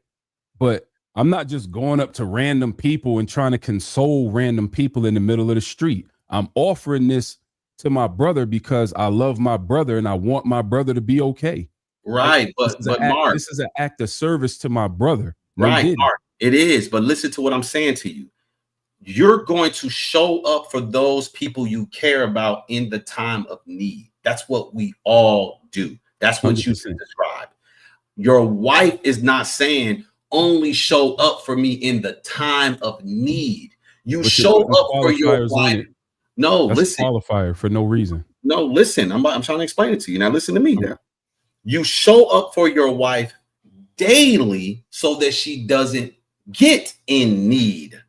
But I'm not just going up to random people and trying to console random people in the middle of the street. I'm offering this to my brother because I love my brother and I want my brother to be okay. Right, but Mark, this is an act of service to my brother. No right, diddy. Mark, it is. But listen to what I'm saying to you. You're going to show up for those people you care about in the time of need. That's what we all do. That's what 100%. You describe. Your wife is not saying only show up for me in the time of need. You show up for your wife. No, that's listen. A qualifier for no reason. No, listen. I'm trying to explain it to you. Now listen to me now. You show up for your wife daily so that she doesn't get in need.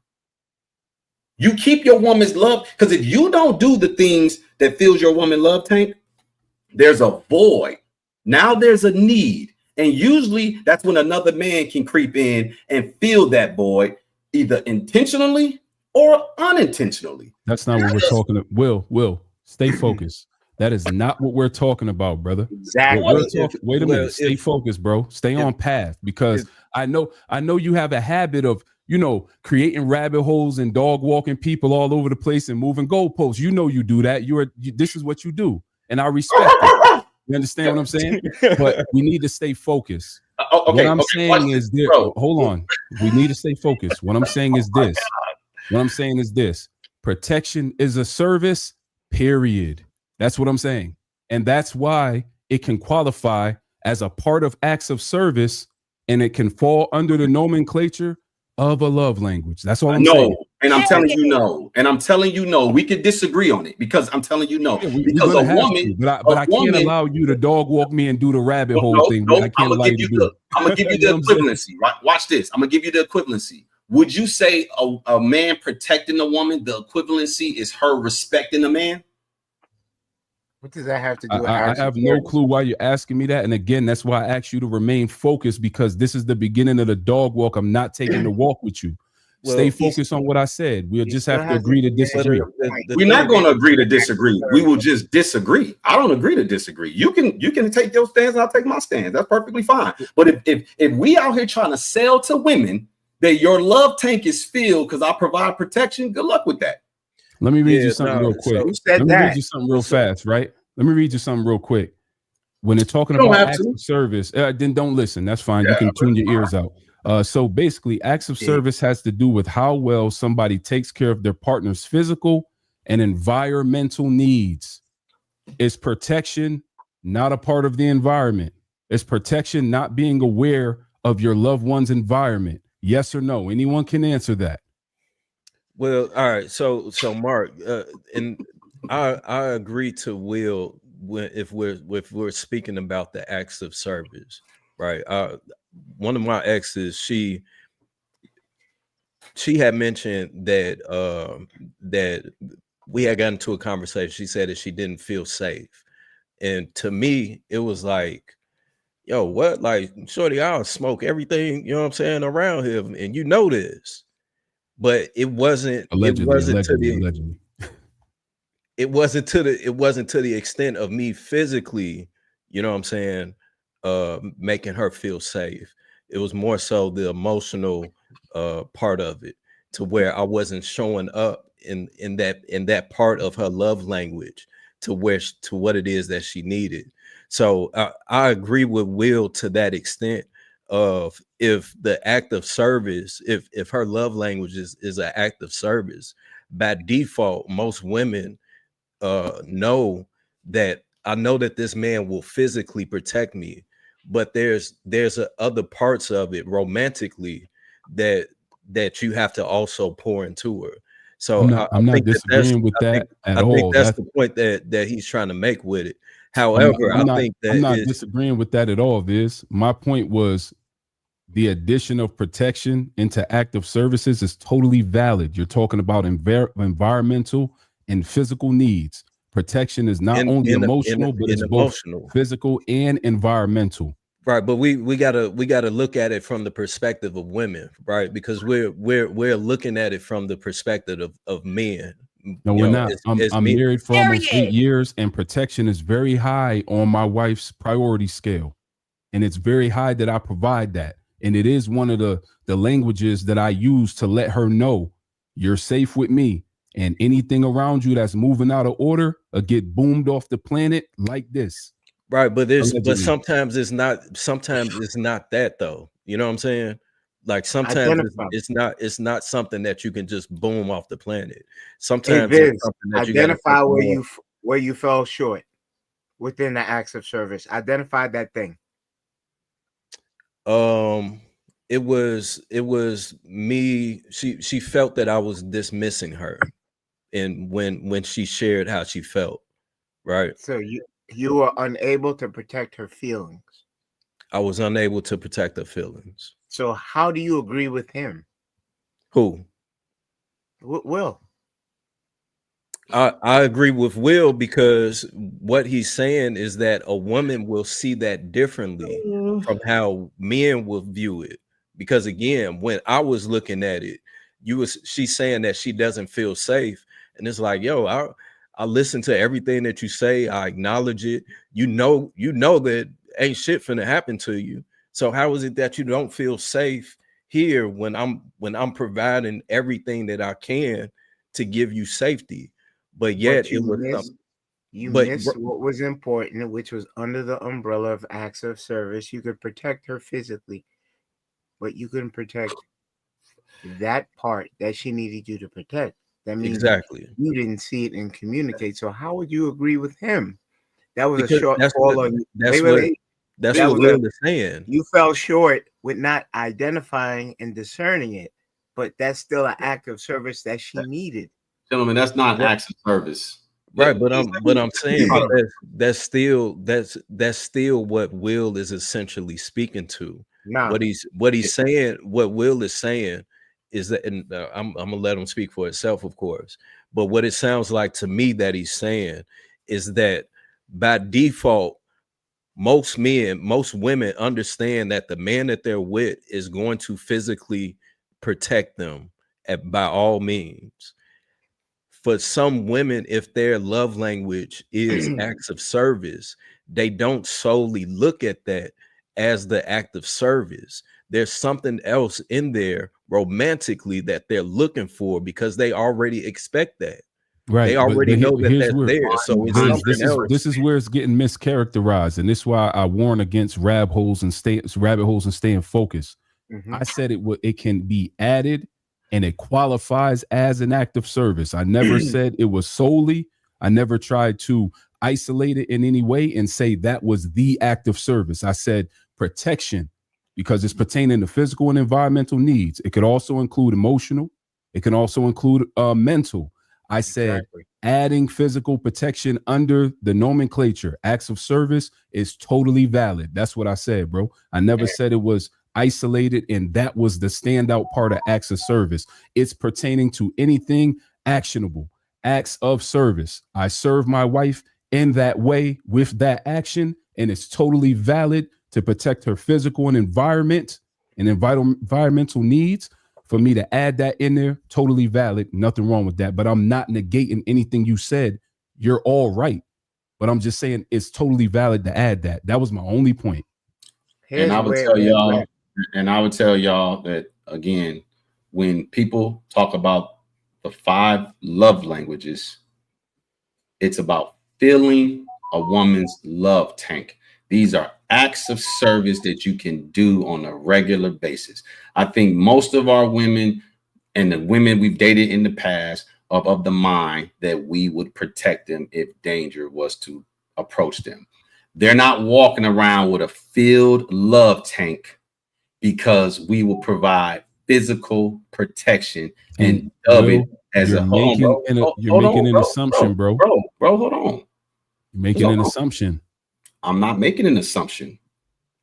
You keep your woman's love, because if you don't do the things that fills your woman love tank, there's a void. Now there's a need. And usually that's when another man can creep in and fill that void, either intentionally or unintentionally. That's not what we're talking about. Will, stay focused. That is not what we're talking about, brother. Exactly. Wait a minute. Stay focused, bro. Stay on path, because I know you have a habit of, creating rabbit holes and dog walking people all over the place and moving goalposts. You do that. This is what you do, and I respect it. You understand what I'm saying? But we need to stay focused. What I'm saying is this. Hold on. We need to stay focused. What I'm saying is this. What I'm saying is this. Protection is a service, period. That's what I'm saying. And that's why it can qualify as a part of acts of service, and it can fall under the nomenclature of a love language. That's all I'm saying. And I'm telling you no. And I'm telling you no. We could disagree on it, because I'm telling you no. Because a woman, but I can't allow you to dog walk me and do the rabbit hole thing. I can't allow you to do it. I'm gonna give you the equivalency. Right? Watch this. I'm gonna give you the equivalency. Would you say a man protecting a woman, the equivalency is her respecting a man? What does that have to do with I have no clue why you're asking me that. And again, that's why I asked you to remain focused, because this is the beginning of the dog walk. I'm not taking the walk with you. Stay focused on what I said. We'll just have to agree to disagree. We're not going to agree to disagree. We will just disagree. I don't agree to disagree. You can take your stance and I'll take my stance. That's perfectly fine. But if we out here trying to sell to women that your love tank is filled because I provide protection, good luck with that. Let me read you something real quick. Let me read you something real fast, right? Let me read you something real quick. When they're talking about acts of service, then don't listen. That's fine. You can tune your ears out. So basically, acts of service has to do with how well somebody takes care of their partner's physical and environmental needs. It's protection, not a part of the environment. It's protection, not being aware of your loved one's environment. Yes or no? Anyone can answer that. Well, all right. So Mark, and I agree to Will if we're speaking about the acts of service, right? One of my exes, she had mentioned that that we had gotten into a conversation. She said that she didn't feel safe, and to me, it was like, yo, what? Like, shorty, I'll smoke everything, you know what I'm saying, around here, and you know this. But it wasn't allegedly. It wasn't to the extent of me physically, you know what I'm saying, making her feel safe. It was more so the emotional part of it, to where I wasn't showing up in that part of her love language to what it is that she needed. So I agree with Will to that extent of, if the act of service, if her love language is an act of service, by default, most women know that I know that this man will physically protect me, but there's other parts of it romantically that you have to also pour into her. So I'm not disagreeing with that at all. I think that's the point that he's trying to make with it. However, I'm not disagreeing with that at all. My point was, the addition of protection into active services is totally valid. You're talking about environmental and physical needs. Protection is not only emotional, but it's both physical and environmental. Right, but we gotta look at it from the perspective of women, right? Because we're looking at it from the perspective of men. No, we're not. I'm married for almost 8 years, and protection is very high on my wife's priority scale, and it's very high that I provide that. And it is one of the languages that I use to let her know you're safe with me, and anything around you that's moving out of order or get boomed off the planet like this. Right, but sometimes it's not that though. You know what I'm saying? Like sometimes it's not something that you can just boom off the planet. Sometimes it's something that identify where you fell short within the acts of service. Identify that thing. It was me. She felt that I was dismissing her, and when she shared how she felt, right? So you were unable to protect her feelings. I was unable to protect her feelings. So how do you agree with him? Who? Will. I agree with Will, because what he's saying is that a woman will see that differently from how men will view it. Because again, when I was looking at it, she's saying that she doesn't feel safe, and it's like, yo, I listen to everything that you say, I acknowledge it. You know that ain't shit finna happen to you. So how is it that you don't feel safe here when I'm providing everything that I can to give you safety? But yet But it was something. you But missed what was important, which was under the umbrella of acts of service. You could protect her physically, but you couldn't protect that part that she needed you to protect. That means exactly, you didn't see it and communicate. So how would you agree with him? That was a because shortfall on you. that's Wait. what Will is saying. You fell short with not identifying and discerning it, but that's still an act of service that she needed. Gentlemen, that's not acts of service. Right, but I'm saying, but that's still what Will is essentially speaking to. Nah. What he's saying, what Will is saying is that, and I'm gonna let him speak for itself, of course. But what it sounds like to me that he's saying is that by default, most men, most women understand that the man that they're with is going to physically protect them by all means. For some women, if their love language is acts of service, they don't solely look at that as the act of service. There's something else in there romantically that they're looking for, because they already expect that. Right, They already know that here's that's where there. So it's something else. this is where it's getting mischaracterized, and this is why I warn against rabbit holes and staying focused. I said it can be added, and it qualifies as an act of service. I never said it was solely. I never tried to isolate it in any way and say that was the act of service. I said protection, because it's pertaining to physical and environmental needs. It could also include emotional. It can also include mental. I said adding physical protection under the nomenclature, acts of service, is totally valid. That's what I said, bro. I never said it was isolated and that was the standout part of acts of service. It's pertaining to anything actionable, acts of service. I serve my wife in that way with that action, and it's totally valid to protect her physical and environmental needs. For me to add that in there, totally valid, nothing wrong with that. But I'm not negating anything you said. You're all right. But I'm just saying it's totally valid to add that. That was my only point. And I would tell y'all that, again, when people talk about the 5 love languages, it's about filling a woman's love tank. These are acts of service that you can do on a regular basis. I think most of our women and the women we've dated in the past are of the mind that we would protect them if danger was to approach them. They're not walking around with a filled love tank, because we will provide physical protection and dub it as you're making an assumption, bro. Bro, hold on. You're making an assumption. I'm not making an assumption.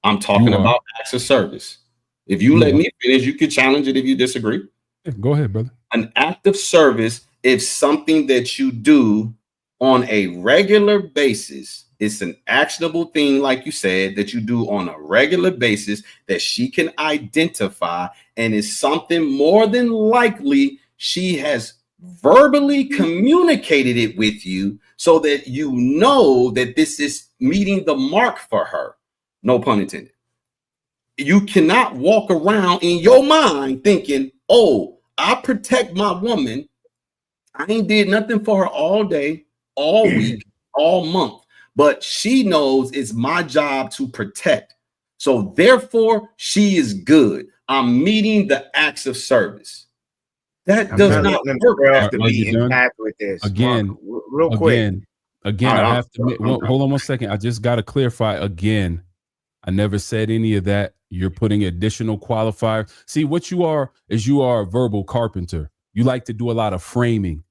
I'm talking about acts of service. If you let me finish, you can challenge it if you disagree. Yeah, go ahead, brother. An act of service is something that you do on a regular basis. It's an actionable thing, like you said, that you do on a regular basis that she can identify, and is something more than likely she has verbally communicated it with you, so that you know that this is meeting the mark for her. No pun intended. You cannot walk around in your mind thinking, oh, I protect my woman. I ain't did nothing for her all day, all week, all month, but she knows it's my job to protect. So therefore, she is good. I'm meeting the acts of service. That does not work. To be impact with this again, real quick. Again, I have to hold on 1 second. I just got to clarify again. I never said any of that. You're putting additional qualifier. See, what you are is you are a verbal carpenter. You like to do a lot of framing,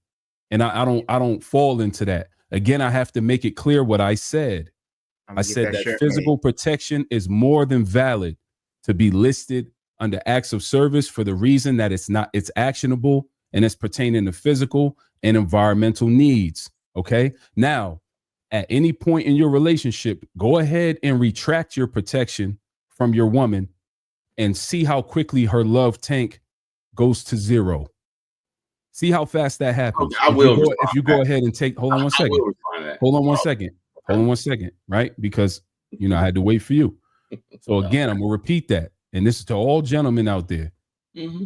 and I don't fall into that. Again, I have to make it clear what I said. I said that physical protection is more than valid to be listed under acts of service for the reason that it's actionable and it's pertaining to physical and environmental needs. Okay. Now, at any point in your relationship, go ahead and retract your protection from your woman and see how quickly her love tank goes to zero. See how fast that happens. Okay, If you go ahead and take, hold on one second. Hold on one second. Hold on one second, right? Because, I had to wait for you. So again, I'm going to repeat that. And this is to all gentlemen out there.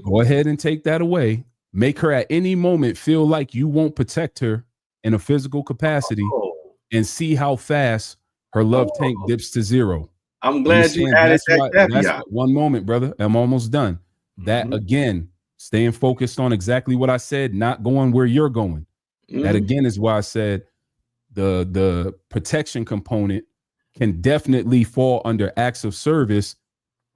Go ahead and take that away. Make her at any moment feel like you won't protect her in a physical capacity and see how fast her love tank dips to zero. I'm glad you added that caveat. One moment, brother. I'm almost done. That again, staying focused on exactly what I said, not going where you're going. That again is why I said the protection component can definitely fall under acts of service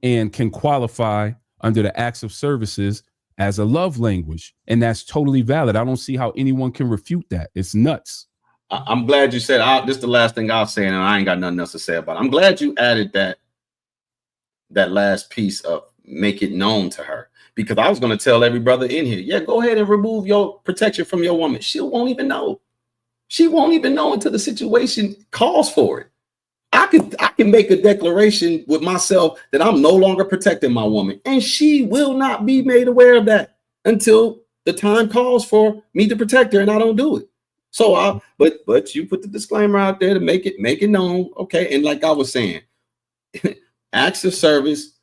and can qualify under the acts of services as a love language. And that's totally valid. I don't see how anyone can refute that. It's nuts. I'm glad you said, this is the last thing I'll say, and I ain't got nothing else to say about it. I'm glad you added that last piece of make it known to her, because I was going to tell every brother in here, yeah, go ahead and remove your protection from your woman. She won't even know. She won't even know until the situation calls for it. I can make a declaration with myself that I'm no longer protecting my woman, and she will not be made aware of that until the time calls for me to protect her, and I don't do it. So but you put the disclaimer out there to make it known. Okay. And like I was saying, acts of service,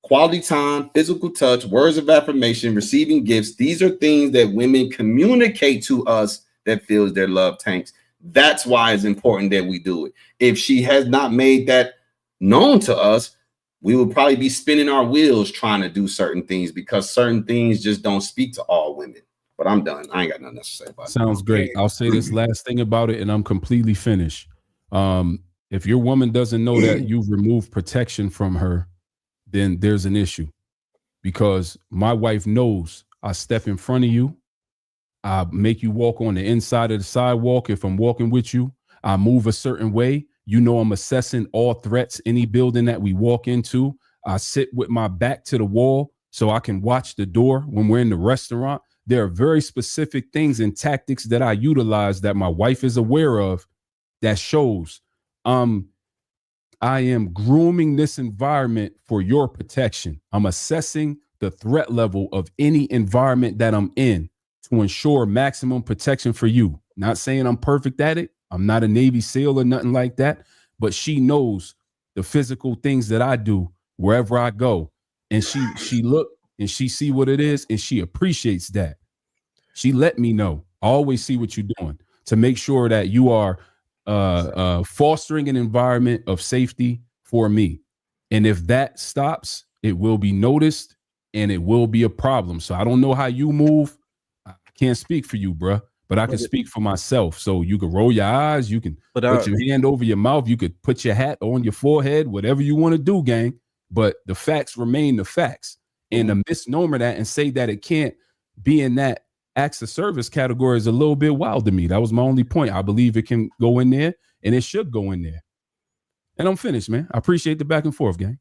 quality time, physical touch, words of affirmation, receiving gifts. These are things that women communicate to us that fills their love tanks. That's why it's important that we do it. If she has not made that known to us, we will probably be spinning our wheels trying to do certain things, because certain things just don't speak to all women. But I'm done. I ain't got nothing else to say about it. Sounds great. I'll say this last thing about it and I'm completely finished. If your woman doesn't know that you've removed protection from her, then there's an issue, because my wife knows I step in front of you. I make you walk on the inside of the sidewalk. If I'm walking with you, I move a certain way. I'm assessing all threats, any building that we walk into. I sit with my back to the wall so I can watch the door when we're in the restaurant. There are very specific things and tactics that I utilize that my wife is aware of that shows I am grooming this environment for your protection. I'm assessing the threat level of any environment that I'm in to ensure maximum protection for you. Not saying I'm perfect at it. I'm not a Navy SEAL or nothing like that, but she knows the physical things that I do wherever I go. And she look and she see what it is, and she appreciates that. She let me know. I always see what you're doing to make sure that you are fostering an environment of safety for me. And if that stops, it will be noticed and it will be a problem. So I don't know how you move. I can't speak for you, bruh, but I can speak for myself. So you can roll your eyes, you can put your hand over your mouth, you could put your hat on your forehead, whatever you want to do, gang. But the facts remain the facts. And to misnomer that and say that it can't be in that acts of service category is a little bit wild to me. That was my only point. I believe it can go in there, and it should go in there. And I'm finished, man. I appreciate the back and forth, gang.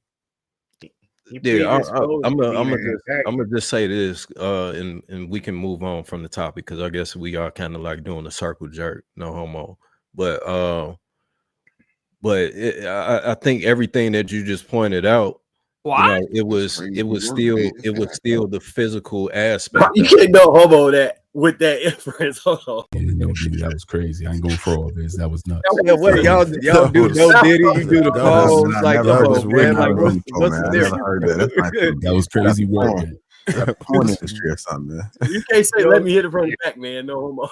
Yeah, I'm gonna just say this, and we can move on from the topic, because I guess we are kind of like doing a circle jerk, no homo. But I think everything that you just pointed out, it was still the physical aspect. You can't no homo that with that inference. Hold on. That was crazy. I ain't going for all this. That was nuts. What y'all do? No Diddy, you do the pause like, come on, man. Like, what's the difference? That was crazy work. Porn industry or something, man. You can't say let me hit it from the back, man. No homo.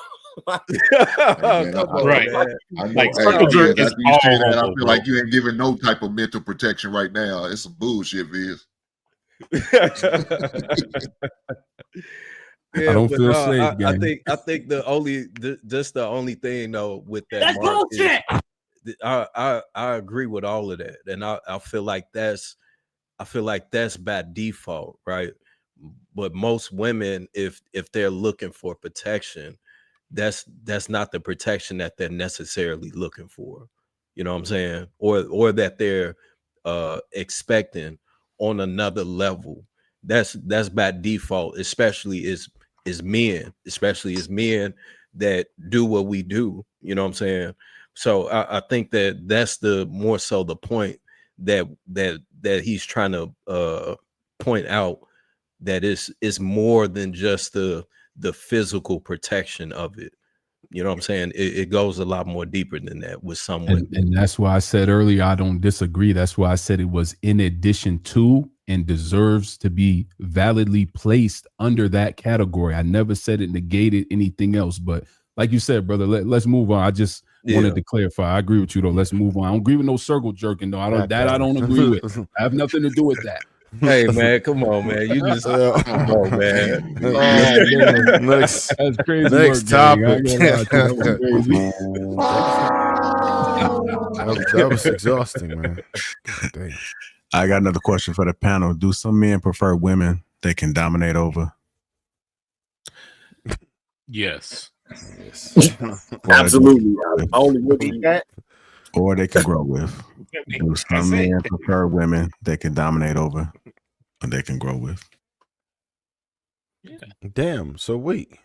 Right. I Like circle jerk is all I homo, feel like you ain't giving no type of mental protection right now. It's some bullshit, Viz. Yeah, I don't feel safe, gang. I think the only thing though with that, That's Mark, bullshit. I agree with all of that, and I feel like that's by default, right? But most women, if they're looking for protection, that's not the protection that they're necessarily looking for. you know what I'm saying, or that they're expecting on another level. That's by default, especially as men that do what we do, you know what I'm saying. So I think that's the more so the point that he's trying to point out, that it's more than just the physical protection of it. You know what I'm saying? It goes a lot more deeper than that with some women. And that's why I said earlier, I don't disagree. That's why I said it was in addition to and deserves to be validly placed under that category. I never said it negated anything else. But like you said, brother, let's move on. I just wanted to clarify. I agree with you, though. Let's move on. I don't agree with no circle jerking, though. I don't agree with. I have nothing to do with that. Hey, man, come on, man. You just come on, man. Next, that's crazy. Next work, topic. That was exhausting, man. God damn. I got another question for the panel. Do some men prefer women they can dominate over? Yes. Absolutely. Only women. Or they can grow with. Do some men prefer women they can dominate over and they can grow with? Damn. So wait.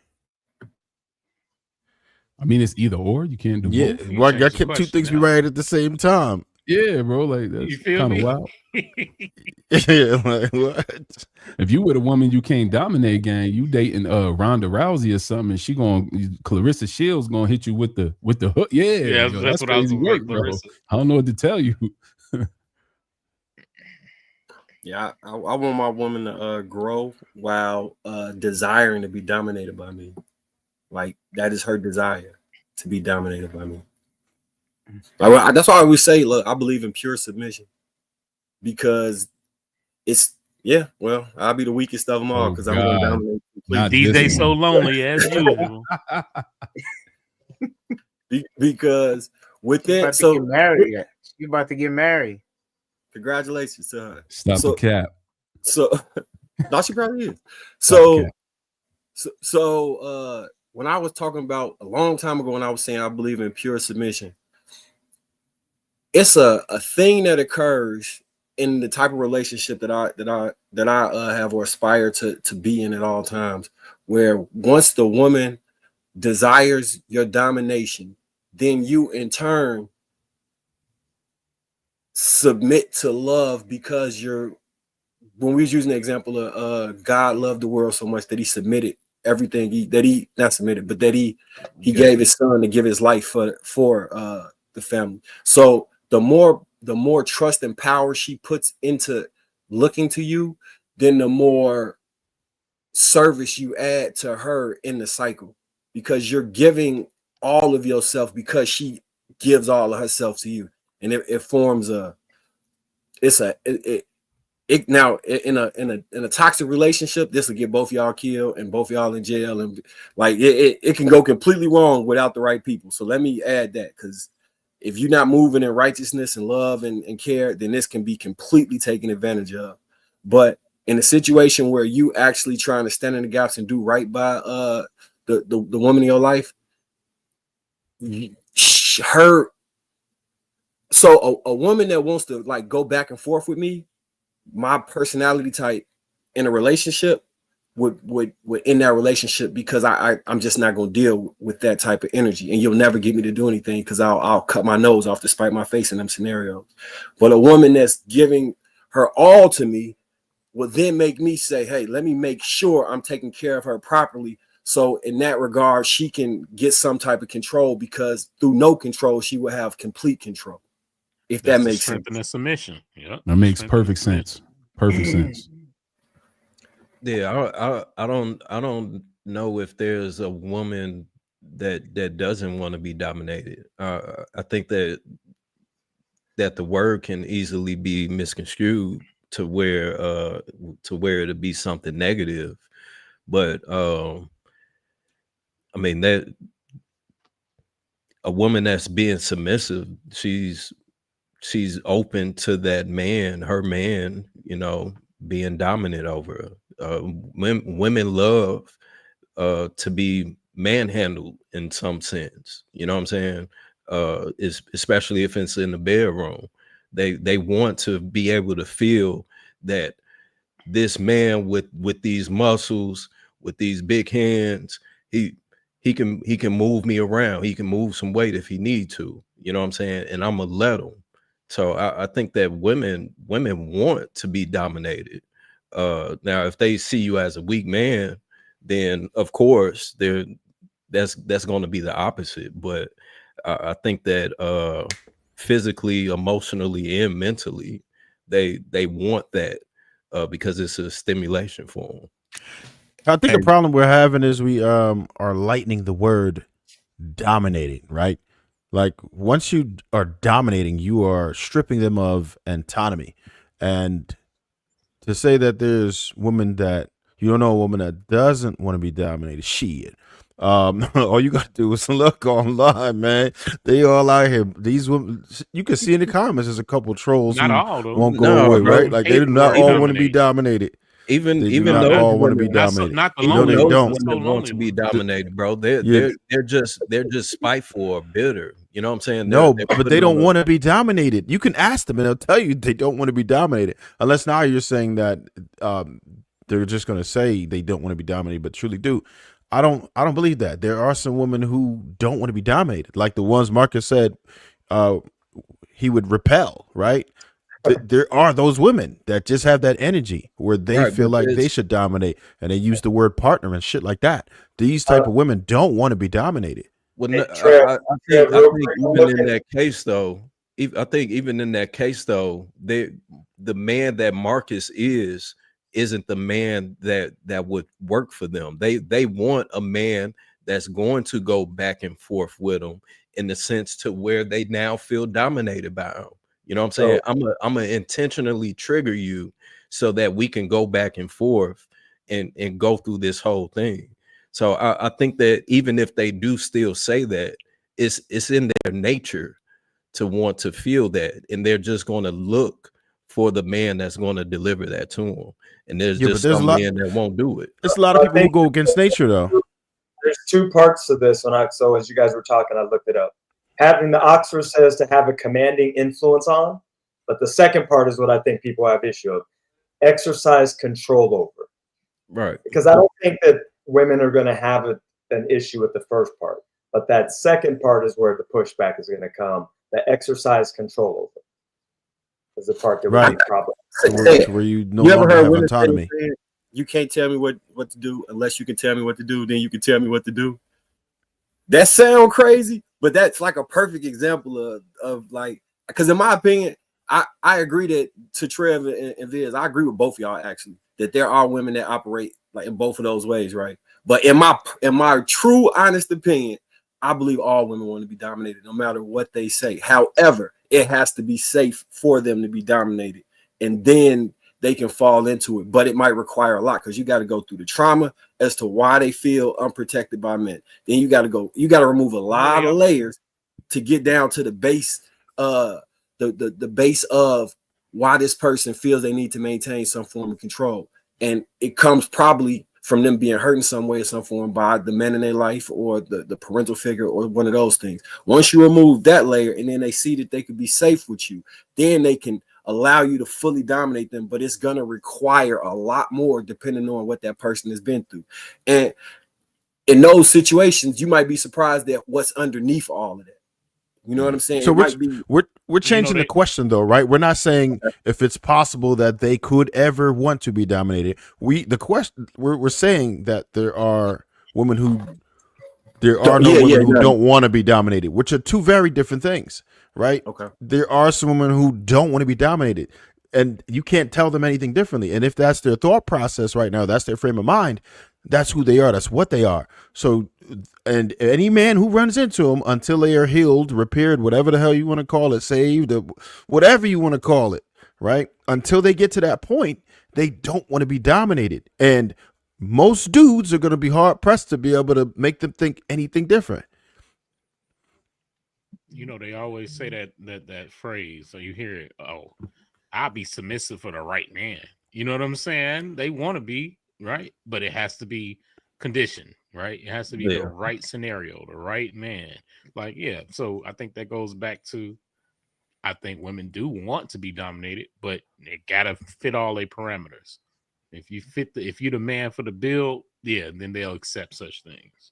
I mean, it's either or. You can't do both. Well, I kept two things be right at the same time. Yeah, bro. Like, that's kind of wild. Yeah, like what? If you with a woman you can't dominate, gang, you dating Ronda Rousey or something, and she Clarissa Shields gonna hit you with the hook. Yeah, yo, that's what I was crazy work, bro. Clarissa. I don't know what to tell you. Yeah, I want my woman to grow while desiring to be dominated by me. Like, that is her desire, to be dominated by me. Like, that's why I always say, look, I believe in pure submission, because it's well, I'll be the weakest of them all because I'm going to dominate completely. DJ so lonely as usual. Because with that, She's about to get married. Congratulations to her. Stop the cap. So, no, she probably is. So when I was talking about a long time ago, when I was saying I believe in pure submission, it's a thing that occurs in the type of relationship that I have or aspire to be in at all times, where once the woman desires your domination, then you in turn submit to love, because when we was using the example of God loved the world so much that he submitted everything that he gave his son to give his life for the family. So the more trust and power she puts into looking to you, then the more service you add to her in the cycle, because you're giving all of yourself because she gives all of herself to you. And it forms now in a toxic relationship, this will get both y'all killed and both y'all in jail, and like it can go completely wrong without the right people. So let me add that, because if you're not moving in righteousness and love and care, then this can be completely taken advantage of. But in a situation where you actually trying to stand in the gaps and do right by the woman in your life, a woman that wants to like go back and forth with me, my personality type in a relationship would end that relationship, because I'm just not going to deal with that type of energy, and you'll never get me to do anything, because I'll cut my nose off to spite my face in them scenarios. But a woman that's giving her all to me will then make me say, hey, let me make sure I'm taking care of her properly, so in that regard she can get some type of control, because through no control she will have complete control, if that makes sense. And submission. Yeah, that makes perfect sense. Perfect sense. Yeah, I don't know if there's a woman that doesn't want to be dominated. I think that the word can easily be misconstrued to where it'd be something negative. But I mean, that a woman that's being submissive, she's open to that man, her man, being dominant over her. Women love to be manhandled in some sense, you know what I'm saying? is especially if it's in the bedroom. They want to be able to feel that this man with these muscles, with these big hands, he can move me around. He can move some weight if he need to. You know what I'm saying? And I'm gonna let him. So I think that women want to be dominated. Now, if they see you as a weak man, then of course that's going to be the opposite. But I think that physically, emotionally, and mentally, they want that because it's a stimulation for them. I think the problem we're having is we are lightening the word dominating, right? Like once you are dominating, you are stripping them of autonomy. And to say that there's women that you don't know a woman that doesn't want to be dominated, shit. All you gotta do is look online, man. They all out here. These women, you can see in the comments, there's a couple trolls Not who all, though. won't go No, away, bro. right? Like they do not all want to be dominated. Even They do even not those all want to be women, dominated. Not the No, even they lonely those ones, don't. the women want to be dominated, bro. They're just spiteful or bitter. You know what I'm saying? No, They're but they putting on don't want to be dominated. You can ask them and they'll tell you they don't want to be dominated. Unless now you're saying that they're just going to say they don't want to be dominated, but truly do. I don't believe that. There are some women who don't want to be dominated, like the ones Marcus said he would repel, right? There are those women that just have that energy where they Right, feel but like they it's should dominate, and they use the word partner and shit like that. These type of women don't want to be dominated. well, Hey, no, Trev, I Trev, think real quick, even look in at that case though, I think even in that case though, the man that Marcus isn't the man that would work for them. They want a man that's going to go back and forth with them in the sense to where they now feel dominated by him. You know what I'm saying? so I'm gonna intentionally trigger you so that we can go back and forth and go through this whole thing. So I think that even if they do still say that, it's in their nature to want to feel that, and they're just going to look for the man that's going to deliver that to them. And there's Yeah, but just there's a some lot. men that won't do it. There's a lot of I people who think go against nature, though. there's two parts to this. So as you guys were talking, I looked it up. Having the Oxford says to have a commanding influence on, but the second part is what I think people have issue of: exercise control over. Right. Because I don't think that women are going to have an issue with the first part, but that second part is where the pushback is going to come. The exercise control over is the part that would be Right. problematic. To where you no You ever longer heard have women say, autonomy. you can't tell me what to do unless you can tell me what to do, then you can tell me what to do? That sound crazy, but that's like a perfect example of like, because in my opinion, I agree that to Trev and Viz, I agree with both of y'all actually, that there are women that operate like in both of those ways, right? But in my true honest opinion, I believe all women want to be dominated no matter what they say. However, it has to be safe for them to be dominated, and then they can fall into it. But it might require a lot because you got to go through the trauma as to why they feel unprotected by men. Then you got to remove a lot of layers to get down to the base, the base of why this person feels they need to maintain some form of control. And it comes probably from them being hurt in some way or some form by the men in their life or the parental figure or one of those things. Once you remove that layer and then they see that they could be safe with you, then they can allow you to fully dominate them, but it's going to require a lot more depending on what that person has been through. And in those situations, you might be surprised at what's underneath all of that. You know what I'm saying? So it might be. We're changing the question though, right? We're not saying if it's possible that they could ever want to be dominated. We're saying that there are women who don't want to be dominated, which are two very different things, right? Okay. There are some women who don't want to be dominated, and you can't tell them anything differently. And if that's their thought process right now, that's their frame of mind, that's who they are. That's what they are. So, and any man who runs into them until they are healed, repaired, whatever the hell you want to call it, saved, whatever you want to call it, right? Until they get to that point, they don't want to be dominated. And most dudes are going to be hard pressed to be able to make them think anything different. You know, they always say that phrase. So you hear it, oh, I'll be submissive for the right man. You know what I'm saying? They want to be, right? But it has to be conditioned. right? It has to be the right scenario, the right man. Like, yeah. So I think that goes back to, I think women do want to be dominated, but it gotta fit all their parameters. If you're the man for the bill, yeah, then they'll accept such things.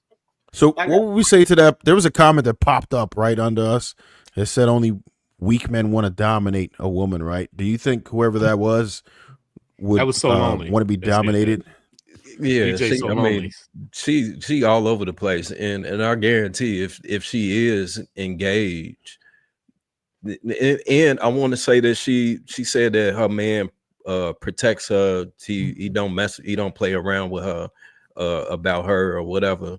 So what would we say to that? There was a comment that popped up right under us. It said only weak men want to dominate a woman, right? Do you think whoever that was would that was so lonely. Want to be dominated? Yeah, DJ so I lonely. mean, she all over the place, and I guarantee if she is engaged, and I want to say that she said that her man protects her. He don't play around with her about her or whatever.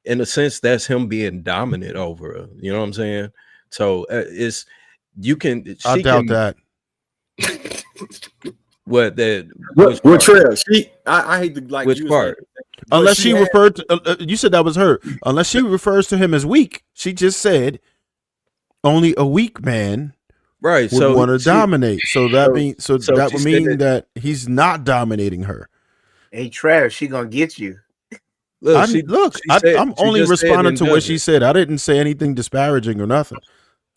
In a sense, that's him being dominant over her. You know what I'm saying? So it's I doubt that. What that? What trail? I hate to like which part? Unless she referred to, you said that was her. Unless she refers to him as weak, she just said only a weak man, right? Would want to dominate. So that means that would mean that he's not dominating her. Hey, Trav, she gonna get you. I'm only responding to what she said. I didn't say anything disparaging or nothing.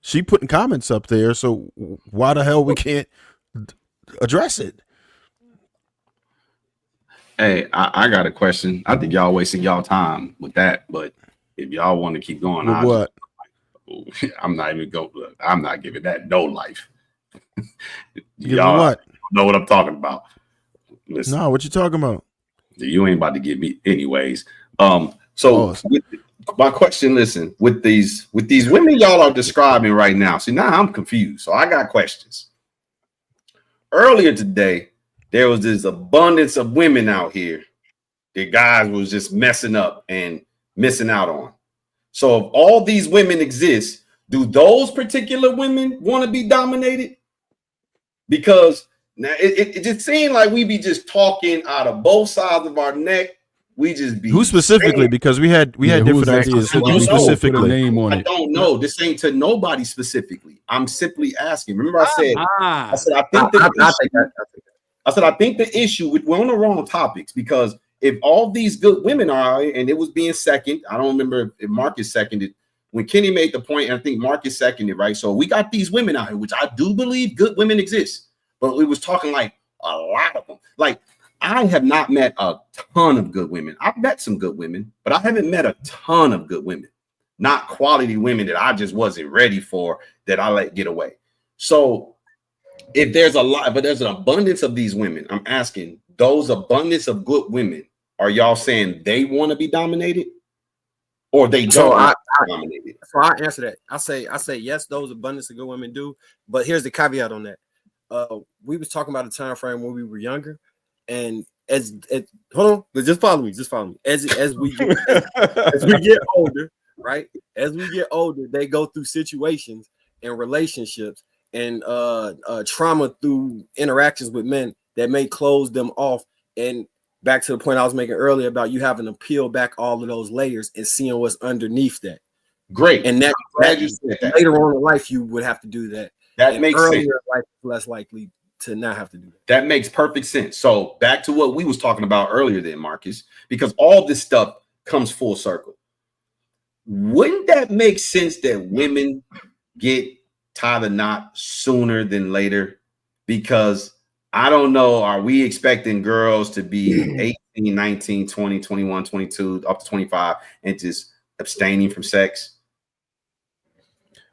She putting comments up there, so why the hell we can't address it? Hey, I got a question. I think y'all wasting y'all time with that, but if y'all want to keep going, I'm not even going. I'm not giving that no life. Y'all what? know what I'm talking about. Listen, no, what you talking about? You ain't about to give me anyways. My question, listen, with these women y'all are describing right now. See, now I'm confused. So I got questions. Earlier today, there was this abundance of women out here that guys was just messing up and missing out on. So if all these women exist, do those particular women want to be dominated? Because now it just seemed like we be just talking out of both sides of our neck. We just be who specifically saying, because we had different ideas. Who specifically? I don't know. This ain't to nobody specifically. I'm simply asking. Remember, I said I think the issue we're on the wrong topics, because if all these good women are, and it was being second, I don't remember if Marcus seconded when Kenny made the point, and I think Marcus seconded, right? So we got these women out here, which I do believe good women exist, but we was talking like a lot of them. Like, I have not met a ton of good women. I've met some good women, but I haven't met a ton of good women, not quality women that I just wasn't ready for, that I let get away. So if there's there's an abundance of these women, I'm asking, those abundance of good women, are y'all saying they want to be dominated? Or they don't? So I answer that. I say yes, those abundance of good women do, but here's the caveat on that. We was talking about a time frame when we were younger, and as hold on, just follow me. As we get older, right? As we get older, they go through situations and relationships and trauma through interactions with men that may close them off. And back to the point I was making earlier about you having to peel back all of those layers and seeing what's underneath that. Great. And that later on in life, you would have to do that. That makes sense. Life is less likely to not have to do that. That makes perfect sense. So back to what we was talking about earlier then, Marcus, because all this stuff comes full circle. Wouldn't that make sense that women get tied a knot sooner than later? Because I don't know, are we expecting girls to be 18, 19, 20, 21, 22, up to 25 and just abstaining from sex?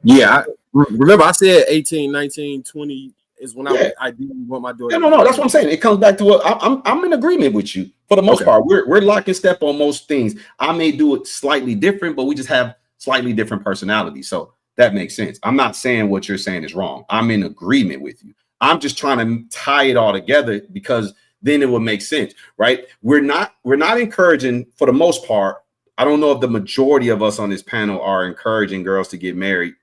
Yeah, remember I said 18, 19, 20 is when I do want my daughter. No, that's what I'm saying. It comes back to what I'm in agreement with you for the most part. We're lock and step on most things. I may do it slightly different, but we just have slightly different personalities. So that makes sense. I'm not saying what you're saying is wrong. I'm in agreement with you. I'm just trying to tie it all together, because then it would make sense, right? We're not encouraging, for the most part. I don't know if the majority of us on this panel are encouraging girls to get married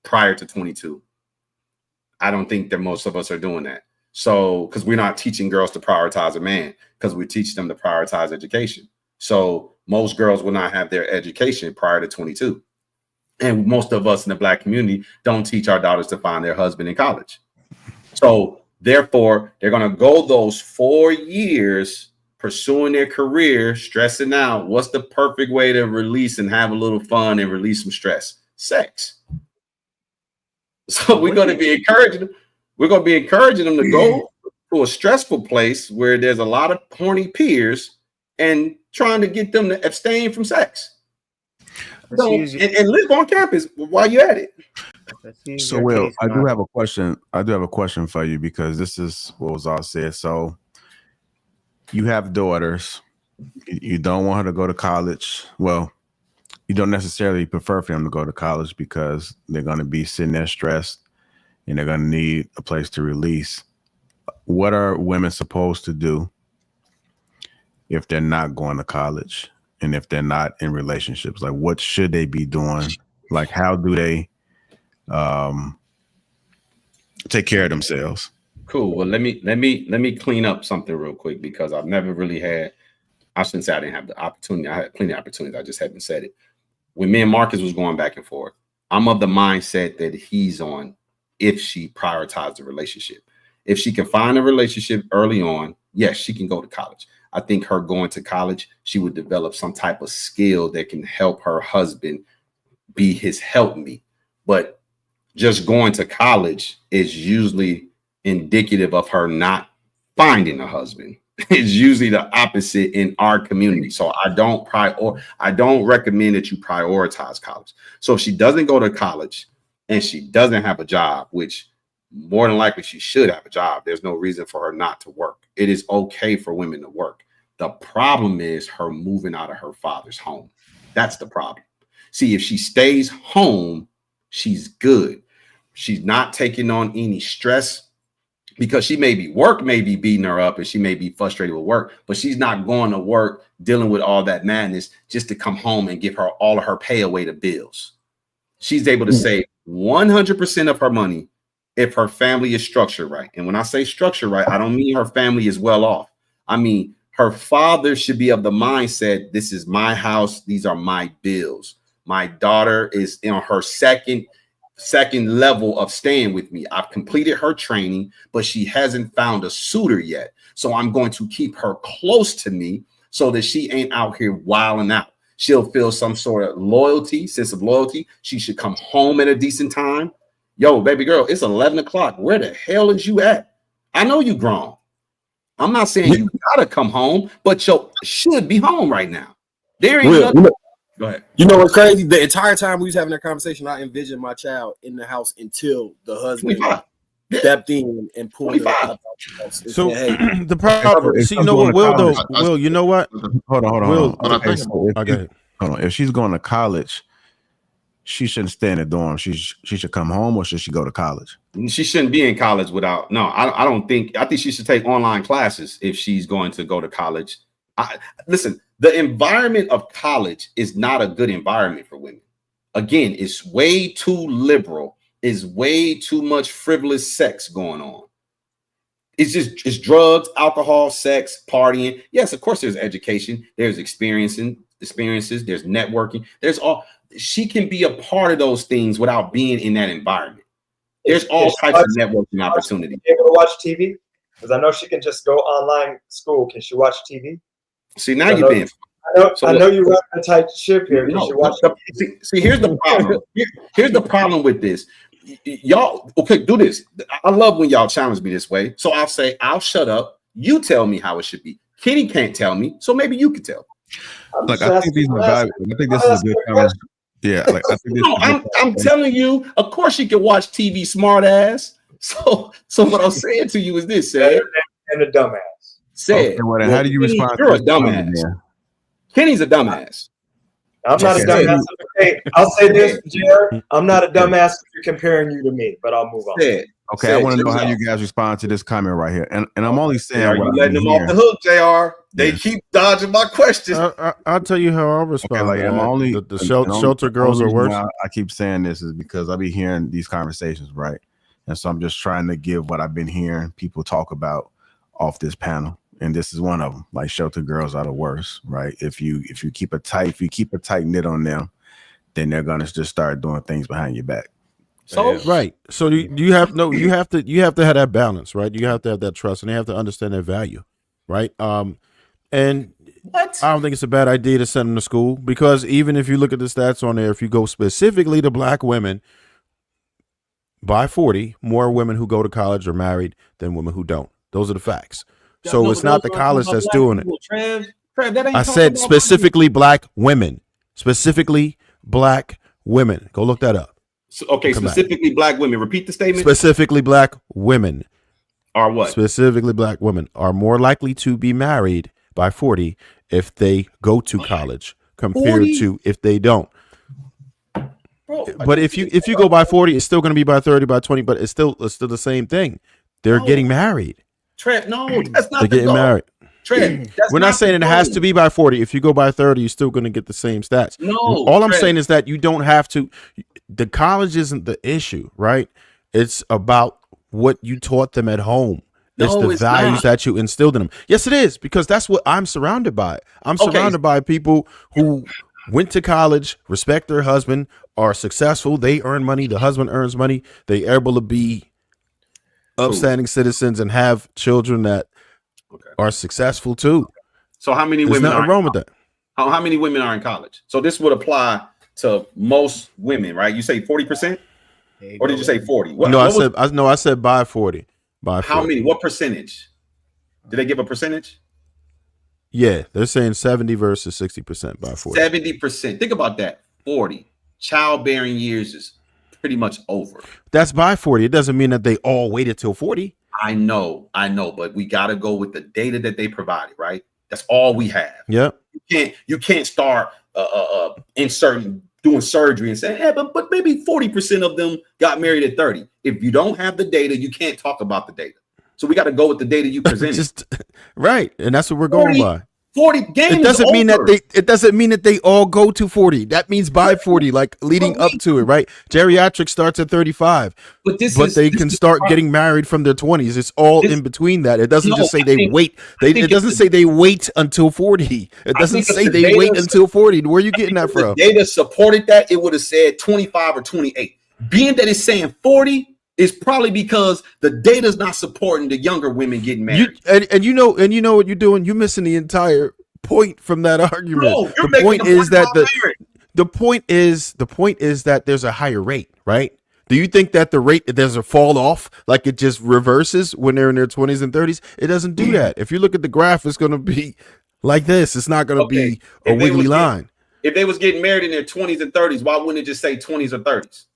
prior to 22. I don't think that most of us are doing that. So, because we're not teaching girls to prioritize a man, because we teach them to prioritize education. So most girls will not have their education prior to 22. And most of us in the Black community don't teach our daughters to find their husband in college. So therefore, they're going to go those 4 years pursuing their career, stressing out. What's the perfect way to release and have a little fun and release some stress? Sex. So we're going to be encouraging them to go to a stressful place where there's a lot of horny peers and trying to get them to abstain from sex. So, and live on campus while you're at it. So, Will, I do have a question. I do have a question for you, because this is what was all said. So you have daughters. You don't want her to go to college. Well, you don't necessarily prefer for them to go to college because they're going to be sitting there stressed and they're going to need a place to release. What are women supposed to do if they're not going to college and if they're not in relationships? Like, what should they be doing? Like, how do they take care of themselves? Cool. Well, let me clean up something real quick, because I've never really had, I shouldn't say I didn't have the opportunity. I had plenty of opportunities. I just haven't said it. When me and Marcus was going back and forth, I'm of the mindset that he's on if she prioritized the relationship. If she can find a relationship early on, yes, she can go to college. I think her going to college, she would develop some type of skill that can help her husband be his helpmeet. But just going to college is usually indicative of her not finding a husband. It's usually the opposite in our community. So I don't recommend that you prioritize college. So if she doesn't go to college and she doesn't have a job, which more than likely she should have a job, there's no reason for her not to work. It is okay for women to work. The problem is her moving out of her father's home. That's the problem. See, if she stays home, she's good. She's not taking on any stress, because she may be beating her up and she may be frustrated with work, but she's not going to work dealing with all that madness just to come home and give her all of her pay away to bills. She's able to save 100% of her money if her family is structured right. And when I say structured right, I don't mean her family is well off. I mean, her father should be of the mindset, this is my house, these are my bills. My daughter is in her second level of staying with me. I've completed her training, but she hasn't found a suitor yet. So I'm going to keep her close to me so that she ain't out here wilding out. She'll feel some sort of sense of loyalty. She should come home at a decent time. Yo, baby girl, it's 11 o'clock. Where the hell is you at? I know you grown. I'm not saying you gotta come home, but you should be home right now. There ain't nothing. Go ahead. You know what's crazy? The entire time we was having that conversation, I envisioned my child in the house until the husband stepped in and pulled her out the house. So Hey, the problem, see, you know what, Will, though, Will, you know what? Hold on. Will, Okay, so if she's going to college, she shouldn't stay in the dorm. She should come home, or should she go to college? She shouldn't be in college without. No, I don't think. I think she should take online classes if she's going to go to college. Listen, the environment of college is not a good environment for women. Again, it's way too liberal. It's way too much frivolous sex going on. It's drugs, alcohol, sex, partying. Yes, of course, there's education, there's experiences, there's networking, there's all. She can be a part of those things without being in that environment. There's all types of networking opportunities. Able to watch TV? Because I know she can just go online school. Can she watch TV? See, now you're being. I know you run a tight ship here. Can she watch TV? See, here's the problem. Here's the problem with this. Y'all, okay, do this. I love when y'all challenge me this way. So I'll say, I'll shut up. You tell me how it should be. Kenny can't tell me, so maybe you can tell me. Like, I think these are valuable. I think this is a good conversation. Yeah, like I think this I'm telling you, of course you can watch TV, smart ass. So what I'm saying to you is this, Sam. And a dumbass. Say, okay, well, how do you respond? You're a dumbass. Kenny's a dumbass. I'm not a dumbass. Okay, I'll say this, Jared. I'm not a dumbass if you're comparing you to me, but I'll move on. Okay, I want to know how you guys respond to this comment right here, and I'm only saying, are you letting them off the hook, JR? They keep dodging my questions. I'll tell you how I respond. Okay, like, I'm only the shelter girls are worse. I keep saying this is because I be hearing these conversations, right? And so I'm just trying to give what I've been hearing people talk about off this panel, and this is one of them. Like, shelter girls are the worst, right? If you keep a tight knit on them, then they're gonna just start doing things behind your back. So right. So you have to have that balance, right? You have to have that trust, and they have to understand their value, right? And And what? I don't think it's a bad idea to send them to school, because even if you look at the stats on there, if you go specifically to black women, by 40, more women who go to college are married than women who don't. Those are the facts. So No, it's but not the those are college about that's black doing it. people, Trev, that ain't I talking said about specifically black women. Specifically black women. Go look that up. So, okay, Come back. specifically black women. Repeat the statement. Specifically black women. Are what? Specifically black women are more likely to be married by 40 if they go to college compared 40? to if they don't. Bro, But if you go by 40, it's still going to be by 30, by 20, but it's still the same thing. They're getting married. Trev, no, that's not They're the getting goal. married. Trev, that's We're not saying it the has goal. to be by 40. If you go by 30, you're still going to get the same stats. No, all I'm Trev. saying is that you don't have to. The college isn't the issue, right? It's about what you taught them at home. It's No, the it's values not. that you instilled in them. Yes, it is, because that's what I'm surrounded by. I'm Okay. surrounded by people who went to college, respect their husband, are successful. They earn money. The husband earns money. They're able to be upstanding citizens and have children that are successful too. So how many There's women nothing are wrong with that. How many women are in college? So this would apply to most women, right? You say 40%? Or did you say 40? I said by 40. By 40. How many? What percentage? Did they give a percentage? Yeah, they're saying 70 versus 60% by 40. 70%. Think about that. 40. Childbearing years is pretty much over. That's by 40. It doesn't mean that they all waited till 40. I know, but we got to go with the data that they provided, right? That's all we have. Yep. You can't start doing surgery and say, but maybe 40% of them got married at 30. If you don't have the data, you can't talk about the data. So we got to go with the data you presented. Right, and that's what we're going by. 40 game It doesn't is mean over. that it doesn't mean that they all go to 40. That means by 40, like leading up to it, right? Geriatric starts at 35, but they can start getting married from their 20s. It's all in between that. It doesn't just say they wait. It doesn't say they wait until 40. It doesn't say they wait until 40. Where are you getting that from? If the data supported that, it would have said 25 or 28. Being that it's saying 40 is probably because the data's not supporting the younger women getting married. And you know what you're doing. You're missing the entire point from that argument. No, you're the making point the is point that about the point is that there's a higher rate, right? Do you think that there's a fall off, like it just reverses when they're in their 20s and 30s? It doesn't do that. If you look at the graph, it's going to be like this. It's not going to be a wiggly line. If they was getting married in their 20s and 30s, why wouldn't it just say 20s or 30s?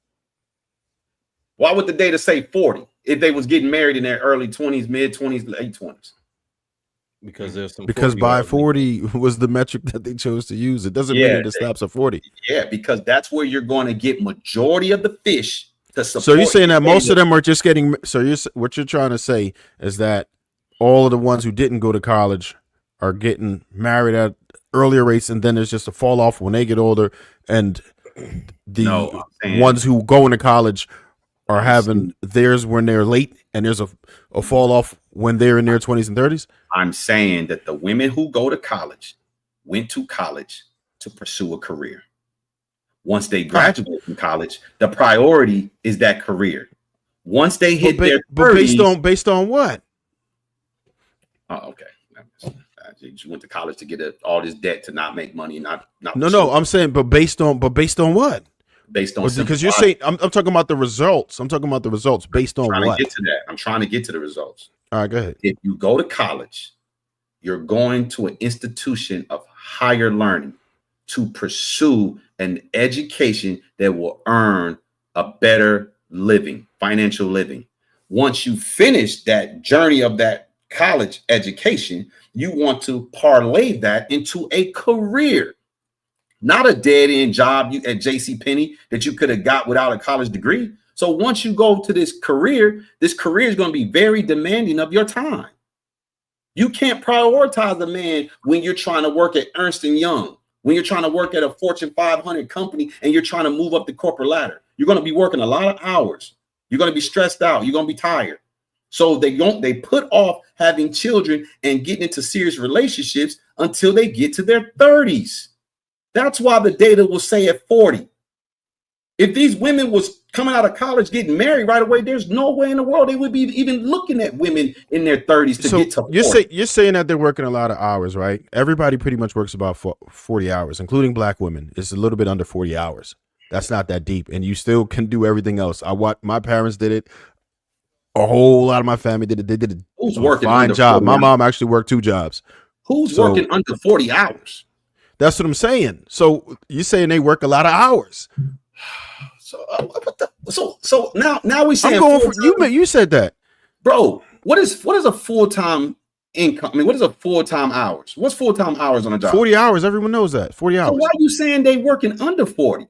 Why would the data say 40 if they was getting married in their early 20s, mid 20s, late 20s? Because by 40 was the metric that they chose to use. It doesn't mean that it stops at 40. Yeah, because that's where you're going to get majority of the fish to support. So you're saying that most of them are just getting. So what you're trying to say is that all of the ones who didn't go to college are getting married at earlier rates, and then there's just a fall off when they get older, and the ones who go into college are having theirs when they're late, and there's a fall off when they're in their 20s and 30s? I'm saying that the women who go to college went to college to pursue a career. Once they graduate from college, the priority is that career. Once they hit their 30s, based on what? Oh, okay. You went to college to get all this debt to not make money, not. No. I'm saying, but based on what? Based on because you're saying I'm talking about the results. I'm talking about the results based on what? I'm trying to get to the results. All right, go ahead. If you go to college, you're going to an institution of higher learning to pursue an education that will earn a better living, financial living. Once you finish that journey of that college education, you want to parlay that into a career. Not a dead-end job at JCPenney that you could have got without a college degree. So once you go to this career is going to be very demanding of your time. You can't prioritize a man when you're trying to work at Ernst & Young, when you're trying to work at a Fortune 500 company and you're trying to move up the corporate ladder. You're going to be working a lot of hours. You're going to be stressed out. You're going to be tired. So they put off having children and getting into serious relationships until they get to their 30s. That's why the data will say at 40. If these women was coming out of college getting married right away, there's no way in the world they would be even looking at women in their 30s to get to 40. You're saying that they're working a lot of hours, right? Everybody pretty much works about 40 hours, including black women. It's a little bit under 40 hours. That's not that deep, and you still can do everything else. My parents did it. A whole lot of my family did it. They did a fine job. My mom actually worked 2 jobs. Who's working under 40 hours? That's what I'm saying. So you're saying they work a lot of hours. So now we saying I'm going for you. You said that, bro. What is a full-time income? I mean, what is a full-time hours? What's full-time hours on a job? 40 hours. Everyone knows that. 40 hours. So why are you saying they working under 40?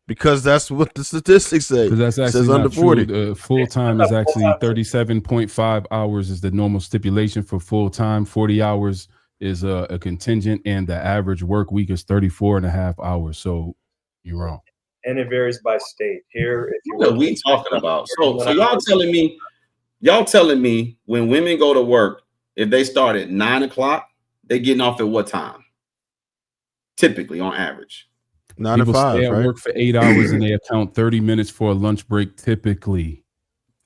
Because that's what the statistics say. Because that's actually says under 40. Full time is actually 37.5 hours is the normal stipulation for full time. 40 hours is a contingent, and the average work week is 34.5 hours. So you're wrong. And it varies by state. Here, if you What are we talking about? So y'all telling me when women go to work, if they start at 9 o'clock, they getting off at what time? Typically, on average. 9 to 5, stay at work for 8 hours and they account 30 minutes for a lunch break typically.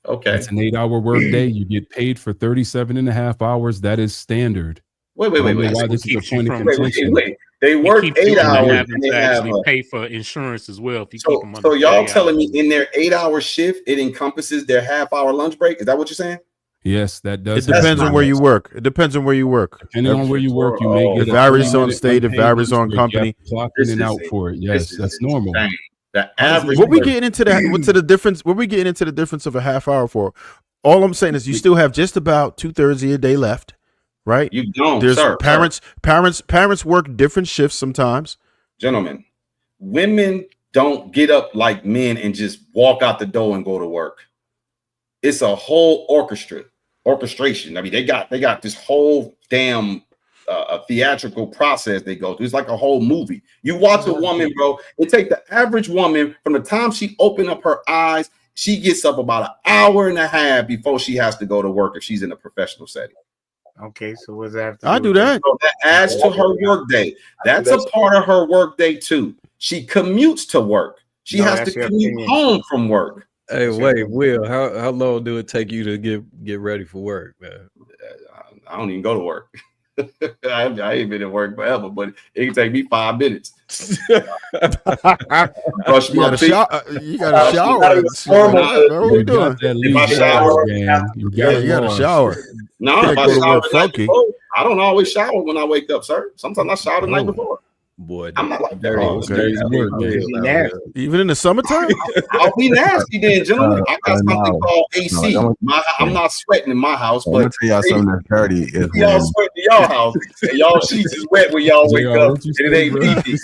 Okay. It's an 8-hour work day. You get paid for 37.5 hours. That is standard. Wait. Why this is a point of contention. Wait. They work 8 hours and they actually have pay for insurance as well. If you keep them under so y'all 40 telling hours. me in their 8-hour shift, it encompasses their half-hour lunch break? Is that what you're saying? Yes, that does. It depends on where you work. Depending on where you work, you may get it varies on state. It varies on company. Clock in and out for it. Yes, that's normal. The average. What we getting into that? What's the difference? What we getting into the difference of a half hour for? All I'm saying is you still have just about 2/3 of your day left, right? You don't. There's sir, parents work different shifts sometimes. Gentlemen, women don't get up like men and just walk out the door and go to work. It's a whole orchestration. I mean, they got this whole damn a theatrical process they go through. It's like a whole movie. You watch a woman, bro. It take the average woman from the time she open up her eyes, she gets up about an hour and a half before she has to go to work if she's in a professional setting. Okay, so what's that? I do that. So that adds to her work day. That's a part of her work day too. She commutes to work. She has to commute home from work. Hey, wait, Will, how long do it take you to get ready for work, man? I don't even go to work. I ain't been at work forever, but it can take me 5 minutes. Brush my teeth. You got a shower. What are we doing? If I shower, you got a shower. No, if I shower the night before, I don't always shower when I wake up, sir. Sometimes I shower the night before. Boy, I'm not like that. Even in the summertime, I'll be nasty then, gentlemen. I got something called AC. I'm not sweating in my house, I'm but gonna tell y'all something that's dirty. Is y'all sweating in y'all house, and y'all sheets is wet when y'all wake up, and it ain't leaky.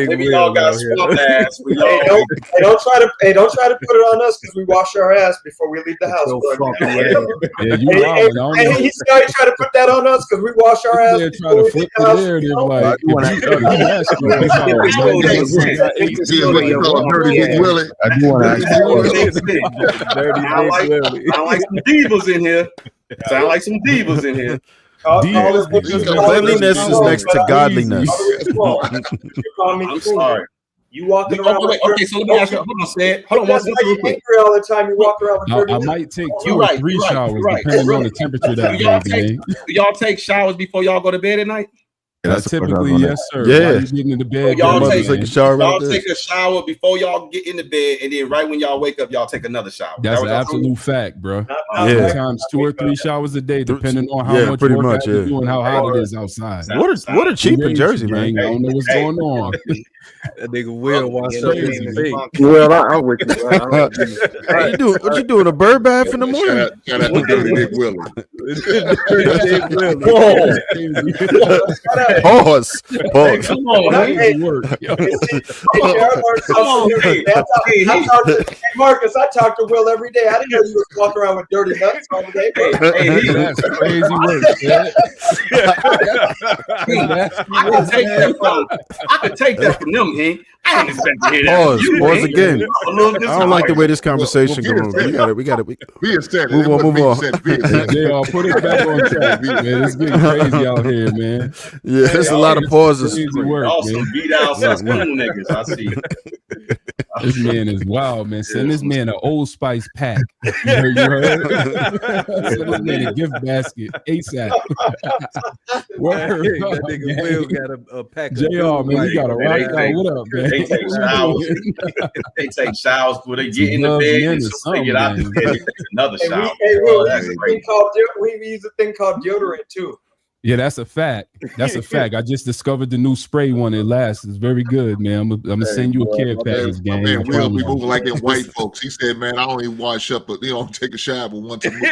Maybe y'all got swamp ass. Don't try to put it on us because we wash our ass before we leave the house. He's trying to put that on us because we wash our ass before we leave the house. I do want to I like some divas in here. Sound like some divas in here. Cleanliness is next to godliness. I'm sorry. You walking around. Okay, so let me ask you. Hold on, Sid. Hold on. That's why you angry all the time. You walk around with dirty. I might take 2 or 3 showers depending on the temperature that day. Do y'all take showers before y'all go to bed at night? Typically, yes, sir. Yeah. While you getting into bed, Y'all take a shower. Y'all take a shower before y'all get in the bed, and then right when y'all wake up, y'all take another shower. That's an absolute fact, bro. Yeah. Sometimes 2 or 3 showers a day, depending on how much work you do and how hot it is outside. What a cheap in Jersey, man. I don't know what's going on. That nigga Will wants something big. Well, I'm with you. What you doing? A bird bath in the morning? Shout out to Dirty Dick Willie. Pause. Come on, Hey, Marcus, I talk to Will every day. I didn't know you was walking around with dirty nuts all day. That's crazy work, I can take that from them, Hank. I ain't expect to hear that. Pause again. I'm a little I don't like the way this conversation Well, going. We got it. Being said, Move on. JR, put us back on track, man. It's getting crazy out here, man. Yeah, there's a lot of pauses. Crazy work, Y'all man. some beat out school niggas. I see. This man is wild, man. Send this man an Old Spice pack. You heard? Send this man a gift basket ASAP. Word. Hey, that nigga Will got a pack of JR, man, we got to rock out. What up, man? They take showers. They take showers before they get in the bed. And so they get out the bed, they take another shower. We use a thing called deodorant too. Yeah, that's a fact. That's a fact. I just discovered the new spray one. It lasts. It's very good, man. I'm gonna send you a care package, gang. Man, Will be moving like them white folks. He said, "Man, I don't even wash up, but take a shower once a week."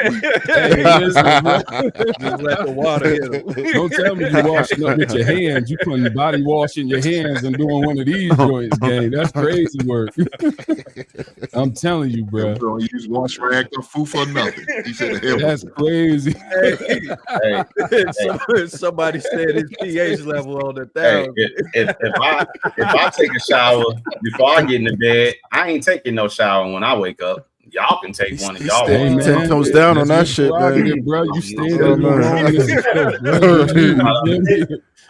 Hey, listen, just let the water hit him. Don't tell me you washing up with your hands. You putting body wash in your hands and doing one of these joints, gang. That's crazy work. I'm telling you, bro. Bro, you just wash rag or foo for nothing. He said, "Hell, that's crazy." Somebody said his pH level on the thousand. If I take a shower before I get in the bed, I ain't taking no shower when I wake up. Y'all can take one of y'all. 10 toes down on that shit, man. Bro, you stand up wrong.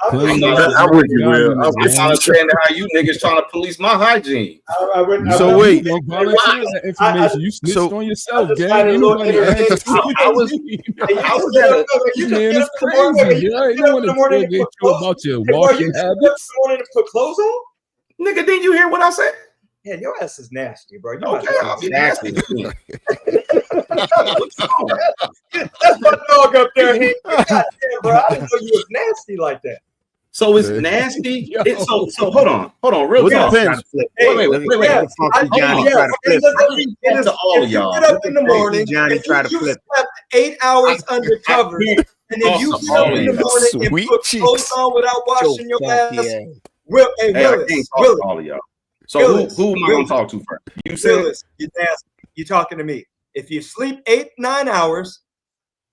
I'm with you, Will. I'm understanding how you niggas trying to police my hygiene. So wait, information you snitched on yourself, gang. You nobody asked you. I was You man, it's crazy. You don't want to get you about your washing habits. Morning to put clothes on, nigga. Didn't you hear what I said? Yeah, your ass is nasty, bro. Okay, I'll be nasty. That's my dog up there. Hey, goddamn, bro. I didn't know you was nasty like that. So it's nasty. So hold on, real talk. Wait. Funky Johnny try to flip. To all of y'all. You get up in the morning. Johnny try to flip. 8 hours undercover, and then you get up in the morning and put clothes on without washing your ass. Will, hey, Willis, all of y'all. So who am I gonna talk to first? You said Willis, you're nasty. You're talking to me. If you sleep 8-9 hours,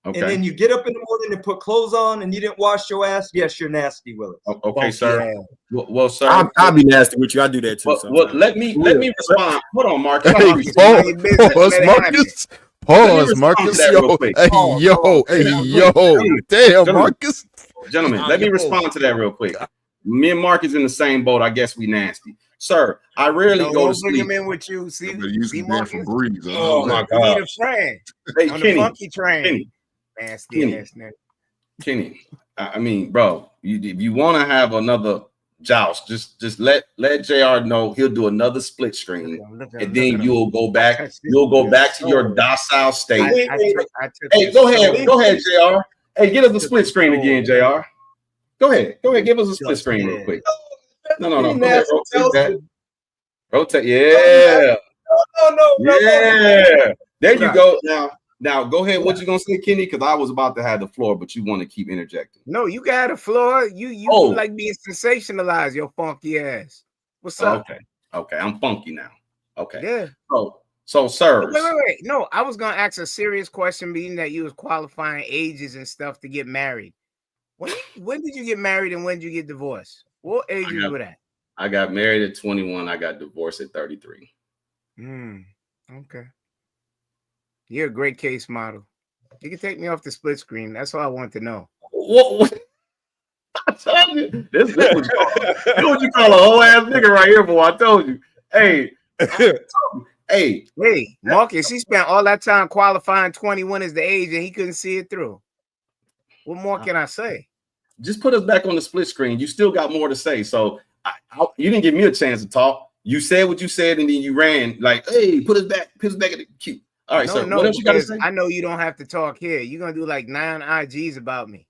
and then you get up in the morning and put clothes on, and you didn't wash your ass, yes, you're nasty, Willis. Okay, sir. Well, sir, I'll be nasty with you. I do that too. Well, let me respond. Hold on, Mark. Pause, Marcus. Damn, Marcus. Gentlemen, let me respond to that real quick. Me and Mark is in the same boat. I guess we nasty. Sir, I rarely go to sleep. Bring him in with you. See Marcus? Oh my God. You need a friend. Hey, on Kenny, the funky train. Kenny, Nasty ass nigga. Kenny, I mean, bro, if you want to have another joust, just let JR know he'll do another split screen, and then you'll go back. You'll go back to your docile state. Hey, go ahead, JR. Hey, get us a split screen again, JR. Go ahead, give us a split screen real quick. No. Go ahead, rotate that. Rotate, yeah. No. Yeah. There you go. Now go ahead. What you gonna say, Kenny? Because I was about to have the floor, but you want to keep interjecting. No, you got the floor. You like being sensationalized, your funky ass. What's up? Okay. I'm funky now. Okay. Yeah. So sirs. Wait. No, I was gonna ask a serious question, being that you was qualifying ages and stuff to get married. When did you get married and when did you get divorced? What age you were at? I got married at 21. I got divorced at 33. Okay. You're a great case model. You can take me off the split screen. That's all I want to know. What? I told you. This what you call a whole ass nigga right here, boy. I told you. Hey, Marcus, he spent all that time qualifying 21 as the age and he couldn't see it through. What more can I say? Just put us back on the split screen. You still got more to say. So you didn't give me a chance to talk. You said what you said, and then you ran like, hey, put us back at the queue. All right, so what else you got to say? I know you don't have to talk here. You're going to do like 9 IGs about me.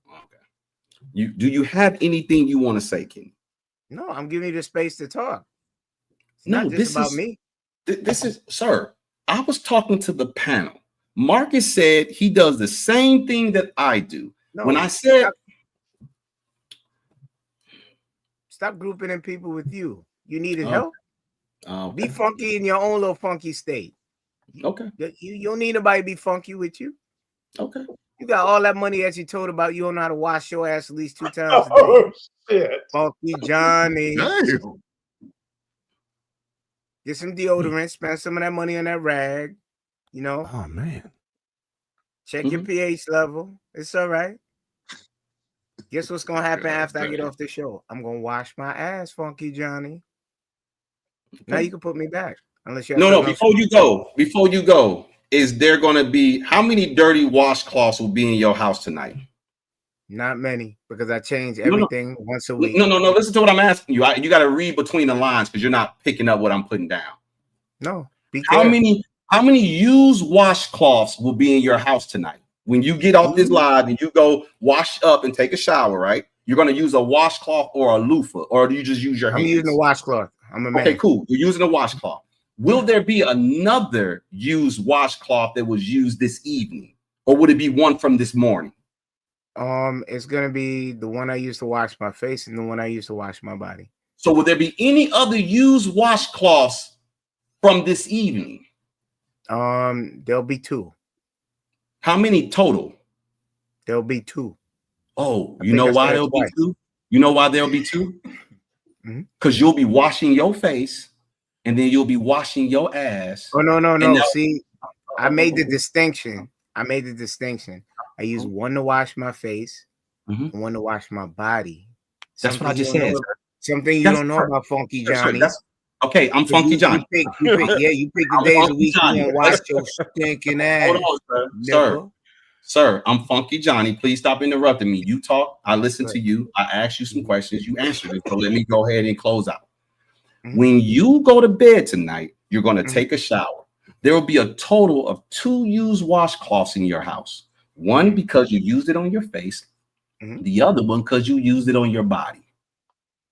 Okay. Do you have anything you want to say, Kenny? No, I'm giving you the space to talk. It's not just about me. This is, sir, I was talking to the panel. Marcus said he does the same thing that I do. When I said... Stop grouping in people with you. You needed help? Be funky in your own little funky state. Okay. You don't need nobody to be funky with you. Okay. You got all that money that you told about. You don't know how to wash your ass at least 2 times a day. Shit. Funky Johnny. Damn. Get some deodorant. Spend some of that money on that rag. You know. Oh man. Check your pH level. It's all right. Guess what's gonna happen after I get off the show? I'm gonna wash my ass, Funky Johnny. Now you can put me back. Unless you have No. Before you go, is there going to be how many dirty washcloths will be in your house tonight? Not many, because I change everything once a week. No. Listen to what I'm asking you. You got to read between the lines because you're not picking up what I'm putting down. No. How many used washcloths will be in your house tonight? When you get off this live and you go wash up and take a shower, right? You're going to use a washcloth or a loofah, or do you just use your hands? I'm using a washcloth. I'm a man. Okay, cool. You're using a washcloth. Will there be another used washcloth that was used this evening, or would it be one from this morning? It's gonna be the one I used to wash my face and the one I used to wash my body. So, will there be any other used washcloths from this evening? There'll be 2. How many total? There'll be 2. Oh, you know why there'll be 2? You know why there'll be 2? Because you'll be washing your face, and then you'll be washing your ass. Oh no. See, I made the distinction. I use one to wash my face and one to wash my body. That's what I just said. Something you don't know about Funky Johnny. Okay, I'm Funky Johnny. You pick the days of the week you want to wash your stinking ass. Hold on, sir. I'm Funky Johnny. Please stop interrupting me. You talk. I listen to you. I ask you some questions. You answer it. So let me go ahead and close out. When you go to bed tonight, you're going to take a shower. There will be a total of 2 used washcloths in your house. One because you used it on your face. The other one because you used it on your body.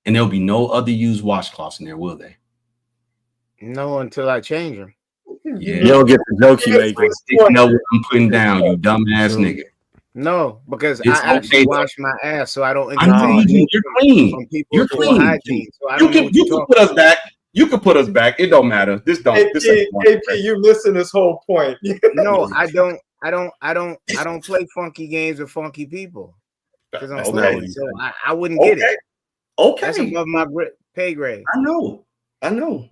And there'll be no other used washcloths in there, will they? No, until I change them. Yeah. You don't get the joke you making. You know what I'm putting down, you dumbass nigga. No, because It's I actually okay, wash my ass, so I don't. I know you're clean. From people You're with clean. hygiene, so I You don't know can put us back. You can put us back. It don't matter. This don't. This ain't one. AP, you missing this whole point. No, I don't play funky games with funky people because I'm funky, so I wouldn't get it. Okay, that's above my pay grade. I know.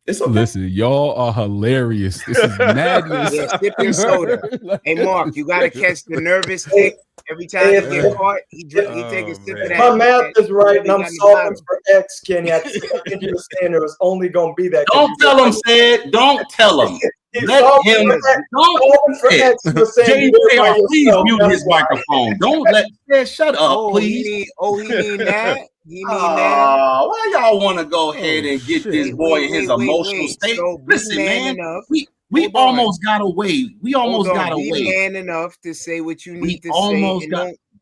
It's okay. Listen, y'all are hilarious. This is madness. Yeah, sip your soda. Hey, Mark, you got to catch the nervous tick every time you get caught. He take a sip of that. My math is right, and I'm solving for X, Kenny. I think you understand there was only going to be that. Don't tell him, said. Don't tell him. Let him. Don't. JJ, please mute his microphone. Don't let. Shut up, please. He mean that. Why y'all want to go ahead and get this boy in his emotional state? So listen, man. Enough. We almost got away. We almost got away. Be man enough to say what you need to say.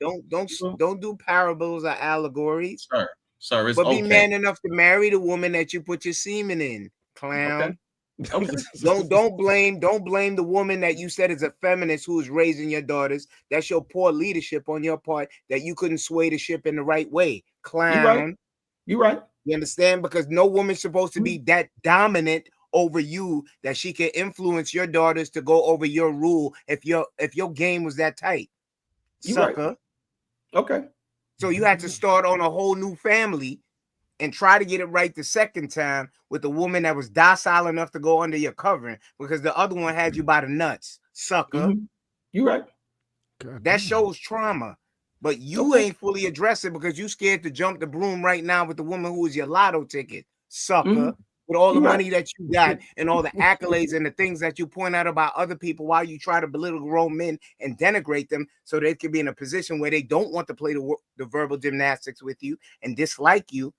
And don't do parables or allegories. Sir, it's but okay. Be man enough to marry the woman that you put your semen in, clown. Okay. Don't blame the woman that you said is a feminist who is raising your daughters. That's your poor leadership on your part that you couldn't sway the ship in the right way, clown. You're right. You understand? Because no woman's supposed to be that dominant over you that she can influence your daughters to go over your rule if your game was that tight. Sucker. Right. Okay. So you had to start on a whole new family and try to get it right the second time with a woman that was docile enough to go under your covering because the other one had you by the nuts, sucker. You're right. That shows trauma. But you ain't fully addressed it because you scared to jump the broom right now with the woman who is your lotto ticket, sucker. With all the money that you got and all the accolades and the things that you point out about other people while you try to belittle grown men and denigrate them so they can be in a position where they don't want to play the verbal gymnastics with you and dislike you.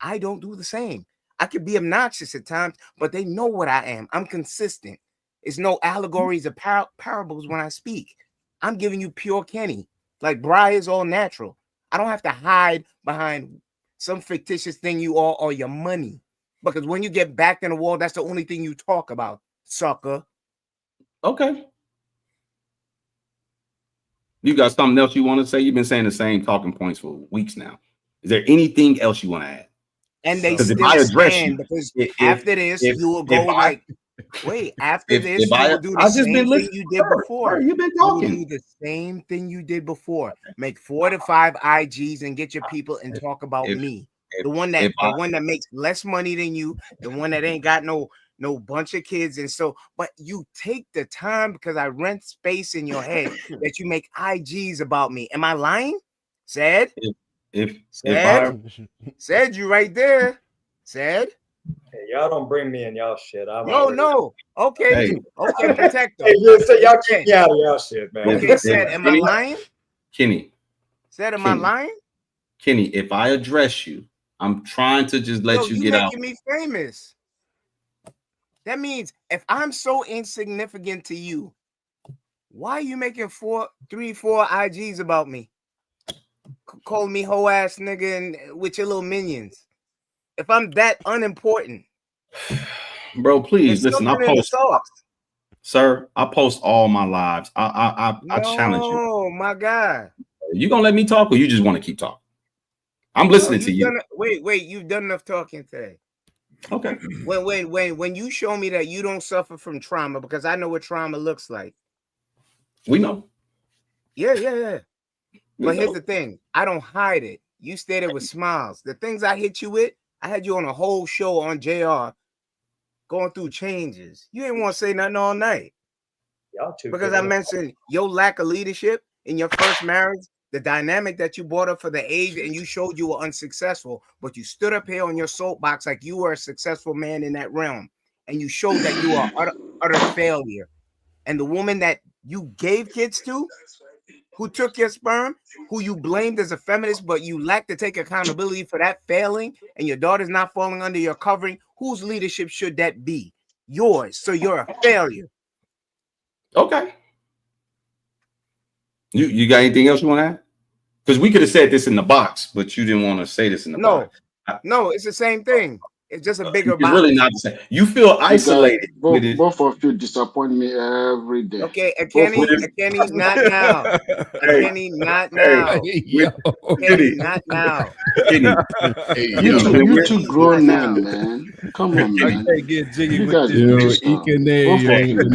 I don't do the same. I could be obnoxious at times, but they know what I am. I'm consistent. It's no allegories or parables when I speak. I'm giving you pure Kenny. Like Bri is all natural. I don't have to hide behind some fictitious thing you are or your money. Because when you get backed in the wall, that's the only thing you talk about, sucker. Okay. You got something else you want to say? You've been saying the same talking points for weeks now. Is there anything else you want to add? And they still stand because after this, you will go like, wait, after this, you will do the same thing you did before. You've been talking. You will do the same thing you did before. Make 4 to 5 IGs and get your people and talk about me. the one that makes less money than you, the one that ain't got no bunch of kids, and so, but you take the time because I rent space in your head that you make IGs about me. Am I lying? Said said you right there. Said. Hey, y'all don't bring me in y'all shit. No. Okay. Okay, protect them. Hey, yeah, so y'all keep me out of y'all shit, man. Okay, said, am I lying? Kenny. Said, am I lying? Kenny, if I address you, I'm trying to just let you get out. You're making me famous. That means if I'm so insignificant to you, why are you making 4 IGs about me? Call me hoe ass nigga and with your little minions. If I'm that unimportant, bro, please listen. I post, sauce. sir. I post all my lives. I challenge you. Oh my God! You gonna let me talk, or you just want to keep talking? I'm listening to you. Wait. You've done enough talking today. Okay. When you show me that you don't suffer from trauma, because I know what trauma looks like. We know. Yeah. But here's the thing. I don't hide it. You stayed there with smiles. The things I hit you with, I had you on a whole show on JR going through changes. You didn't want to say nothing all night. Y'all too. Because I mentioned your lack of leadership in your first marriage, the dynamic that you brought up for the age, and you showed you were unsuccessful, but you stood up here on your soapbox like you were a successful man in that realm. And you showed that you are utter failure. And the woman that you gave kids to, who took your sperm, who you blamed as a feminist, but you lack to take accountability for that failing, and your daughter's not falling under your covering, whose leadership should that be? Yours. So you're a failure. Okay. You got anything else you want to add? Because we could have said this in the box, but you didn't want to say this in the box. No, it's the same thing. It's just a bigger It's box. really not the same. You feel isolated. Both of you disappoint me every day. Okay, Kenny, not now. Kenny, not now. Kenny, not now. Kenny. You two grown men, man. Come on, man. You guys need to stop.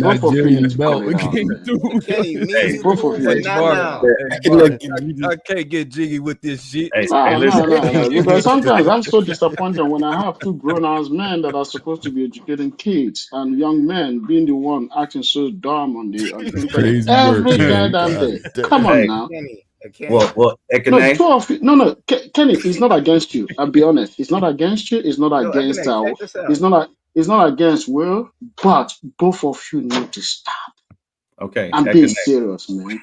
Both of you need to cut it out, man. Kenny, me, both of you but need to not cut now. it out. I can't get jiggy with this shit. No. Because sometimes I'm so disappointed when I have two grown-ass men that are supposed to be educating kids and young men being the one acting so dumb on the internet Crazy every work, goddamn day. Come on now. Well, No, two of you. No. Kenny, it's not against you. I'll be honest. It's not against you. It's not against it's not against Will. But both of you need to stop. Okay. I'm being serious, man.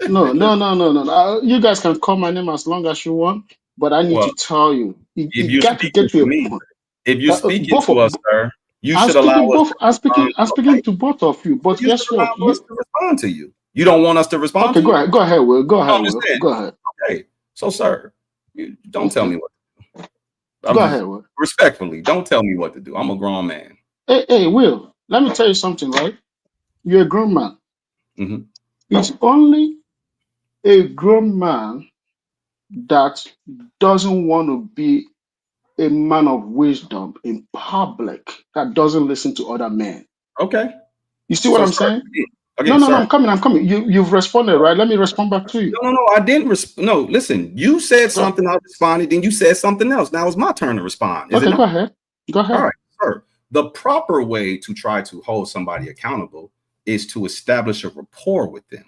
No. You guys can call my name as long as you want, but I need to tell you, you got to get to a point. If you're speaking to us, sir, you should allow us. I'm speaking to both of you. But you guess what? Allow us to respond to you. You don't want us to respond. Okay, to you? Go ahead, Will. Go ahead, Will. Go ahead. Okay, so sir, you don't tell me what to do. Go ahead, Will. Respectfully, don't tell me what to do. I'm a grown man. Hey, Will. Let me tell you something, right? You're a grown man. Mm-hmm. It's only a grown man that doesn't want to be a man of wisdom in public, that doesn't listen to other men. Okay. You see what I'm saying? Okay, no, I'm coming. You've responded, right? Let me respond back to you. No, I didn't. No, listen. You said something, I responded, then you said something else. Now it's my turn to respond. Okay, go ahead. Go ahead. All right, sir. The proper way to try to hold somebody accountable is to establish a rapport with them.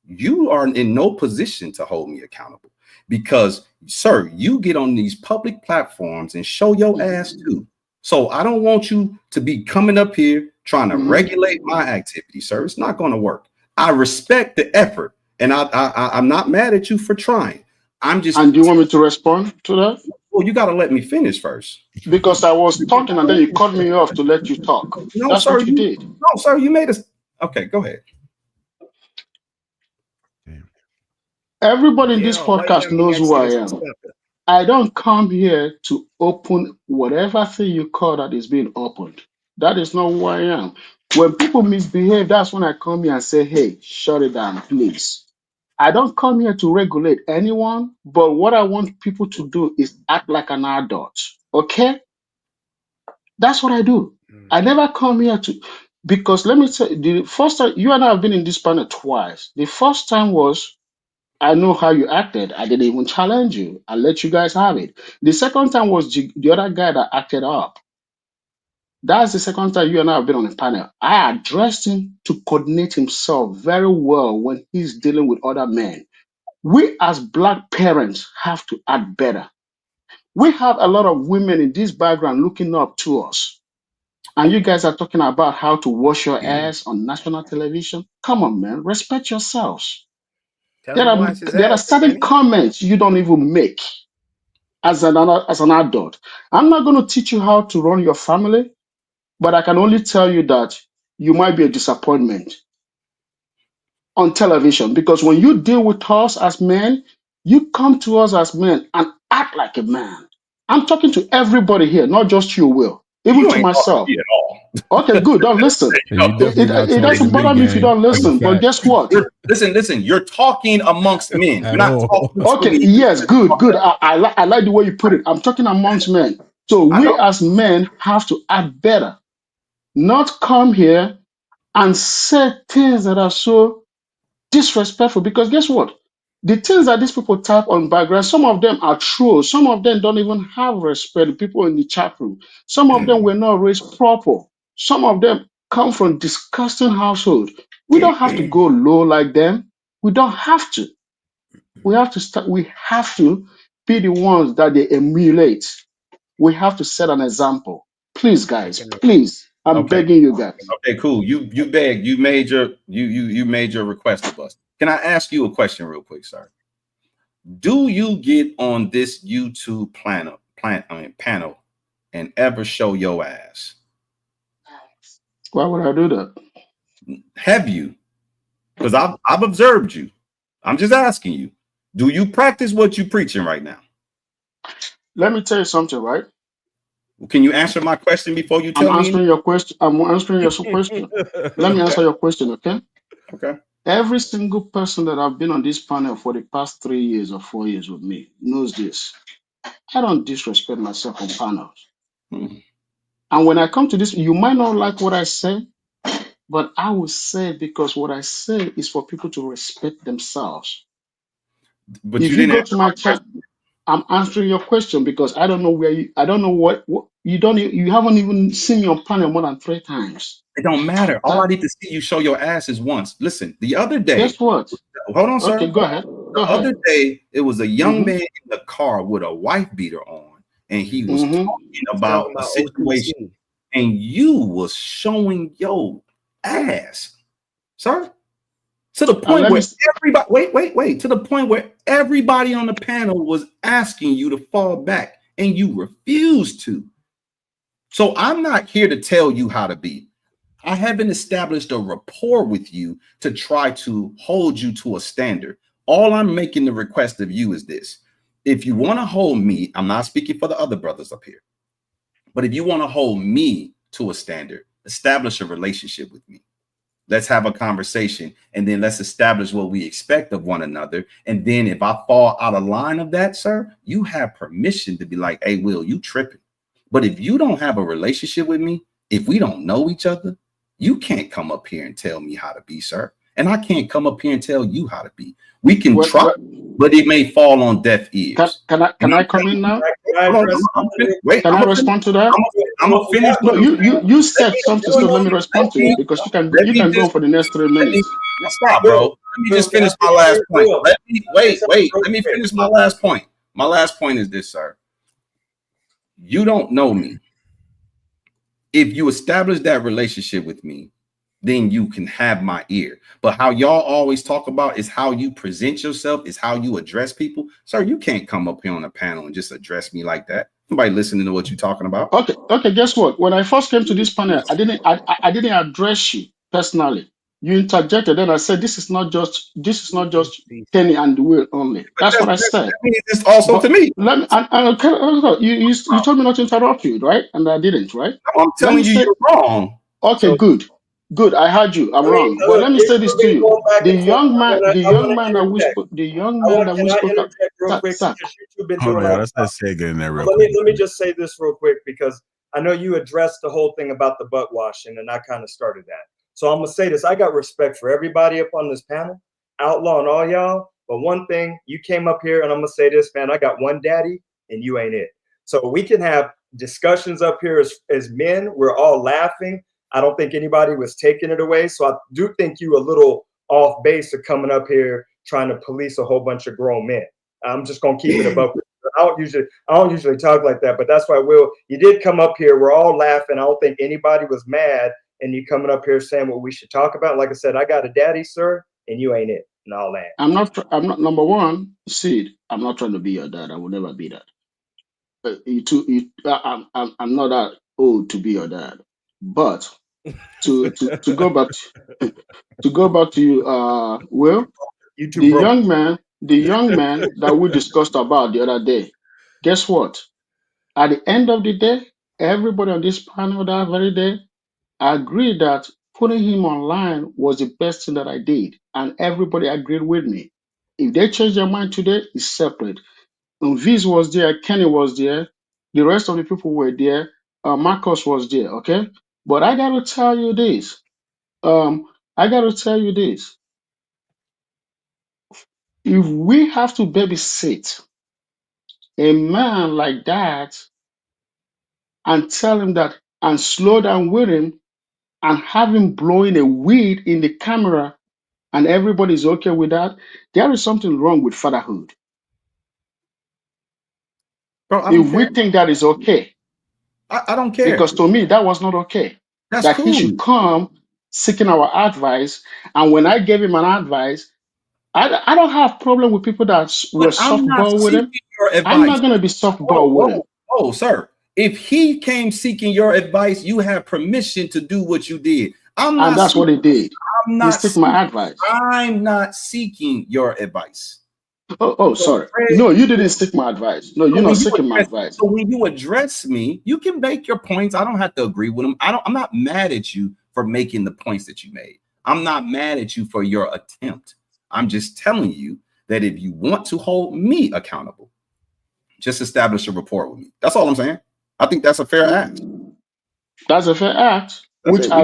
You are in no position to hold me accountable because, sir, you get on these public platforms and show your ass too. So I don't want you to be coming up here trying to regulate my activity, sir. It's not going to work. I respect the effort, and I'm not mad at you for trying. I'm just. And do you want me to respond to that? Well, you got to let me finish first. Because I was talking and then you cut me off to let you talk. No, that's sir, what you did. No, sir, you made us. Okay, go ahead. Everybody in this podcast knows who I am. I don't come here to open whatever thing you call that is being opened. That is not who I am. When people misbehave, that's when I come here and say, hey, shut it down, please. I don't come here to regulate anyone, but what I want people to do is act like an adult. Okay? That's what I do. I never come here to, because let me tell you, the first time, you and I have been in this panel twice. The first time was I know how you acted. I didn't even challenge you. I let you guys have it. The second time was the other guy that acted up. That's the second time you and I have been on a panel. I addressed him to coordinate himself very well when he's dealing with other men. We as Black parents have to act better. We have a lot of women in this background looking up to us. And you guys are talking about how to wash your ass on national television. Come on, man. Respect yourselves. Tell There him to are, watch his there are ass, certain Benny. comments you don't even make as an adult. I'm not going to teach you how to run your family, but I can only tell you that you might be a disappointment on television, because when you deal with us as men, you come to us as men and act like a man. I'm talking to everybody here, not just you, Will, even You to ain't talking to myself. me at all. Okay, good. Don't listen. And you definitely not It talking to doesn't me, bother me if you gang. don't That's a listen, but fact. guess what? Listen. You're talking amongst men. You're At not all. talking to Okay, me. yes, good. I like the way you put it. I'm talking amongst men. So I we know. as men have to act better, not come here and say things that are so disrespectful. Because guess what? The things that these people type on background, some of them are true. Some of them don't even have respect. The people in the chat room. Some of them were not raised proper. Some of them come from disgusting household. We don't have to go low like them. We don't have to. We have to start. We have to be the ones that they emulate. We have to set an example. Please, I guys. can Please, I'm Okay. begging you guys. Okay, cool. You begged. You made your request of us. Can I ask you a question real quick, sir? Do you get on this YouTube panel and ever show your ass? Why would I do that? Have you? Because I've observed you. I'm just asking you. Do you practice what you preaching right now? Let me tell you something, right? Can you answer my question before you I'm tell me? answering your question. I'm answering your question. Let me answer your question, okay? Okay. Every single person that I've been on this panel for the past 3 years or 4 years with me knows this. I don't disrespect myself on panels. Hmm. And when I come to this, you might not like what I say, but I will say it because what I say is for people to respect themselves. But If you you didn't go answer to my my chat, question. I'm answering your question because I don't know where you, I don't know what you don't, you haven't even seen me on panel more than 3 times. It don't matter. All That, I need to see you show your ass is once. Listen, the other day, guess what? hold on, sir. Okay, go ahead. The Go ahead. other day, it was a young Mm-hmm. man in the car with a wife beater on, and he was Mm-hmm. talking about a situation, and you was showing your ass, sir, to the And point let me where everybody wait, to the point where everybody on the panel was asking you to fall back, and you refused to. So I'm not here to tell you how to be. I haven't established a rapport with you to try to hold you to a standard. All I'm making the request of you is this. If you want to hold me, I'm not speaking for the other brothers up here, but if you want to hold me to a standard, establish a relationship with me. Let's have a conversation, and then let's establish what we expect of one another. And then if I fall out of line of that, sir, you have permission to be like, hey, Will, you tripping. But if you don't have a relationship with me, if we don't know each other, you can't come up here and tell me how to be, sir. And I can't come up here and tell you how to be. We can try, but it may fall on deaf ears. Can I come in now? Wait, Can I respond to that? I'm gonna finish. No, you said something, so let me respond to it because you can go for the next 3 minutes. Stop, bro. Let me just finish my last point. Let me finish my last point. My last point is this, sir. You don't know me. If you establish that relationship with me, then you can have my ear. But how y'all always talk about is how you present yourself, is how you address people. Sir, you can't come up here on a panel and just address me like that. Nobody listening to what you're talking about. Okay. Guess what? When I first came to this panel, I didn't address you personally. You interjected, and I said, "This is not just Kenny and the Will only." That's what I said. That means it's also But to me. let me. You told me not to interrupt you, right? And I didn't, right? I'm telling you, you're wrong. Okay, good. I heard you. I'm wrong. But let me say this to you: the young man that we spoke, real quick Zach. because you've been Hold doing on, that. let's let Sega in there real Let quick. me just say this real quick because I know you addressed the whole thing about the butt washing, and I kind of started that. So I'm gonna say this: I got respect for everybody up on this panel, outlawing all y'all. But one thing, you came up here, and I'm gonna say this, man, I got one daddy, and you ain't it. So we can have discussions up here as men. We're all laughing. I don't think anybody was taking it away. So I do think you a little off base of coming up here trying to police a whole bunch of grown men. I'm just gonna keep it above. I don't usually talk like that, but that's why Will, you did come up here. We're all laughing. I don't think anybody was mad, and you coming up here saying what we should talk about. Like I said, I got a daddy, sir, and you ain't it. And all that. I'm not number one, Sid. I'm not trying to be your dad. I will never be that. I'm not that old to be your dad. But to go back to go back to you, Will, you too, bro. the young man that we discussed about the other day. Guess what? At the end of the day, everybody on this panel that very day agreed that putting him online was the best thing that I did, and everybody agreed with me. If they change their mind today, it's separate. And Viz was there, Kenny was there, the rest of the people were there, Marcus was there, okay? But I gotta tell you this. I gotta tell you this. If we have to babysit a man like that and tell him that and slow down with him and have him blowing a weed in the camera and everybody's okay with that, there is something wrong with fatherhood. Bro, I don't If we care. think that is okay, I don't care. because to me that was not okay. That's That he cool. should come seeking our advice, and when I gave him an advice, I don't have problem with people that were But I'm not softball with him. seeking your I'm advice. not gonna be softball with him. Whoa, sir. If he came seeking your advice, you have permission to do what you did. And that's what he did. I'm He not took my advice. I'm not seeking your advice. Oh, sorry. No, you didn't seek my advice. No, you're not seeking my advice. So when you address me, you can make your points. I don't have to agree with them. I'm not mad at you for making the points that you made. I'm not mad at you for your attempt. I'm just telling you that if you want to hold me accountable, just establish a rapport with me. That's all I'm saying. I think that's a fair act. That's a fair act, which I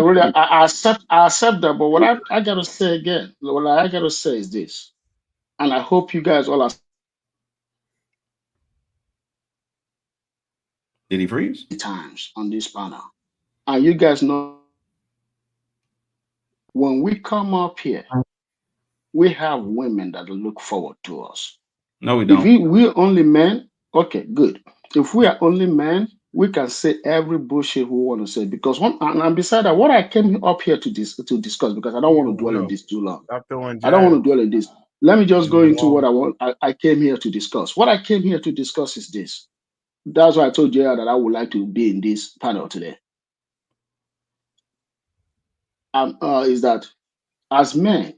accept. I accept that. But what I gotta say again, what I gotta say is this, and I hope you guys all are. Did he freeze? Times on this panel, and you guys know when we come up here, we have women that look forward to us. No, we If don't. we only men, okay, good. If we are only men, we can say every bullshit we want to say. Because and beside that, what I came up here to discuss, because I don't want to dwell in this too long. Stop doing I don't want to jazz. dwell in this. Let me just go into what Wrong. I came here to discuss. What I came here to discuss is this. That's why I told JR that I would like to be in this panel today. Is that as men,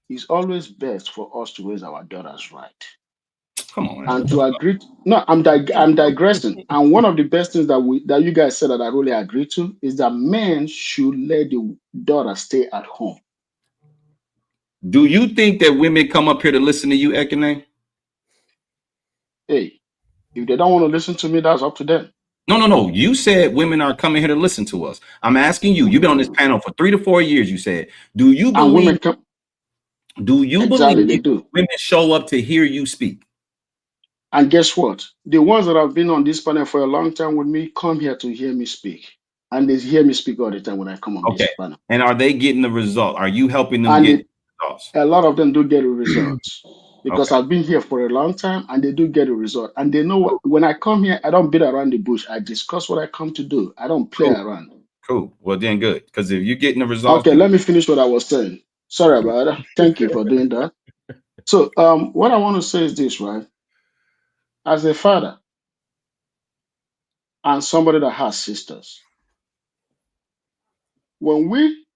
it's always best for us to raise our daughters right. Come on, man. And to agree, no, I'm digressing. And one of the best things that you guys said that I really agree to is that men should let the daughter stay at home. Do you think that women come up here to listen to you, Ekene? Hey, if they don't want to listen to me, that's up to them. No. You said women are coming here to listen to us. I'm asking you. You've been on this panel for 3 to 4 years. You said, do you believe? Exactly, they do. Women show up to hear you speak? And guess what? The ones that have been on this panel for a long time with me come here to hear me speak, and they hear me speak all the time when I come on this panel. And are they getting the result? Are you helping them And get results? a lot of them do get a result. Because I've been here for a long time and they do get a result. And they know what, when I come here, I don't beat around the bush. I discuss what I come to do. I don't play around. Cool. Well, then good. Because if you're getting the results. Okay, let me finish what I was saying. Sorry about that. Thank you for doing that. So what I want to say is this, right? As a father and somebody that has sisters, when we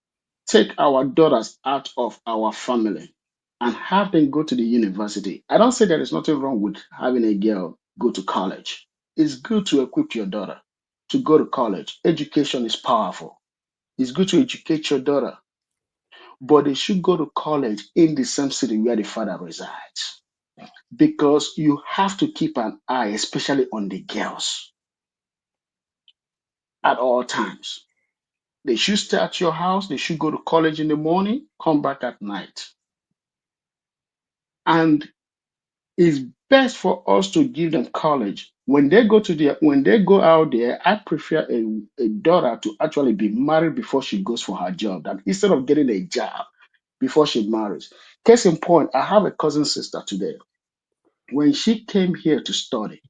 take our daughters out of our family and have them go to the university, I don't say there is nothing wrong with having a girl go to college. It's good to equip your daughter to go to college. Education is powerful. It's good to educate your daughter, but they should go to college in the same city where the father resides. Because you have to keep an eye, especially on the girls, at all times. They should stay at your house. They should go to college in the morning, come back at night. And it's best for us to give them college. When they go out there, I prefer a daughter to actually be married before she goes for her job, than instead of getting a job before she marries. Case in point, I have a cousin sister today. When she came here to study,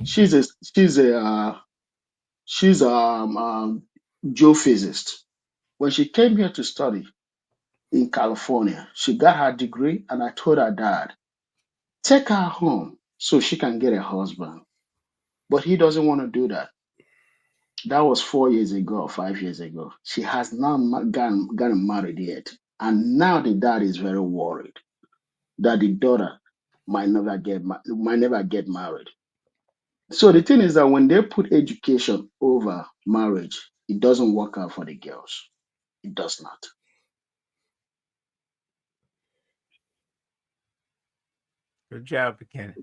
she's a geophysicist. When she came here to study in California, she got her degree, and I told her dad, take her home so she can get a husband. But he doesn't want to do that. That was 4 years ago or 5 years ago. She has not gotten married yet. And now the dad is very worried that the daughter might never get married. So the thing is that when they put education over marriage, it doesn't work out for the girls. It does not. Good job, Ekene.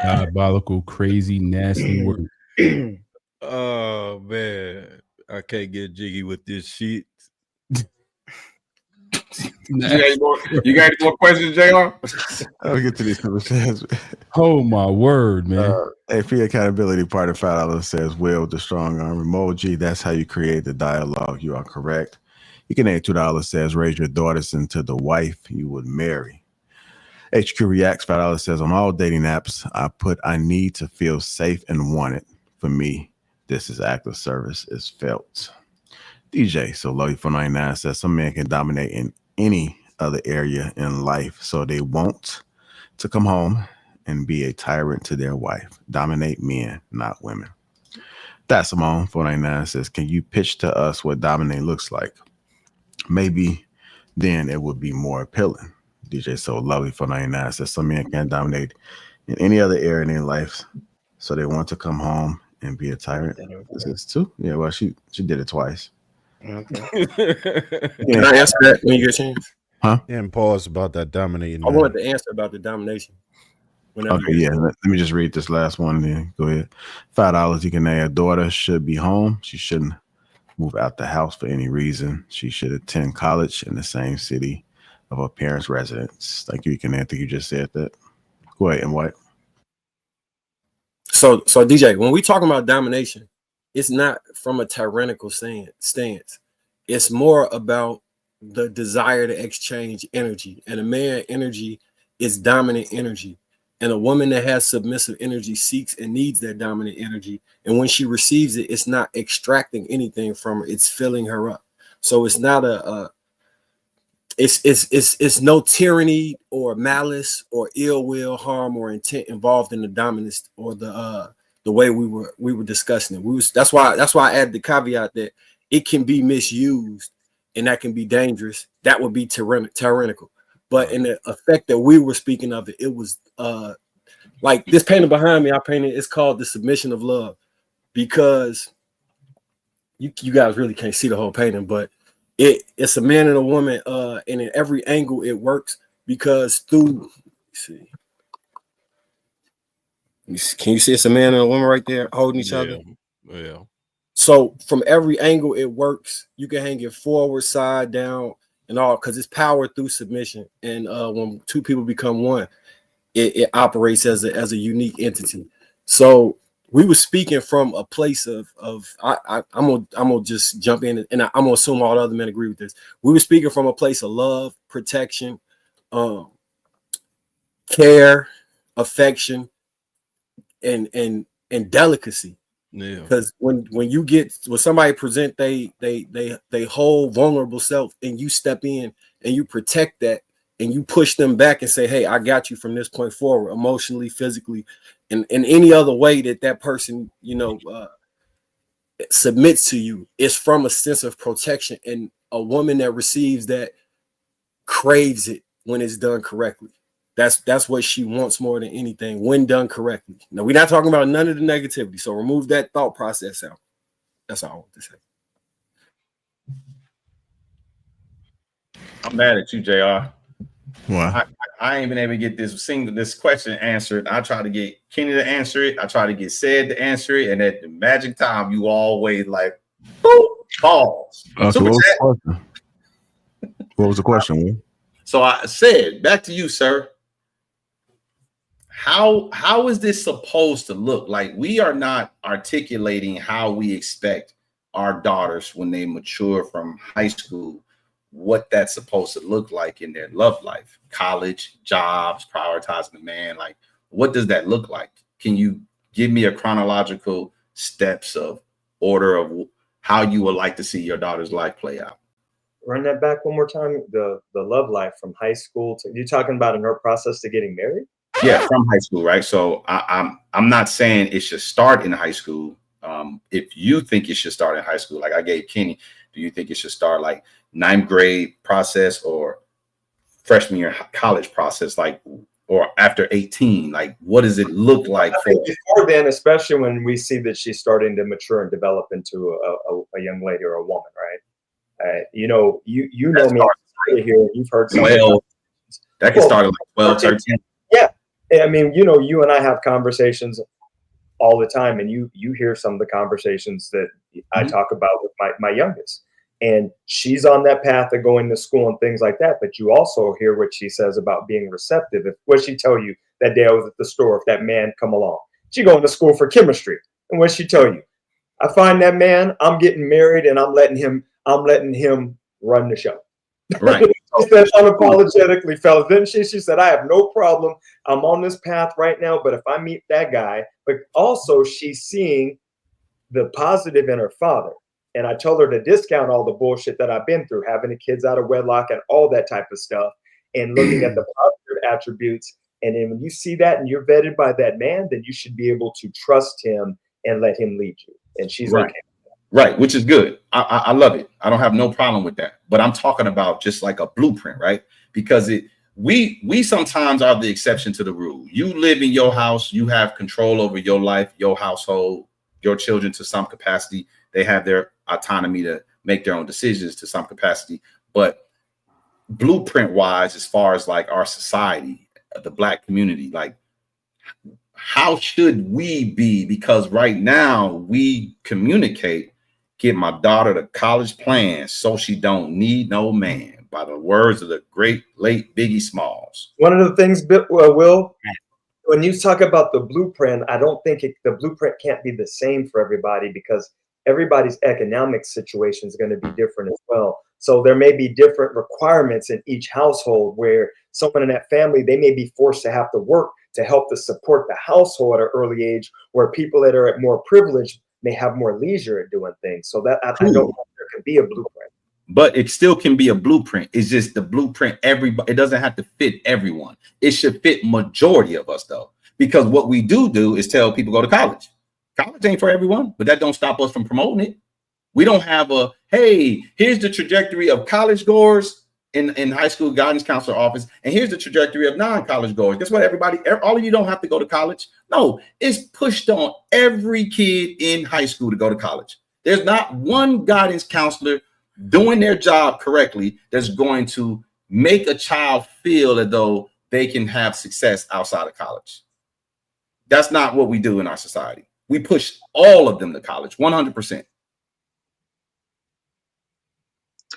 Diabolical, crazy, nasty work. Oh man, I can't get jiggy with this shit. You got any more questions, JR? I'll get to these conversations. Oh my word, man. Hey, for your accountability part of $5 says, Will, the strong arm emoji. That's how you create the dialogue. You are correct. You can add $2 says, raise your daughters into the wife you would marry. HQ Reacts $5 says, on all dating apps, I put, I need to feel safe and wanted. For me, this is act of service is felt. DJ, so Lowy 499 says, some men can dominate in any other area in life, so they want to come home and be a tyrant to their wife. Dominate men, not women. That's Simone 499 says, can you pitch to us what dominate looks like? Maybe then it would be more appealing. DJ So Lovely 499 says, some men can't dominate in any other area in their life, so they want to come home and be a tyrant. This is two? Yeah, well, she did it twice. Okay. Can I answer that when you get a chance? Huh? And pause about that dominating. I wanted to answer about the domination. Okay, yeah. Let me just read this last one. Then go ahead. $5. You can add. A daughter should be home. She shouldn't move out the house for any reason. She should attend college in the same city of her parents' residence. Thank you. You can add. I think you just said that. Go ahead, and what? So DJ, when we talking about domination, it's not from a tyrannical stance. It's more about the desire to exchange energy. And a man energy is dominant energy. And a woman that has submissive energy seeks and needs that dominant energy. And when she receives it, it's not extracting anything from her. It's filling her up. So it's not it's no tyranny or malice or ill will, harm, or intent involved in the dominance or the way we were discussing it. That's why I added the caveat that it can be misused and that can be dangerous. That would be tyrannical. But in the effect that we were speaking of it, it was like this painting behind me. I painted. It's called The Submission of Love, because you guys really can't see the whole painting, but it's a man and a woman, and in every angle it works because through. See, can you see it's a man and a woman right there holding each other? Yeah. So from every angle it works. You can hang it forward, side, down, and all, because it's power through submission. And when two people become one, it operates as a unique entity. So we were speaking from a place of I'm gonna just jump in, and I'm gonna assume all the other men agree with this. We were speaking from a place of love, protection, care, affection, and delicacy. Yeah. Because when somebody present they whole vulnerable self, and you step in and you protect that, and you push them back and say, hey, I got you from this point forward, emotionally, physically, and in any other way that person submits to you, it's from a sense of protection. And a woman that receives that craves it when it's done correctly. That's what she wants more than anything when done correctly. Now, we're not talking about none of the negativity, so remove that thought process out. That's all I want to say. I'm mad at you, JR. Why? I ain't been able to get this question answered. I try to get Kenny to answer it. I try to get Said to answer it, and at the magic time, you always like, boop, pause. Okay, Super chat. What was the question? Will? So I said, back to you, sir. How is this supposed to look? Like, we are not articulating how we expect our daughters, when they mature from high school, what that's supposed to look like in their love life, college, jobs, prioritizing the man. Like, what does that look like? Can you give me a chronological steps of order of how you would like to see your daughter's life play out? Run that back one more time. The love life from high school to, you're talking about in her process to getting married? Yeah, from high school, right? So I'm not saying it should start in high school. If you think it should start in high school, like I gave Kenny, do you think it should start like 9th grade process or freshman year college process, like, or after 18? Like, what does it look like before then, especially when we see that she's starting to mature and develop into a young lady or a woman, right? You know me here. You've heard some. Well, that can start at like 12, 13. Yeah, I mean, you and I have conversations all the time, and you hear some of the conversations that I talk about with my youngest, and she's on that path of going to school and things like that. But you also hear what she says about being receptive. What she tell you that day I was at the store, if that man come along, she going to school for chemistry, and what she tell you, I find that man, I'm getting married, and I'm letting him run the show. Right. She said unapologetically, fellas. Then she said, I have no problem. I'm on this path right now, but if I meet that guy, but also she's seeing the positive in her father. And I told her to discount all the bullshit that I've been through, having the kids out of wedlock and all that type of stuff, and looking at the positive attributes. And then when you see that and you're vetted by that man, then you should be able to trust him and let him lead you. And she's right. Okay. Right, which is good. I love it. I don't have no problem with that. But I'm talking about just like a blueprint, right? Because we sometimes are the exception to the rule. You live in your house, you have control over your life, your household, your children to some capacity. They have their autonomy to make their own decisions to some capacity. But blueprint wise, as far as like our society, the Black community, like, how should we be? Because right now we communicate, get my daughter the college plan so she don't need no man, by the words of the great late Biggie Smalls. One of the things, Will, when you talk about the blueprint, I don't think the blueprint can't be the same for everybody, because everybody's economic situation is going to be different as well. So there may be different requirements in each household, where someone in that family, they may be forced to have to work to help to support the household at an early age, where people that are more privileged may have more leisure at doing things. So that I don't know if there can be a blueprint. But it still can be a blueprint. It's just the blueprint. It doesn't have to fit everyone. It should fit majority of us, though, because what we do is tell people go to college. College ain't for everyone, but that don't stop us from promoting it. We don't have hey, here's the trajectory of college goers in high school guidance counselor office, and here's the trajectory of non-college goers. Guess what, everybody? All of you don't have to go to college. No, it's pushed on every kid in high school to go to college. There's not one guidance counselor doing their job correctly that's going to make a child feel as though they can have success outside of college. That's not what we do in our society. We push all of them to college, 100%.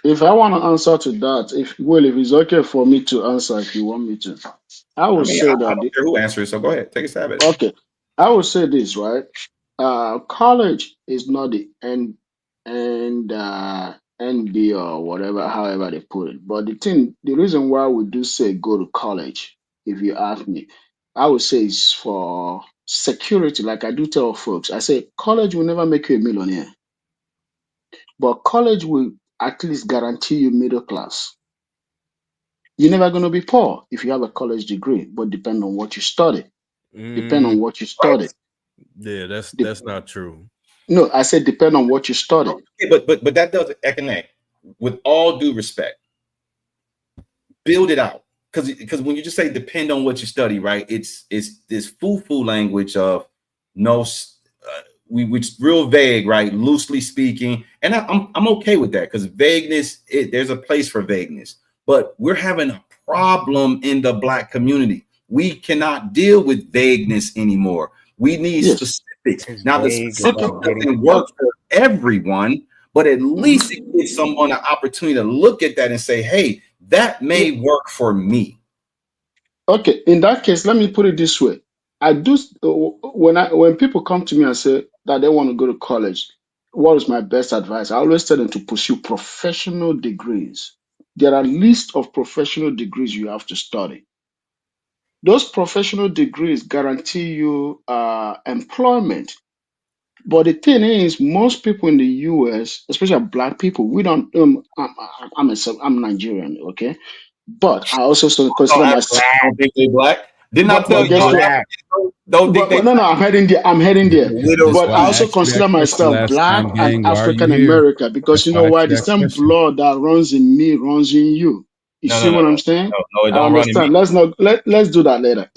If I want to answer to that, if it's okay for me to answer, if you want me to, I would say that. I don't care who answers, so go ahead, take a stab at it. Okay, I would say this, right? College is not the end be or whatever, however they put it. But the reason why we do say go to college, if you ask me, I would say it's for security. Like I do tell folks, I say college will never make you a millionaire, but college will at least guarantee you middle class. You're never going to be poor if you have a college degree, but depend on what you study. Depend on what you study. Yeah, that's not true. No, I said depend on what you study. Okay, but that doesn't connect. With all due respect, build it out. Because when you just say depend on what you study, right? It's this foo-foo language of which real vague, right? Loosely speaking, and I'm okay with that, because vagueness, there's a place for vagueness. but we're having a problem in the Black community. We cannot deal with vagueness anymore. We need specifics. Now, the specific doesn't work for everyone, but at least it gives someone an opportunity to look at that and say, hey, that may work for me. Okay, in that case, let me put it this way. I do when people come to me and say that they want to go to college, what is my best advice? I always tell them to pursue professional degrees. There are lists of professional degrees you have to study. Those professional degrees guarantee you employment. But the thing is, most people in the US, especially Black people, we don't. I'm Nigerian, okay, but I also consider myself. I don't think they Black. Didn't I But tell you? guess what? Don't think they. No, I'm heading there. I'm heading there. That's But why I I also asked you consider that question myself last Black time, and gang. Why are you African here? American because That's you why know I asked why? you The that same question. blood that runs in me runs in you. You No, see what I'm saying? No, it I don't run in me. understand. Let's do that later.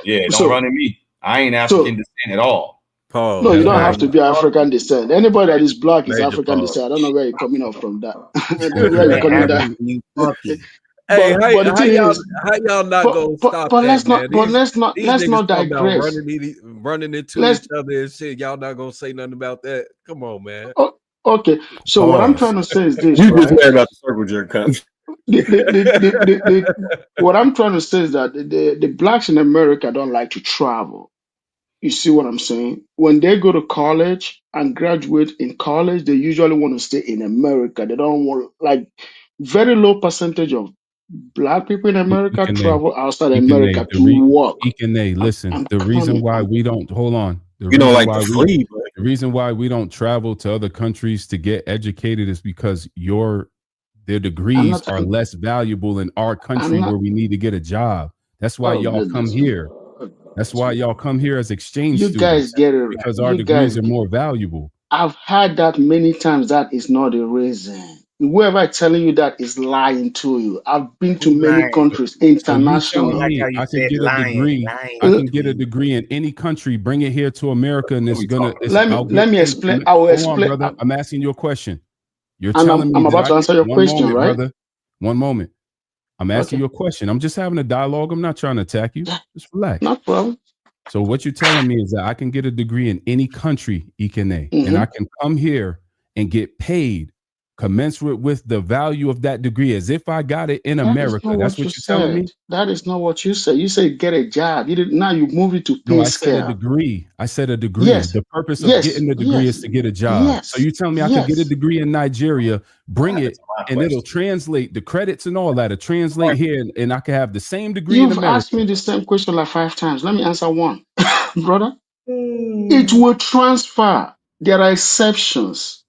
It don't So run in me. I ain't so African descent at all. Pause. no, you don't Hey, have to be African descent. Anybody that is Black is major African pause. descent. I don't know where you're coming up from that. Major Where you coming pause. that? Hey, But the how thing y'all is, not gonna stop but that, man? let's not These niggas talking about digress. running into Let's each other and shit. Y'all not gonna say nothing about that. Come on, man. okay. So what I'm trying to say is this, You just right? mad about the circle jerk, cunt. What I'm trying to say is that the Blacks in America don't like to travel. You see what I'm saying? When they go to college and graduate in college, they usually want to stay in America. They don't want, like, very low percentage of Black people in America travel outside America to work. Listen, I'm the reason coming. why we don't hold on, the You don't reason like why the free, but the reason why we don't travel to other countries to get educated is because their I'm degrees not. are less valuable in our I'm country not. where we need to get a job. That's why Oh y'all come goodness. here. That's why y'all come here as exchange You guys students get it. because our You guys. degrees are more valuable. I've heard that many times. That is not the reason. Whoever is telling you that is lying to you. I've been to Who's many lying? countries So you telling internationally. Like how me you I can said get a lying, degree? I lying can get a between. degree in any country, bring it here to America, and Let I'll get me paid. explain. I will Hold on, explain. brother. I'm asking you a question. You're And telling me I'm that about I to get answer your one question, moment, right? brother. One moment. I'm asking Okay. you a question. I'm just having a dialogue. I'm not trying to attack you. Just relax. No problem. So what you're telling me is that I can get a degree in any country, Ikene, and Mm-hmm. I can come here and get paid commensurate with the value of that degree as if I got it in That is America. not That's what you what you're telling me? said. That is not what you said. You said get a job. You did now. You move it to No, pay I said a scale. degree. I said a degree. Yes. The purpose of Yes. getting the degree is Yes. to get a job. So Yes. you telling me I could get a Yes. degree in Nigeria, bring it, My and it'll question. translate the credits and all that. It'll translate here, and I can have the same degree in You've asked America. me the same question like 5 times. Let me answer one, brother. It will transfer. There are exceptions.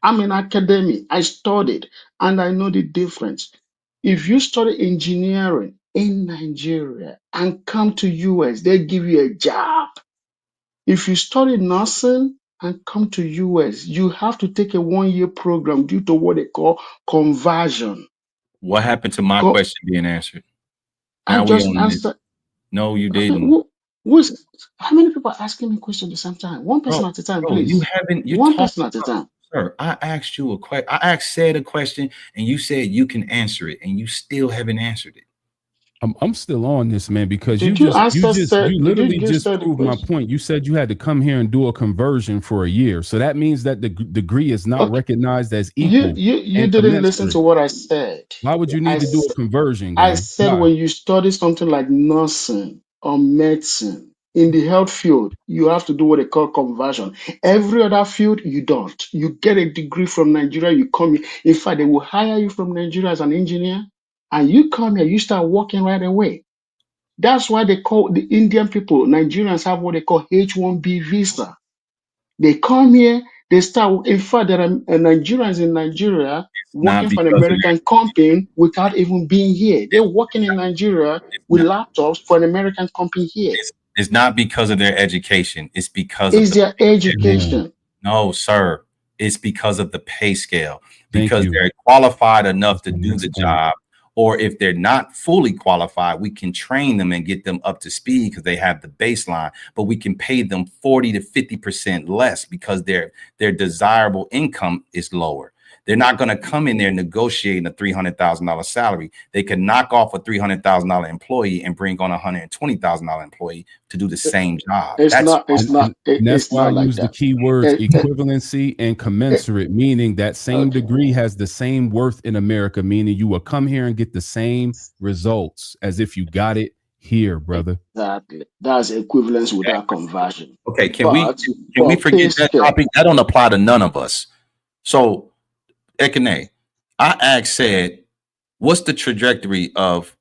I'm an academic. I studied and I know the difference. If you study engineering in Nigeria and come to US, they give you a job. If you study nursing and come to US, you have to take a 1-year program due to what they call conversion. What happened to my Co- question being answered? I Now we just on this. answered. No, you I mean, didn't. how many people are asking me questions at the same time? One person at a time, You please. haven't. You're One talking, person at a time. sir. I asked you a question. Said a question, and you said you can answer it, and you still haven't answered it. I'm still on this, man, because Did you answer? you Did you literally just just say the proved my question? point. You said you had to come here and do a conversion for a year. So that means that the degree is not Okay. recognized as You equal you you and didn't listen to commensurate. what I said. Why would you I need to do a s- conversion, I gang? said Why? when you study something like nursing or medicine in the health field, you have to do what they call conversion. Every other field, you don't. You get a degree from Nigeria, you come here. In fact, they will hire you from Nigeria as an engineer, and you come here, you start working right away. That's why they call the Indian people, Nigerians have what they call H-1B visa. They come here, they start. In fact, there are Nigerians in Nigeria Not working for an because of their. American company without even being here. They're working in Nigeria with Not, laptops for an American company here. it's not because of their education. It's because of Is the their pay scale. education? No, sir. It's because of the pay scale. Thank Because you. they're qualified enough That's to my do next the point. job, or if they're not fully qualified, we can train them and get them up to speed because they have the baseline. But we can pay them 40 to 50% less because their desirable income is lower. They're not going to come in there negotiating a $300,000 salary. They can knock off a $300,000 employee and bring on a $120,000 employee to do the same job. It's That's not. It's not. And that's It's why I not like use the that. key words It- equivalency and commensurate, meaning that same okay. degree has the same worth in America, meaning you will come here and get the same results as if you got it here, brother. Exactly. That's equivalence without conversion. okay. Can But we forget pay that scale. topic? That don't apply to none of us. So, Ekene, I said, what's the trajectory of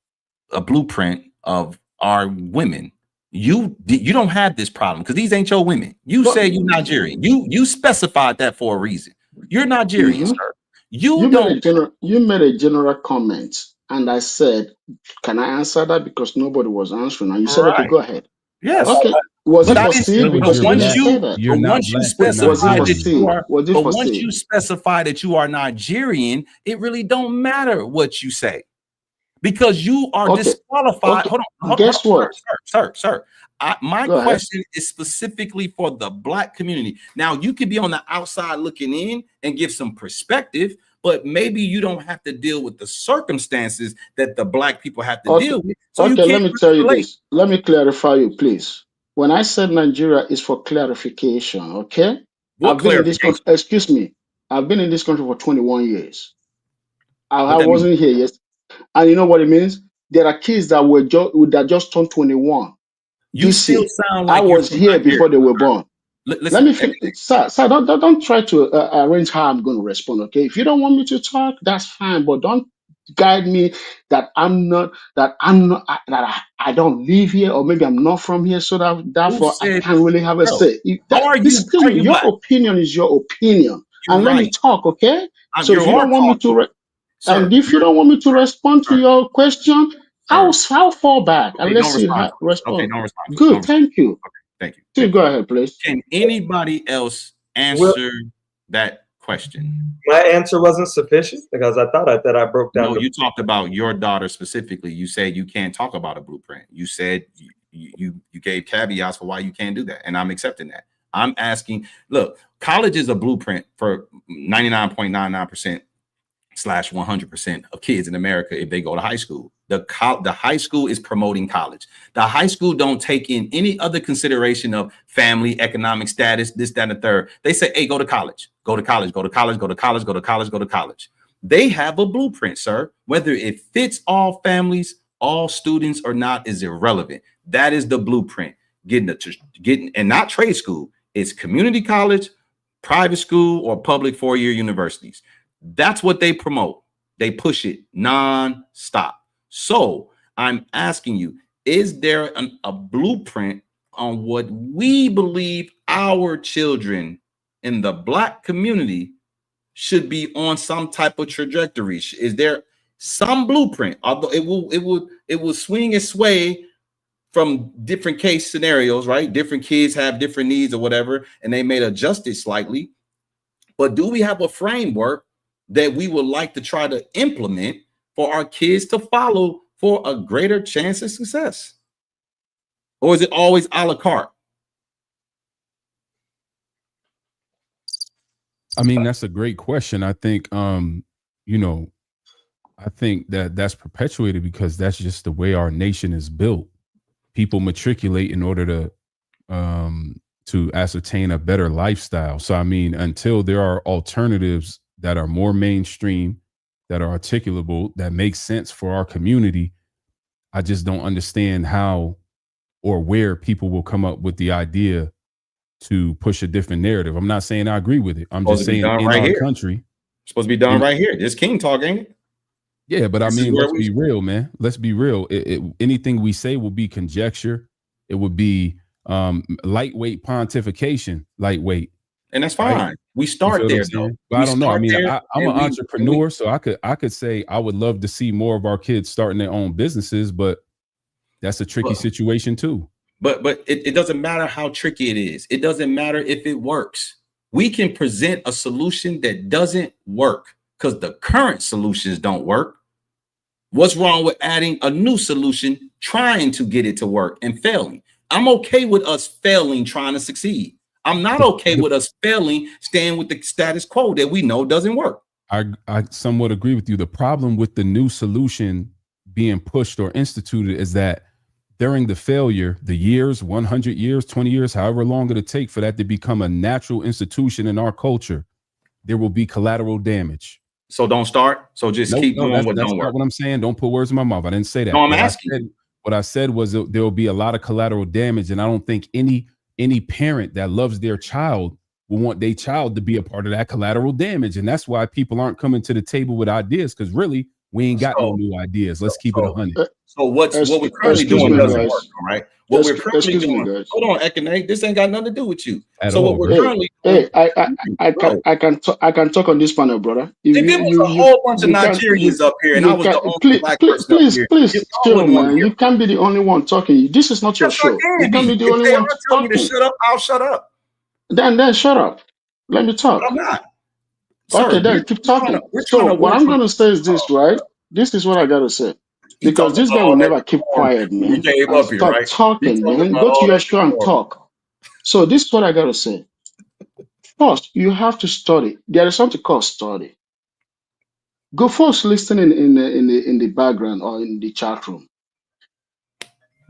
a blueprint of our women? You don't have this problem because these ain't your women. You say you're Nigerian. You specified that for a reason. You're Nigerian, sir. You don't. You made a general comment, and I said, "Can I answer that?" Because nobody was answering, and you said, "Okay, Right. go ahead." Yes. Okay. Was But it I for didn't seed? but Because you once didn't say that. You're not once you black, specify Was it for that seed? you are, Was it but for once seed? you specify that you are Nigerian, it really don't matter what you say because you are Okay. disqualified. Okay. Hold on, Guess what? sir. My Go ahead. question is specifically for the black community. Now, you could be on the outside looking in and give some perspective, but maybe you don't have to deal with the circumstances that the black people have to Okay. deal with. So you Okay. Let can't me tell you relate. this. Let me clarify you, please. When I said Nigeria is for clarification, okay? What I've been in this clarification? country. Excuse me. I've been in this country for 21 years. What I that mean? wasn't here yet. And you know what it means? There are kids that that just turned 21 You this still year. sound I like you're was from here Nigeria. before they were born. Let Listen, me finish. Sir, don't try to arrange how I'm going to respond, okay? If you don't want me to talk, that's fine, but don't guide me that that I don't live here, or maybe I'm not from here, so that who therefore I said, can't really have a bro? say. Excuse Are me, you your black? opinion is your opinion, You're and let me right. talk, okay? So if You you are don't want me to, talking, sir. and if you don't want me to respond to Sir, your question, sir. I'll fall back and Okay, let's don't see respond how to it. Okay, respond. don't respond to it. Don't Good, respond. thank you. Okay, thank you. So Thank go you. ahead, please. Can anybody else Well, answer that question? my answer wasn't sufficient because I thought that I broke down No, the. you talked about your daughter specifically. You said you can't talk about a blueprint. You said you gave caveats for why you can't do that, and I'm accepting that. I'm asking. Look, college is a blueprint for 99.99% / 100% of kids in America if they go to high school. The high school is promoting college. The high school don't take in any other consideration of family, economic status, this, that, and the third. They say, hey, go to college, go to college, go to college, go to college, go to college, go to college. They have a blueprint, sir. Whether it fits all families, all students or not is irrelevant. That is the blueprint. Getting and not trade school. It's community college, private school, or public four-year universities. That's what they promote. They push it non-stop. So I'm asking you, is there a blueprint on what we believe our children in the black community should be on some type of trajectory? Is there some blueprint? Although it will swing and sway from different case scenarios, right? Different kids have different needs or whatever, and they may adjust it slightly. But do we have a framework that we would like to try to implement for our kids to follow for a greater chance of success? Or is it always a la carte? I mean, that's a great question. I think, you know, I think that that's perpetuated because that's just the way our nation is built. People matriculate in order to ascertain a better lifestyle. So, I mean, until there are alternatives that are more mainstream, that are articulable, that make sense for our community, I just don't understand how or where people will come up with the idea to push a different narrative. I'm not saying I agree with it. I'm just saying in our country. Supposed to be done right here. This King talk, ain't it? Yeah, but I This is mean, where let's be real, man. Let's be real. Anything we say will be conjecture. It would be lightweight pontification, lightweight. And that's fine. Right? We start there, though. But I don't know. I mean, I'm an entrepreneur, so I could say I would love to see more of our kids starting their own businesses, but that's a tricky situation too. But it doesn't matter how tricky it is. It doesn't matter if it works. We can present a solution that doesn't work because the current solutions don't work. What's wrong with adding a new solution, trying to get it to work and failing? I'm okay with us failing, trying to succeed. I'm not okay with us failing, staying with the status quo that we know doesn't work. I somewhat agree with you. The problem with the new solution being pushed or instituted is that during the failure, the years, 100 years, 20 years, however long it'll take for that to become a natural institution in our culture, there will be collateral damage. So don't start. So just keep doing what that's don't not work. what I'm saying. Don't put words in my mouth. I didn't say that. No, I'm asking. What I said was there will be a lot of collateral damage, and I don't think any parent that loves their child will want their child to be a part of that collateral damage. And that's why people aren't coming to the table with ideas, because really we ain't got no new ideas. Let's keep it 100. So what we're currently doing doesn't work, all right? What we're currently doing, hold on, Ekene, this ain't got nothing to do with you. At so all, what we're bro. currently doing, I can talk on this panel, brother. if it was a whole bunch of Nigerians up here and I was the only black person up here, please y'all chill, wouldn't want to man. hear. You can't be the only one talking. This is not your Yes, I show. can You can't be. be the If only they one are telling me to talking. shut up, I'll shut up. Then shut up. Let me talk. But I'm not. Okay, Sir, then keep talking. we're trying So to what work I'm going to say is this, right? This is what I got to say. Because this guy will never keep quiet, man. He came And up here, start right? talking, man. Go to your show and talk. So this is what I got to say. First, you have to study. There is something called study. Go first listening in the background or in the chat room.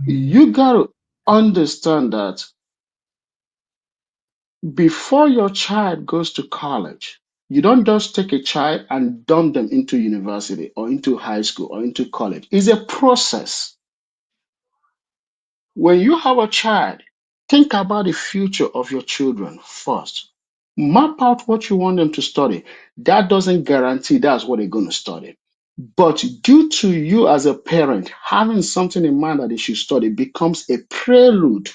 You got to understand that before your child goes to college, you don't just take a child and dump them into university or into high school or into college. It's a process. When you have a child, think about the future of your children first. Map out what you want them to study. That doesn't guarantee that's what they're going to study. But due to you as a parent having something in mind that they should study becomes a prelude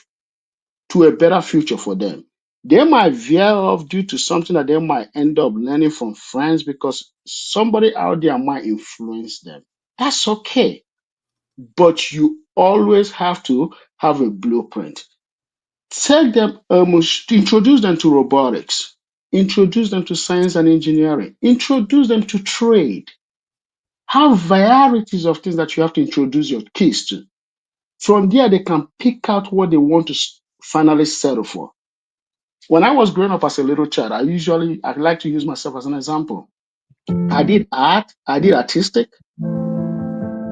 to a better future for them. They might veer off due to something that they might end up learning from friends because somebody out there might influence them. That's okay. But you always have to have a blueprint. Take them, introduce them to robotics, introduce them to science and engineering, introduce them to trade. Have varieties of things that you have to introduce your kids to. From there, they can pick out what they want to finally settle for. When I was growing up as a little child, I like to use myself as an example. I did art, I did artistic,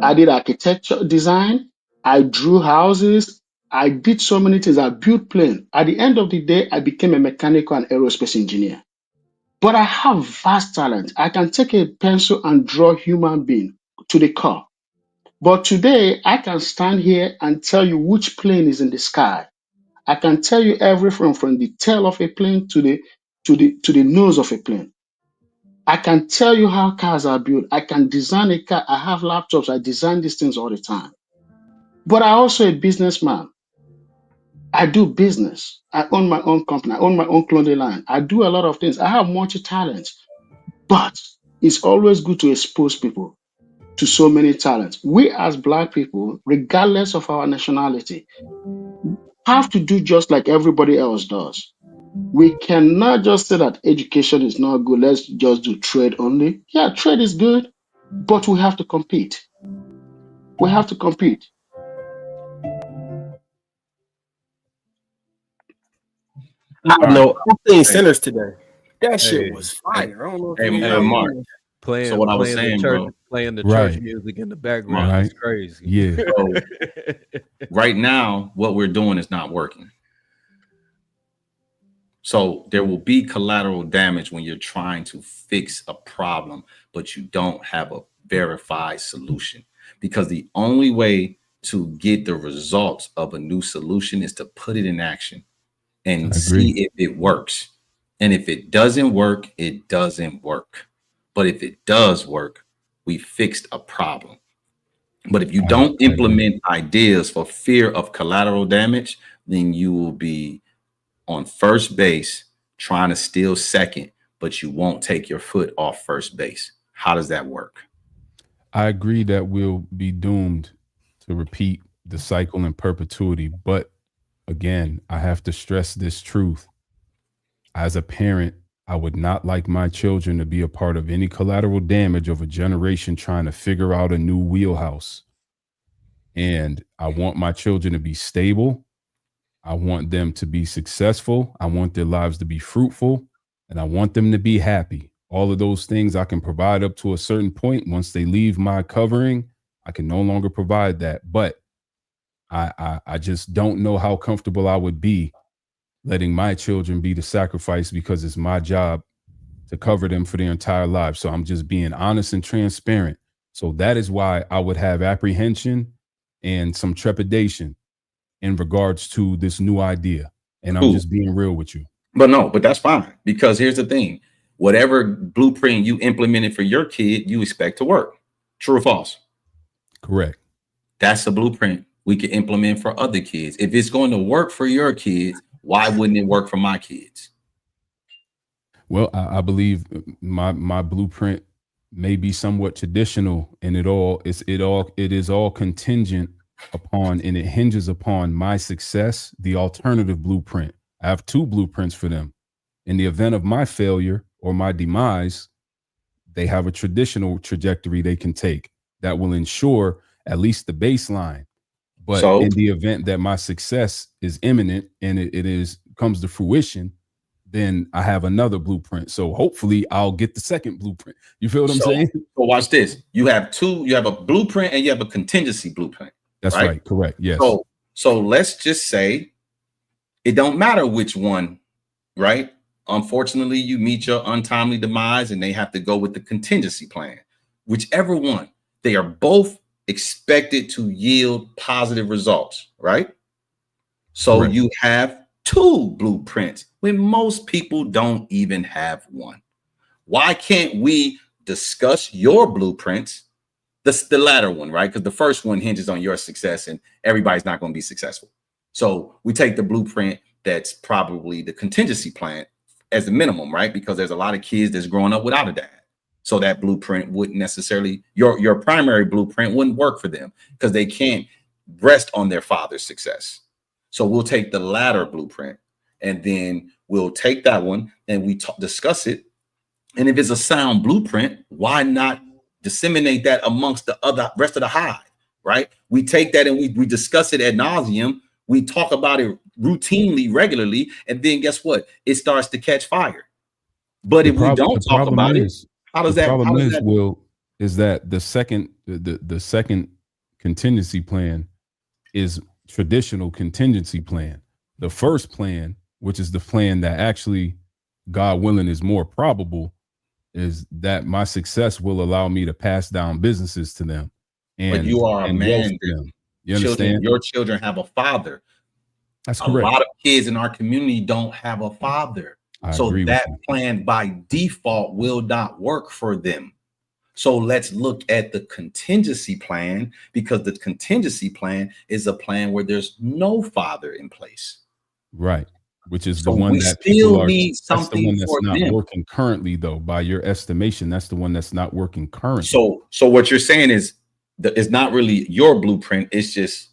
I did architecture design, I drew houses, I did so many things. I built planes. At the end of the day, I became a mechanical and aerospace engineer. But I have vast talent. I can take a pencil and draw a human being to the car. But today, I can stand here and tell you which plane is in the sky. I can tell you everything from the tail of a plane to the nose of a plane. I can tell you how cars are built. I can design a car. I have laptops. I design these things all the time. But I'm also a businessman. I do business. I own my own company. I own my own clothing line. I do a lot of things. I have multi-talents. But it's always good to expose people to so many talents. We as Black people, regardless of our nationality, have to do just like everybody else does. We cannot just say that education is not good. Let's just do trade only. Yeah, trade is good, but we have to compete. We have to compete. I know. I'm seeing Sinners today. That shit Hey, was fire. I don't know if Hey, you hey, Mark. playing So what I was playing saying, the church bro. playing the Right. church music in the background is crazy. Yeah. So right now, what we're doing is not working. So there will be collateral damage when you're trying to fix a problem, but you don't have a verified solution. Because the only way to get the results of a new solution is to put it in action and see if it works. And if it doesn't work, it doesn't work. But if it does work, we fixed a problem. But if you don't implement ideas for fear of collateral damage, then you will be on first base trying to steal second, but you won't take your foot off first base. How does that work? I agree that we'll be doomed to repeat the cycle in perpetuity. But again, I have to stress this truth. As a parent, I would not like my children to be a part of any collateral damage of a generation trying to figure out a new wheelhouse. And I want my children to be stable. I want them to be successful. I want their lives to be fruitful, and I want them to be happy. All of those things I can provide up to a certain point. Once they leave my covering, I can no longer provide that. But I just don't know how comfortable I would be letting my children be the sacrifice, because it's my job to cover them for their entire lives. So I'm just being honest and transparent. So that is why I would have apprehension and some trepidation in regards to this new idea. And I'm just being real with you. But that's fine, because here's the thing. Whatever blueprint you implemented for your kid, you expect to work. True or false? Correct. That's a blueprint we can implement for other kids. If it's going to work for your kids, why wouldn't it work for my kids? Well, I believe my blueprint may be somewhat traditional, and it is all contingent upon, and it hinges upon my success. The alternative blueprint, I have two blueprints for them. In the event of my failure or my demise, they have a traditional trajectory they can take that will ensure at least the baseline. But in the event that my success is imminent and it comes to fruition, then I have another blueprint. So hopefully I'll get the second blueprint. You feel what I'm saying? So watch this. You have a blueprint and you have a contingency blueprint. That's right. Correct. Yes. So let's just say it don't matter which one, right? Unfortunately, you meet your untimely demise and they have to go with the contingency plan. Whichever one, they are both expected to yield positive results, right? So you have two blueprints when most people don't even have one. Why can't we discuss your blueprints? The latter one, right? Because the first one hinges on your success and everybody's not going to be successful. So we take the blueprint that's probably the contingency plan as the minimum, right? Because there's a lot of kids that's growing up without a dad. So that blueprint wouldn't necessarily, your primary blueprint wouldn't work for them because they can't rest on their father's success. So we'll take the latter blueprint and then we'll take that one and we discuss it. And if it's a sound blueprint, why not disseminate that amongst the rest of the hive, right? We take that and we discuss it ad nauseum. We talk about it routinely, regularly, and then guess what? It starts to catch fire. But if we don't talk about it, how does that? Is that the second contingency plan is traditional contingency plan. The first plan, which is the plan that actually, God willing, is more probable, is that my success will allow me to pass down businesses to them. And but you are a man. You understand? Your children have a father. That's correct. A lot of kids in our community don't have a father. So that plan by default will not work for them. So let's look at the contingency plan, because the contingency plan is a plan where there's no father in place. Right. Which is the one that people are, that's the one that's not working currently, though. By your estimation, that's the one that's not working currently. So what you're saying is that it's not really your blueprint, it's just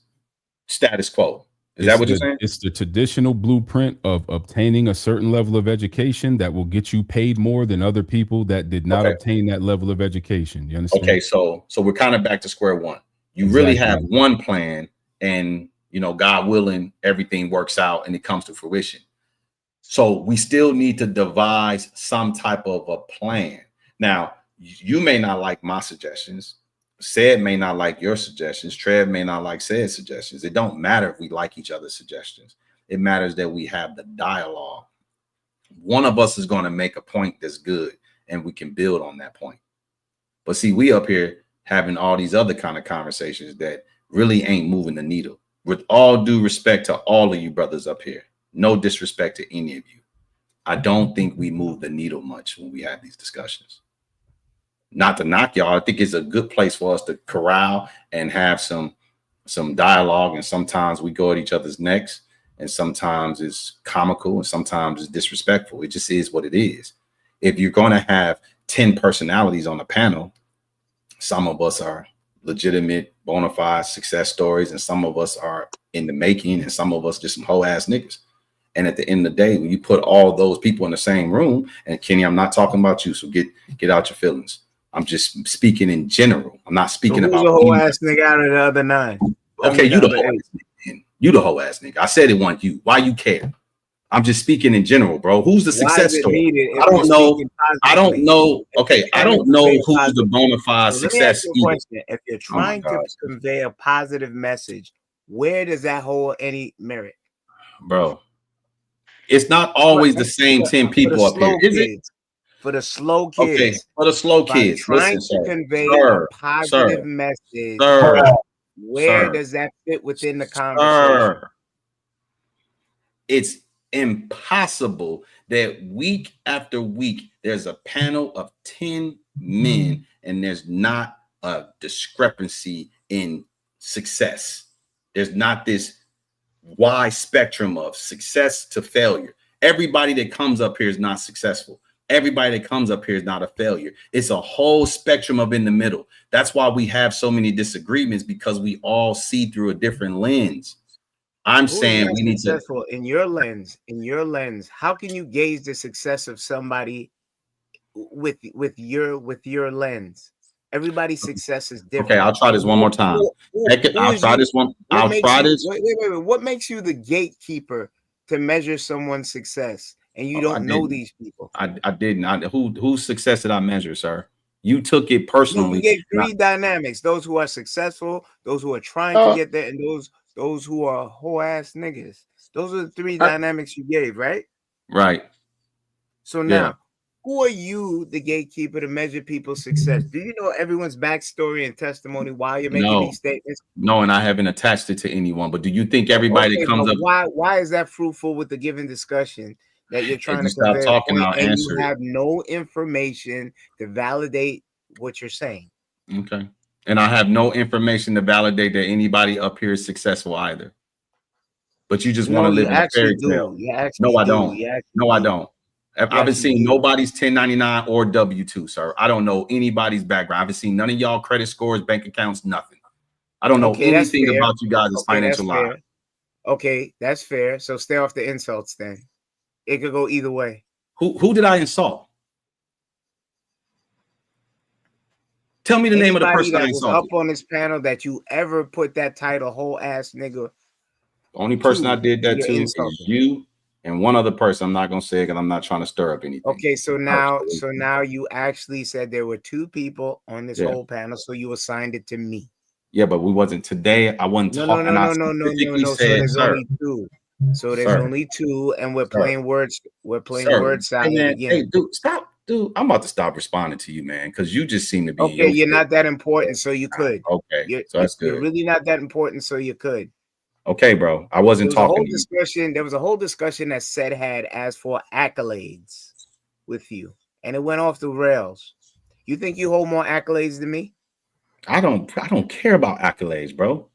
status quo. Is that what you're saying? It's the traditional blueprint of obtaining a certain level of education that will get you paid more than other people that did not obtain that level of education. You understand? Okay, so we're kind of back to square one. You really have one plan, and God willing, everything works out and it comes to fruition. So we still need to devise some type of a plan. Now, you may not like my suggestions. Said may not like your suggestions. Trev may not like said suggestions. It don't matter if we like each other's suggestions. It matters that we have the dialogue. One of us is going to make a point that's good and we can build on that point. But see, we up here having all these other kind of conversations that really ain't moving the needle. With all due respect to all of you brothers up here, no disrespect to any of you, I don't think we move the needle much when we have these discussions. Not to knock y'all, I think it's a good place for us to corral and have some dialogue. And sometimes we go at each other's necks, and sometimes it's comical, and sometimes it's disrespectful. It just is what it is. If you're going to have 10 personalities on a panel, some of us are legitimate, bona fide success stories, and some of us are in the making, and some of us just some hoe ass niggas. And at the end of the day, when you put all those people in the same room, and Kenny, I'm not talking about you, so get out your feelings. I'm just speaking in general. I'm not speaking about the whole ass nigga out of the other 9. Okay, you the whole ass nigga. You the whole ass nigga. I said it wasn't you. Why you care? I'm just speaking in general, bro. Who's the Why is success it story? needed I if you're don't know. speaking I don't positively? know. If Okay, you're I trying to don't know convey a who's the positive. bona fide So let me ask success you a either. question. If you're Oh my trying to God, convey a positive message, where does that hold any merit? bro. It's not always the same 10 For the people up here, slow is it? kids, for the slow Okay, kids, for the slow if I'm kids, trying listen, to sir, convey a sir, positive sir, message, sir, where sir, does that fit within the conversation? sir. It's impossible that week after week there's a panel of 10 men and there's not a discrepancy in success. There's not this wide spectrum of success to failure. Everybody that comes up here is not successful. Everybody that comes up here is not a failure. It's a whole spectrum of in the middle. That's why we have so many disagreements, because we all see through a different lens. I'm Who is saying not we need to. successful in your lens? In your lens, how can you gauge the success of somebody with your lens? Everybody's success is Okay, different. I'll try this one more time. Who I'll is try you? this one. What I'll makes try you? this. Wait. What makes you the gatekeeper to measure someone's success, and you I don't know didn't. these people? I didn't. Whose success did I measure, sir? You took it No, you personally. gave Not, three dynamics: those who are successful, those who are trying to get there, and those who are whole ass niggas. Those are the three dynamics you gave, right? right. So Yeah. now, who are you, the gatekeeper, to measure people's success? Do you know everyone's backstory and testimony while you're making No. these statements? No, and I haven't attached it to anyone. But do you think everybody Okay, that comes but up? why is that fruitful with the given discussion that you're If trying you to stop convey a talking, point I'll and you answer it. have no information to validate what you're saying? Okay. And I have no information to validate that anybody up here is successful either. But you just want No, to you live in a actually fairy do. tale. You No, actually I do. don't. You actually No, I do. don't. I You haven't actually seen do. nobody's 1099 or W-2, sir. I don't know anybody's background. I haven't seen none of y'all credit scores, bank accounts, nothing. I don't know Okay, that's anything fair. about you guys' Okay, that's financial lives. fair. Okay, that's fair. So stay off the insults then. It could go either way. Who did I insult? Tell me the name of the Anybody person I that was up insulted. on this panel that you ever put that title whole ass nigga. The only person I did that you're to is insulting. you and one other person. I'm not gonna say it because I'm not trying to stir up anything. Okay, so now you actually said there were two people on this Yeah. whole panel, so you assigned it to me. Yeah, but we wasn't today. I wasn't No. talking. I specifically So said, there's sir, only two. So there's sir, only two, and we're sir, playing words. We're playing sir. word Hey salad man, hey again. dude, stop, dude. I'm about to stop responding to you, man, because you just seem to be in Okay, your you're field. not that important, so you could. Okay, so that's You're good. really not that important, so you could. Okay, bro. I There wasn't was a whole talking to you. discussion. There was a whole discussion that said had asked for accolades with you, and it went off the rails. You think you hold more accolades than me? I don't care about accolades, bro.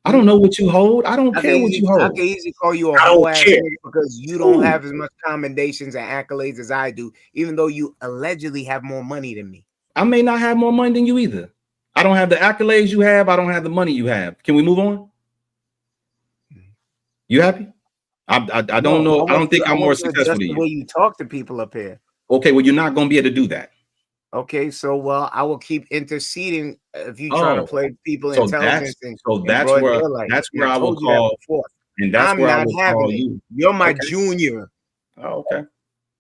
I don't know what you hold. I don't care what you I hold. can easily call you a I whole don't ass care. nigga because you don't have as much commendations and accolades as I do, even though you allegedly have more money than me. I may not have more money than you either. I don't have the accolades you have. I don't have the money you have. Can we move on? You happy? I don't know. I don't think I I'm more want you to successful adjust than the you. way you talk to people up here. Okay, well, you're not going to be able to do that. Okay, so well, I will keep interceding if you try to Oh, play people so intelligence and that's broad where daylight. And I I will told you that call, before. and that's I'm where I not will having call it. you. You're my Okay. junior. Oh, okay.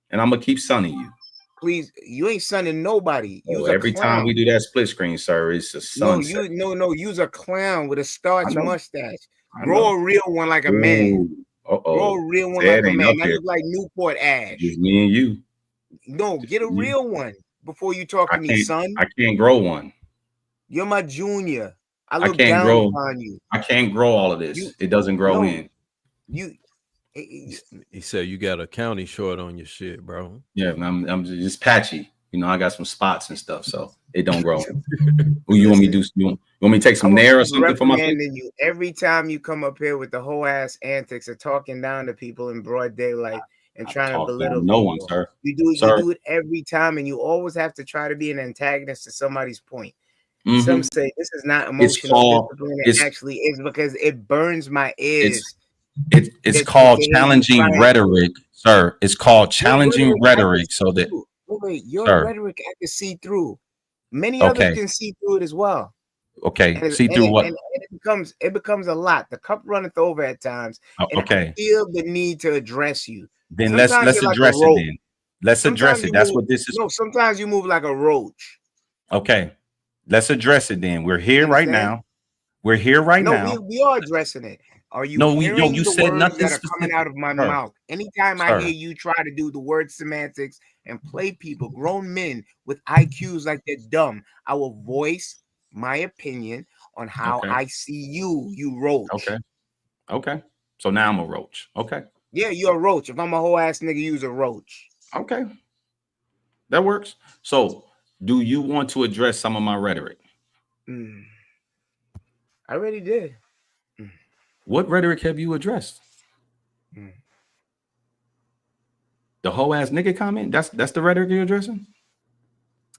And I'm gonna keep sunning you. Please, you ain't sunning nobody. Oh, You's a every time we clown. do that split screen, sir, it's a sunset. You's a clown with a I starch know. mustache. I Grow know. a real one like a man. Ooh. Grow Uh-oh. a real one Say like it a ain't man. up That here. look like Newport ash. Just me and you. No, get a me. real one before you talk to me, son. I can't grow one. You're my junior. I I look can't down grow. upon you. I can't grow all of this. It doesn't grow No, in. you. He said you got a county short on your shit, bro. Yeah, I'm just patchy. You know, I got some spots and stuff, so it don't grow. Who you want me to do? You want me to take I some will Nair or keep something for my face? reprimanding you every time you come up here with the whole ass antics of talking down to people in broad daylight and trying to Talk down belittle to no one, people. sir. You Sir. do it every time, and you always have to try to be an antagonist to somebody's point. Mhm. Some say this is not It's emotional called discipline. It actually is because it burns my ears. it's called challenging rhetoric, sir. It's called challenging rhetoric. So that Wait, your sir. rhetoric I can see through. Many others Okay. can see through it as well. Okay. See through what? And it becomes a lot. The cup runneth over at times, and I Okay. feel the need to address you. Then Sometimes let's you're like a address it roach. then. Let's address Sometimes it. you That's move. what this is. No, sometimes you move like a roach. Okay. Let's address it then. We're here right Understand? now. We're here right No, now. we are addressing it. Are you No, hearing you the said words nothing that are coming out specific. of my Sir, mouth? Anytime I hear sir. you try to do the word semantics and play people, grown men with IQs like they're dumb, I will voice my opinion on how Okay. I see you, you roach. Okay. Okay. So now I'm a roach. Okay. Yeah, you're a roach. If I'm a whole ass nigga, you's a roach. Okay. That works. So do you want to address some of my rhetoric? I already did. What rhetoric have you addressed? The whole ass nigga comment? That's the rhetoric you're addressing?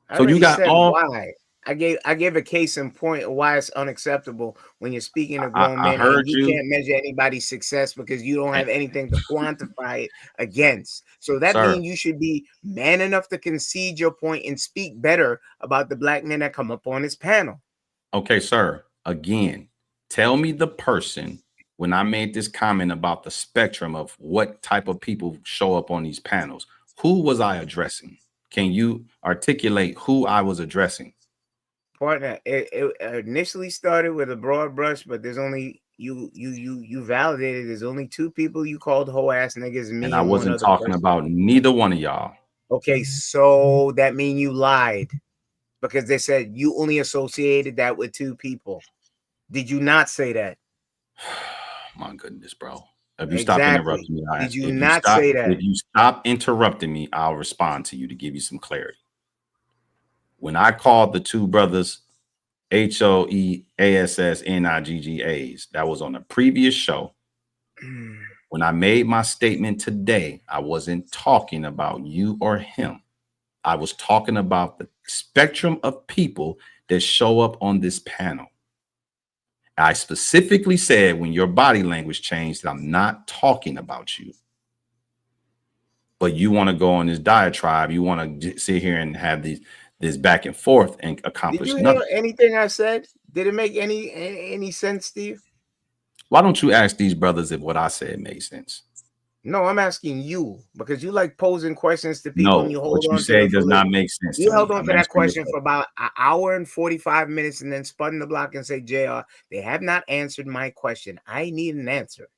I So you already got said all why. I gave a case in point of why it's unacceptable when you're speaking to grown I men and heard you you. can't measure anybody's success because you don't have anything to quantify it against. So that Sir. means you should be man enough to concede your point and speak better about the black men that come up on this panel. Okay, sir. Again, tell me the person when I made this comment about the spectrum of what type of people show up on these panels. Who was I addressing? Can you articulate who I was addressing? Partner, it initially started with a broad brush, but there's only you validated. There's only two people you called whole ass niggas, me And I and one wasn't other talking person. about neither one of y'all. Okay, so that mean you lied because they said you only associated that with two people. Did you not say that? My goodness, bro. If you stop Exactly. interrupting me, Did you not say that? if you stop interrupting me, I'll respond to you to give you some clarity. When I called the two brothers HOEASSNIGGAs, that was on a previous show. When I made my statement today, I wasn't talking about you or him. I was talking about the spectrum of people that show up on this panel. I specifically said when your body language changed that I'm not talking about you. But you want to go on this diatribe. You want to sit here and have this back and forth and Did accomplish you hear nothing. anything I said? Did it make any sense, Steve? Why don't you ask these brothers if what I said made sense? No, I'm asking you because you like posing questions to people and No, you what hold you on to say it for does not later. make sense You to held me. on I'm to that answering your question for question. about an hour and 45 minutes and then spun the block and say, JR, they have not answered my question. I need an answer.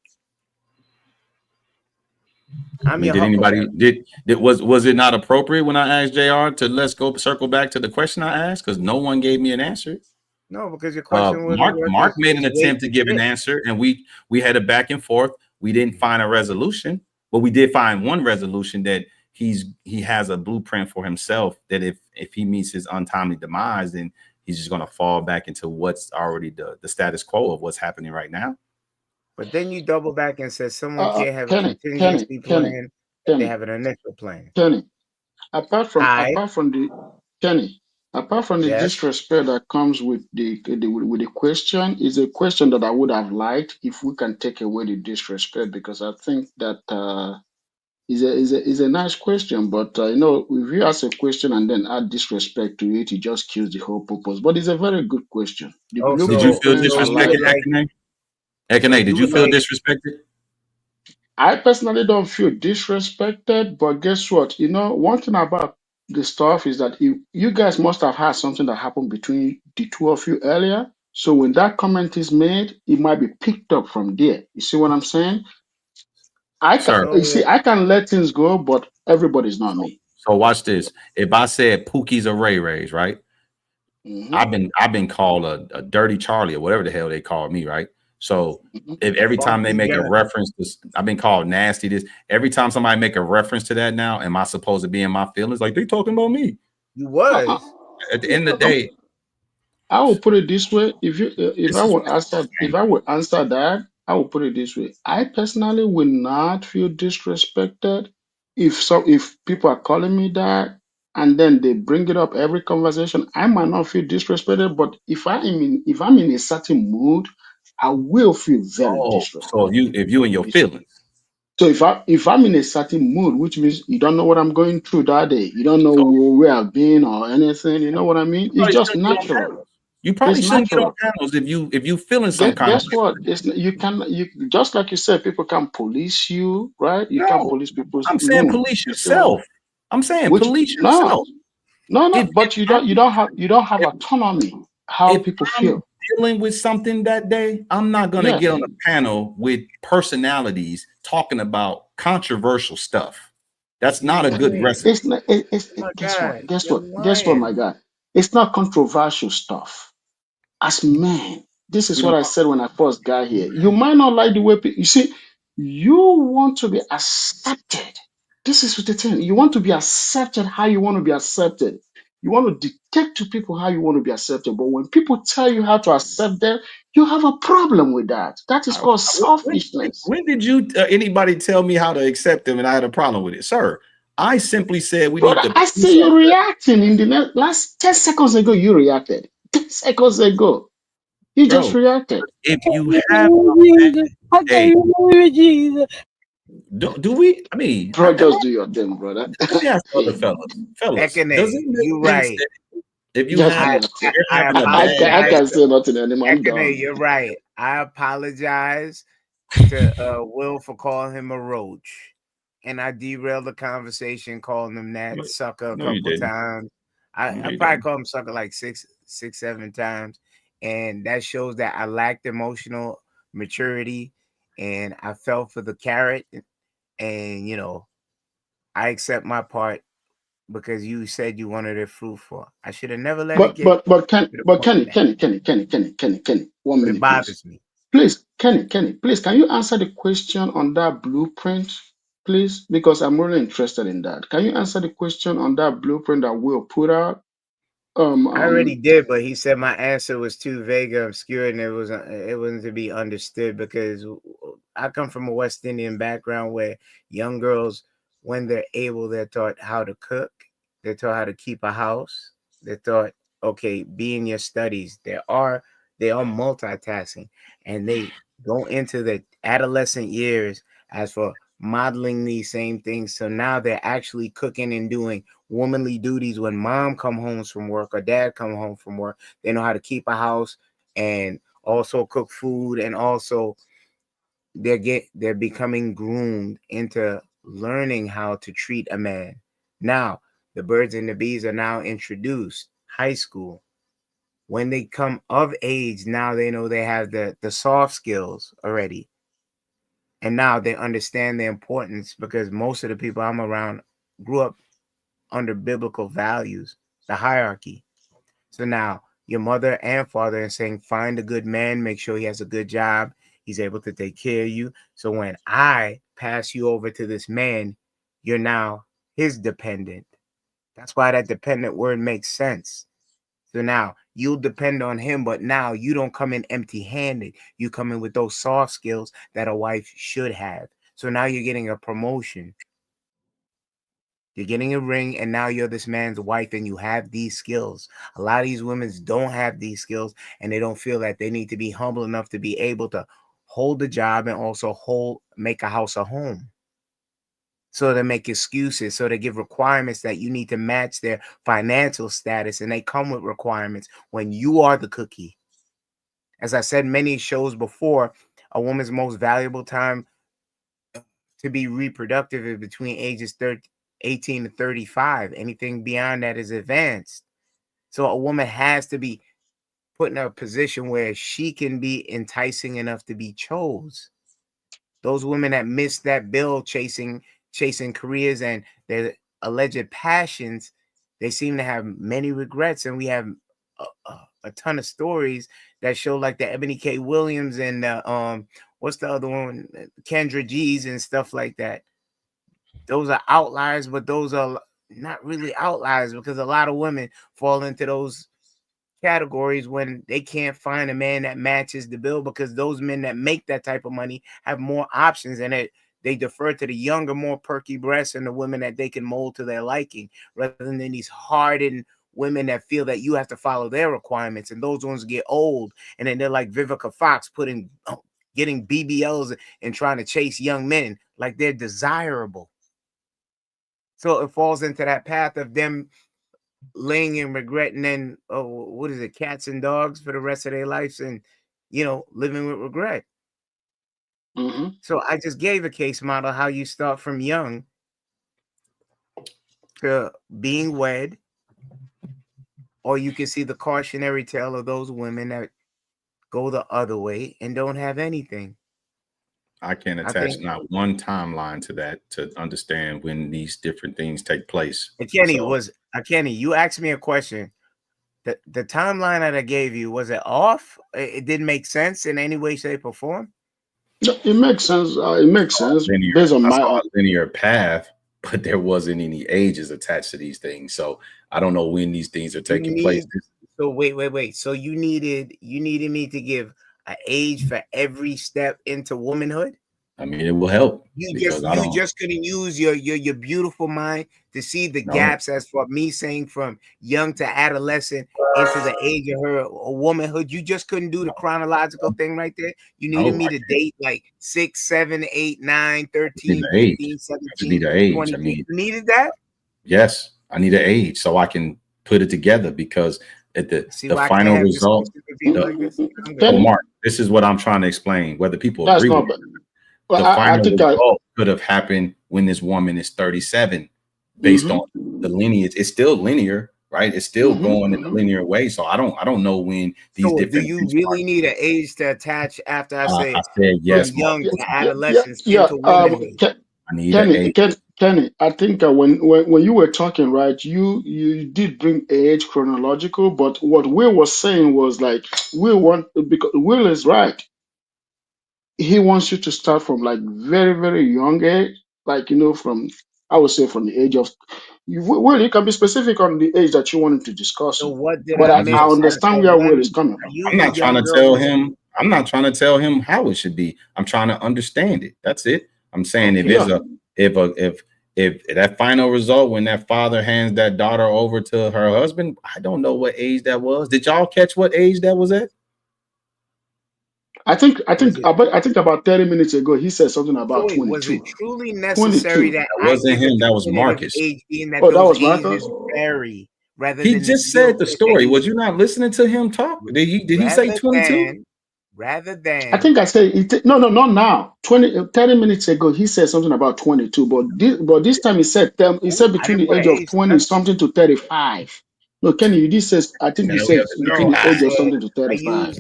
I mean, did anybody was it not appropriate when I asked JR to let's go circle back to the question I asked? Because no one gave me an answer. No, because your question was Mark made an his weight attempt to to give an shit. answer, and we had a back and forth. We didn't find a resolution, but we did find one resolution that he has a blueprint for himself that if he meets his untimely demise, then he's just going to fall back into what's already the status quo of what's happening right now. But then you double back and said someone can't have a Kenny, contingency plan if they have an initial plan. Kenny, apart from Kenny, apart from the yes. disrespect that comes with the question, is a question that I would have liked if we can take away the disrespect, because I think that is a nice question. But you know, if you ask a question and then add disrespect to it, it just kills the whole purpose. But it's a very good question. The Oh, Did you feel blueprints, I you like. would disrespected, like Ekene? so Ekene, you did you would feel like disrespected? I personally don't feel disrespected, but guess what? You know, one thing about the stuff is that you guys must have had something that happened between the two of you earlier. So when that comment is made, it might be picked up from there. You see what I'm saying? Sir. I can let things go, but everybody's not me. So watch this. If I said Pookie's a Ray Rays, right? Mm-hmm. I've been called a dirty Charlie or whatever the hell they call me, right? So if every time they make a reference to, I've been called nasty. This every time somebody make a reference to that now, am I supposed to be in my feelings? Like they talking about me? You was. At the end of the day, I will put it this way: if this I is would answer that, I will put it this way: I personally will not feel disrespected if people are calling me that and then they bring it up every conversation. I might not feel disrespected, but if I'm in a certain mood, I will feel very disrespected. so if you in your feelings. So if I'm in a certain mood, which means you don't know what I'm going through that day, you don't know where I've been or anything, you know what I mean? It's Probably just shouldn't be on natural. panels. You probably It's shouldn't get natural. on panels if you feeling some kind of Guess way. what? You just like you said, people can police you, right? You can't No, police people's I'm saying mood. police You see what? yourself. I'm saying Which police no, yourself. no. If But I'm you don't have autonomy how if people I'm feel. dealing with something that day, I'm not gonna get Yes. on a panel with personalities talking about controversial stuff. That's not a good recipe. It's not. Oh my Guess what? God, Guess you're what? Guess what, my lying. guy? It's not controversial stuff. As men, this is We what don't I said when I first got here. You might not like the way you see. You want to be accepted. This is the thing. You want to be accepted how you want to be accepted. You want to dictate to people how you want to be accepted. But when people tell you how to accept them, you have a problem with that. That is called selfishness. when did you anybody tell me how to accept them and I had a problem with it, sir? I simply said we need Brother, to I police see you ourselves. reacting in the last 10 seconds ago. You reacted. 10 seconds ago. You just Bro, reacted. if you have a hey, do we? I mean, Bro, am I? just do your thing, brother. Let me ask the other Hey, fellas. Does Ekene, it you make sense right. that if you just do have I, your I thing. you're I having a bad I apologize. can't say nothing anymore. I'm Ekene, done. you're right. I apologize to Will for calling him a roach, and I derailed the conversation calling him that no, sucker a no, you couple didn't. times. No, I you probably didn't. called him sucker like six, 7 times, and that shows that I lacked emotional maturity, and I fell for the carrot, and I accept my part because you said you wanted it fruitful. I should have never let it get to the point of that, Kenny, one but it minute, please. bothers me. Please, Kenny, please, can you answer the question on that blueprint, please? Because I'm really interested in that. Can you answer the question on that blueprint that Will put out? I already did, but he said my answer was too vague or obscure, and it wasn't to be understood because I come from a West Indian background where young girls, when they're able, they're taught how to cook, they're taught how to keep a house, they're taught okay, be in your studies. They are multitasking, and they go into the adolescent years as for modeling these same things. So now they're actually cooking and doing womanly duties when mom come home from work or dad come home from work. They know how to keep a house and also cook food, and also they're becoming groomed into learning how to treat a man. Now the birds and the bees are now introduced high school. When they come of age, now they know they have the soft skills already, and now they understand the importance because most of the people I'm around grew up under biblical values, the hierarchy. So now your mother and father are saying, find a good man, make sure he has a good job, he's able to take care of you. So when I pass you over to this man, you're now his dependent. That's why that dependent word makes sense. So now you'll depend on him, but now you don't come in empty handed. You come in with those soft skills that a wife should have. So now you're getting a promotion. You're getting a ring, and now you're this man's wife, and you have these skills. A lot of these women don't have these skills, and they don't feel that they need to be humble enough to be able to hold the job and also make a house a home. So they make excuses. So they give requirements that you need to match their financial status, and they come with requirements when you are the cookie. As I said many shows before, a woman's most valuable time to be reproductive is between ages 18 to 35. Anything beyond that is advanced. So a woman has to be put in a position where she can be enticing enough to be chose. Those women that miss that bill chasing careers and their alleged passions, they seem to have many regrets, and we have a ton of stories that show like the Ebony K. Williams and what's the other one, Kendra G's and stuff like that. Those are outliers, but those are not really outliers because a lot of women fall into those categories when they can't find a man that matches the bill, because those men that make that type of money have more options, and they defer to the younger, more perky breasts and the women that they can mold to their liking, rather than these hardened women that feel that you have to follow their requirements, and those ones get old, and then they're like Vivica Fox getting BBLs and trying to chase young men like they're desirable. So it falls into that path of them laying in regret, and then what is it, cats and dogs for the rest of their lives, and living with regret. So I just gave a case model how you start from young to being wed, or you can see the cautionary tale of those women that go the other way and don't have anything. I can't attach not one timeline to that to understand when these different things take place. Kenny, you asked me a question. The timeline that I gave you, was it off? It didn't make sense in any way, shape, or form? It makes sense. It makes sense based on I my saw a linear path, but there wasn't any ages attached to these things. So I don't know when these things are taking place. So wait. So you needed me to give an age for every step into womanhood? I mean, it will help. You just couldn't use your beautiful mind to see the gaps, as for me saying from young to adolescent into the age of her womanhood. You just couldn't do the chronological thing right there. You needed me to date like 6, 7, 8, 9, 13, 15, 17, 20. You needed that? Yes, I need an age so I can put it together, because at the final result. So Mark, this is what I'm trying to explain, whether people agree with it. The final result could have happened when this woman is 37, based on the lineage. It's still linear, right? It's still going in a linear way. So I don't know when these different. Do you really need an age to attach after I say I said yes, from young to adolescence into womanhood? I need an age. Kenny, I think when you were talking, right, you did bring age chronological, but what Will was saying was like, because Will is right. He wants you to start from like very, very young age, like, from, I would say from the age of, Will, you can be specific on the age that you wanted to discuss. So what did but I miss? I understand where Will is coming from. I'm not trying to tell him. I'm not trying to tell him how it should be. I'm trying to understand it. That's it. I'm saying if that final result, when that father hands that daughter over to her husband, I don't know what age that was. Did y'all catch what age that was at? I think about 30 minutes ago he said something about 22. Was it truly necessary that wasn't him? That was Marcus. Age being that that was Marcus. Vary rather he than just said the story. Was you not listening to him talk? Did he say 22? Rather than I think I said no, not now. 30 minutes ago he said something about 22, but this time he said between the age of 20 something to 35. No, Kenny, you did say, I think you said between the age of something to 35.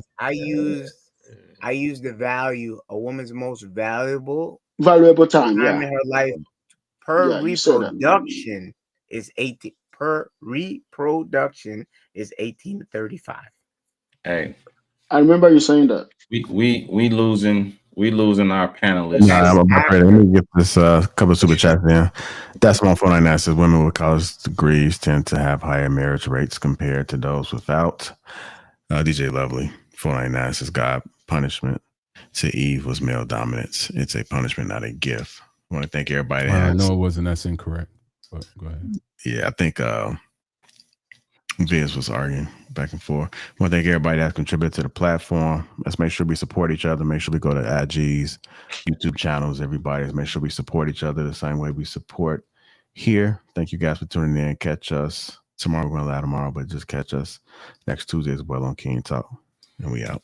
I used the value, a woman's most valuable time in her life per reproduction is 18 per reproduction is 18 to 35. Hey, I remember you saying that. We losing our panelists. Nah, let me get this couple of super chats in. That's 149 says women with college degrees tend to have higher marriage rates compared to those without. DJ Lovely 499 says God punishment to Eve was male dominance. It's a punishment, not a gift. I want to thank everybody. No, it wasn't. That's incorrect. But go ahead. Yeah, I think Viz was arguing back and forth. I want to thank everybody that's contributed to the platform. Let's make sure we support each other. Make sure we go to IG's, YouTube channels, everybody. Let's make sure we support each other the same way we support here. Thank you guys for tuning in. Catch us tomorrow. We're going to live tomorrow, but just catch us next Tuesday as well on King Talk. And we out.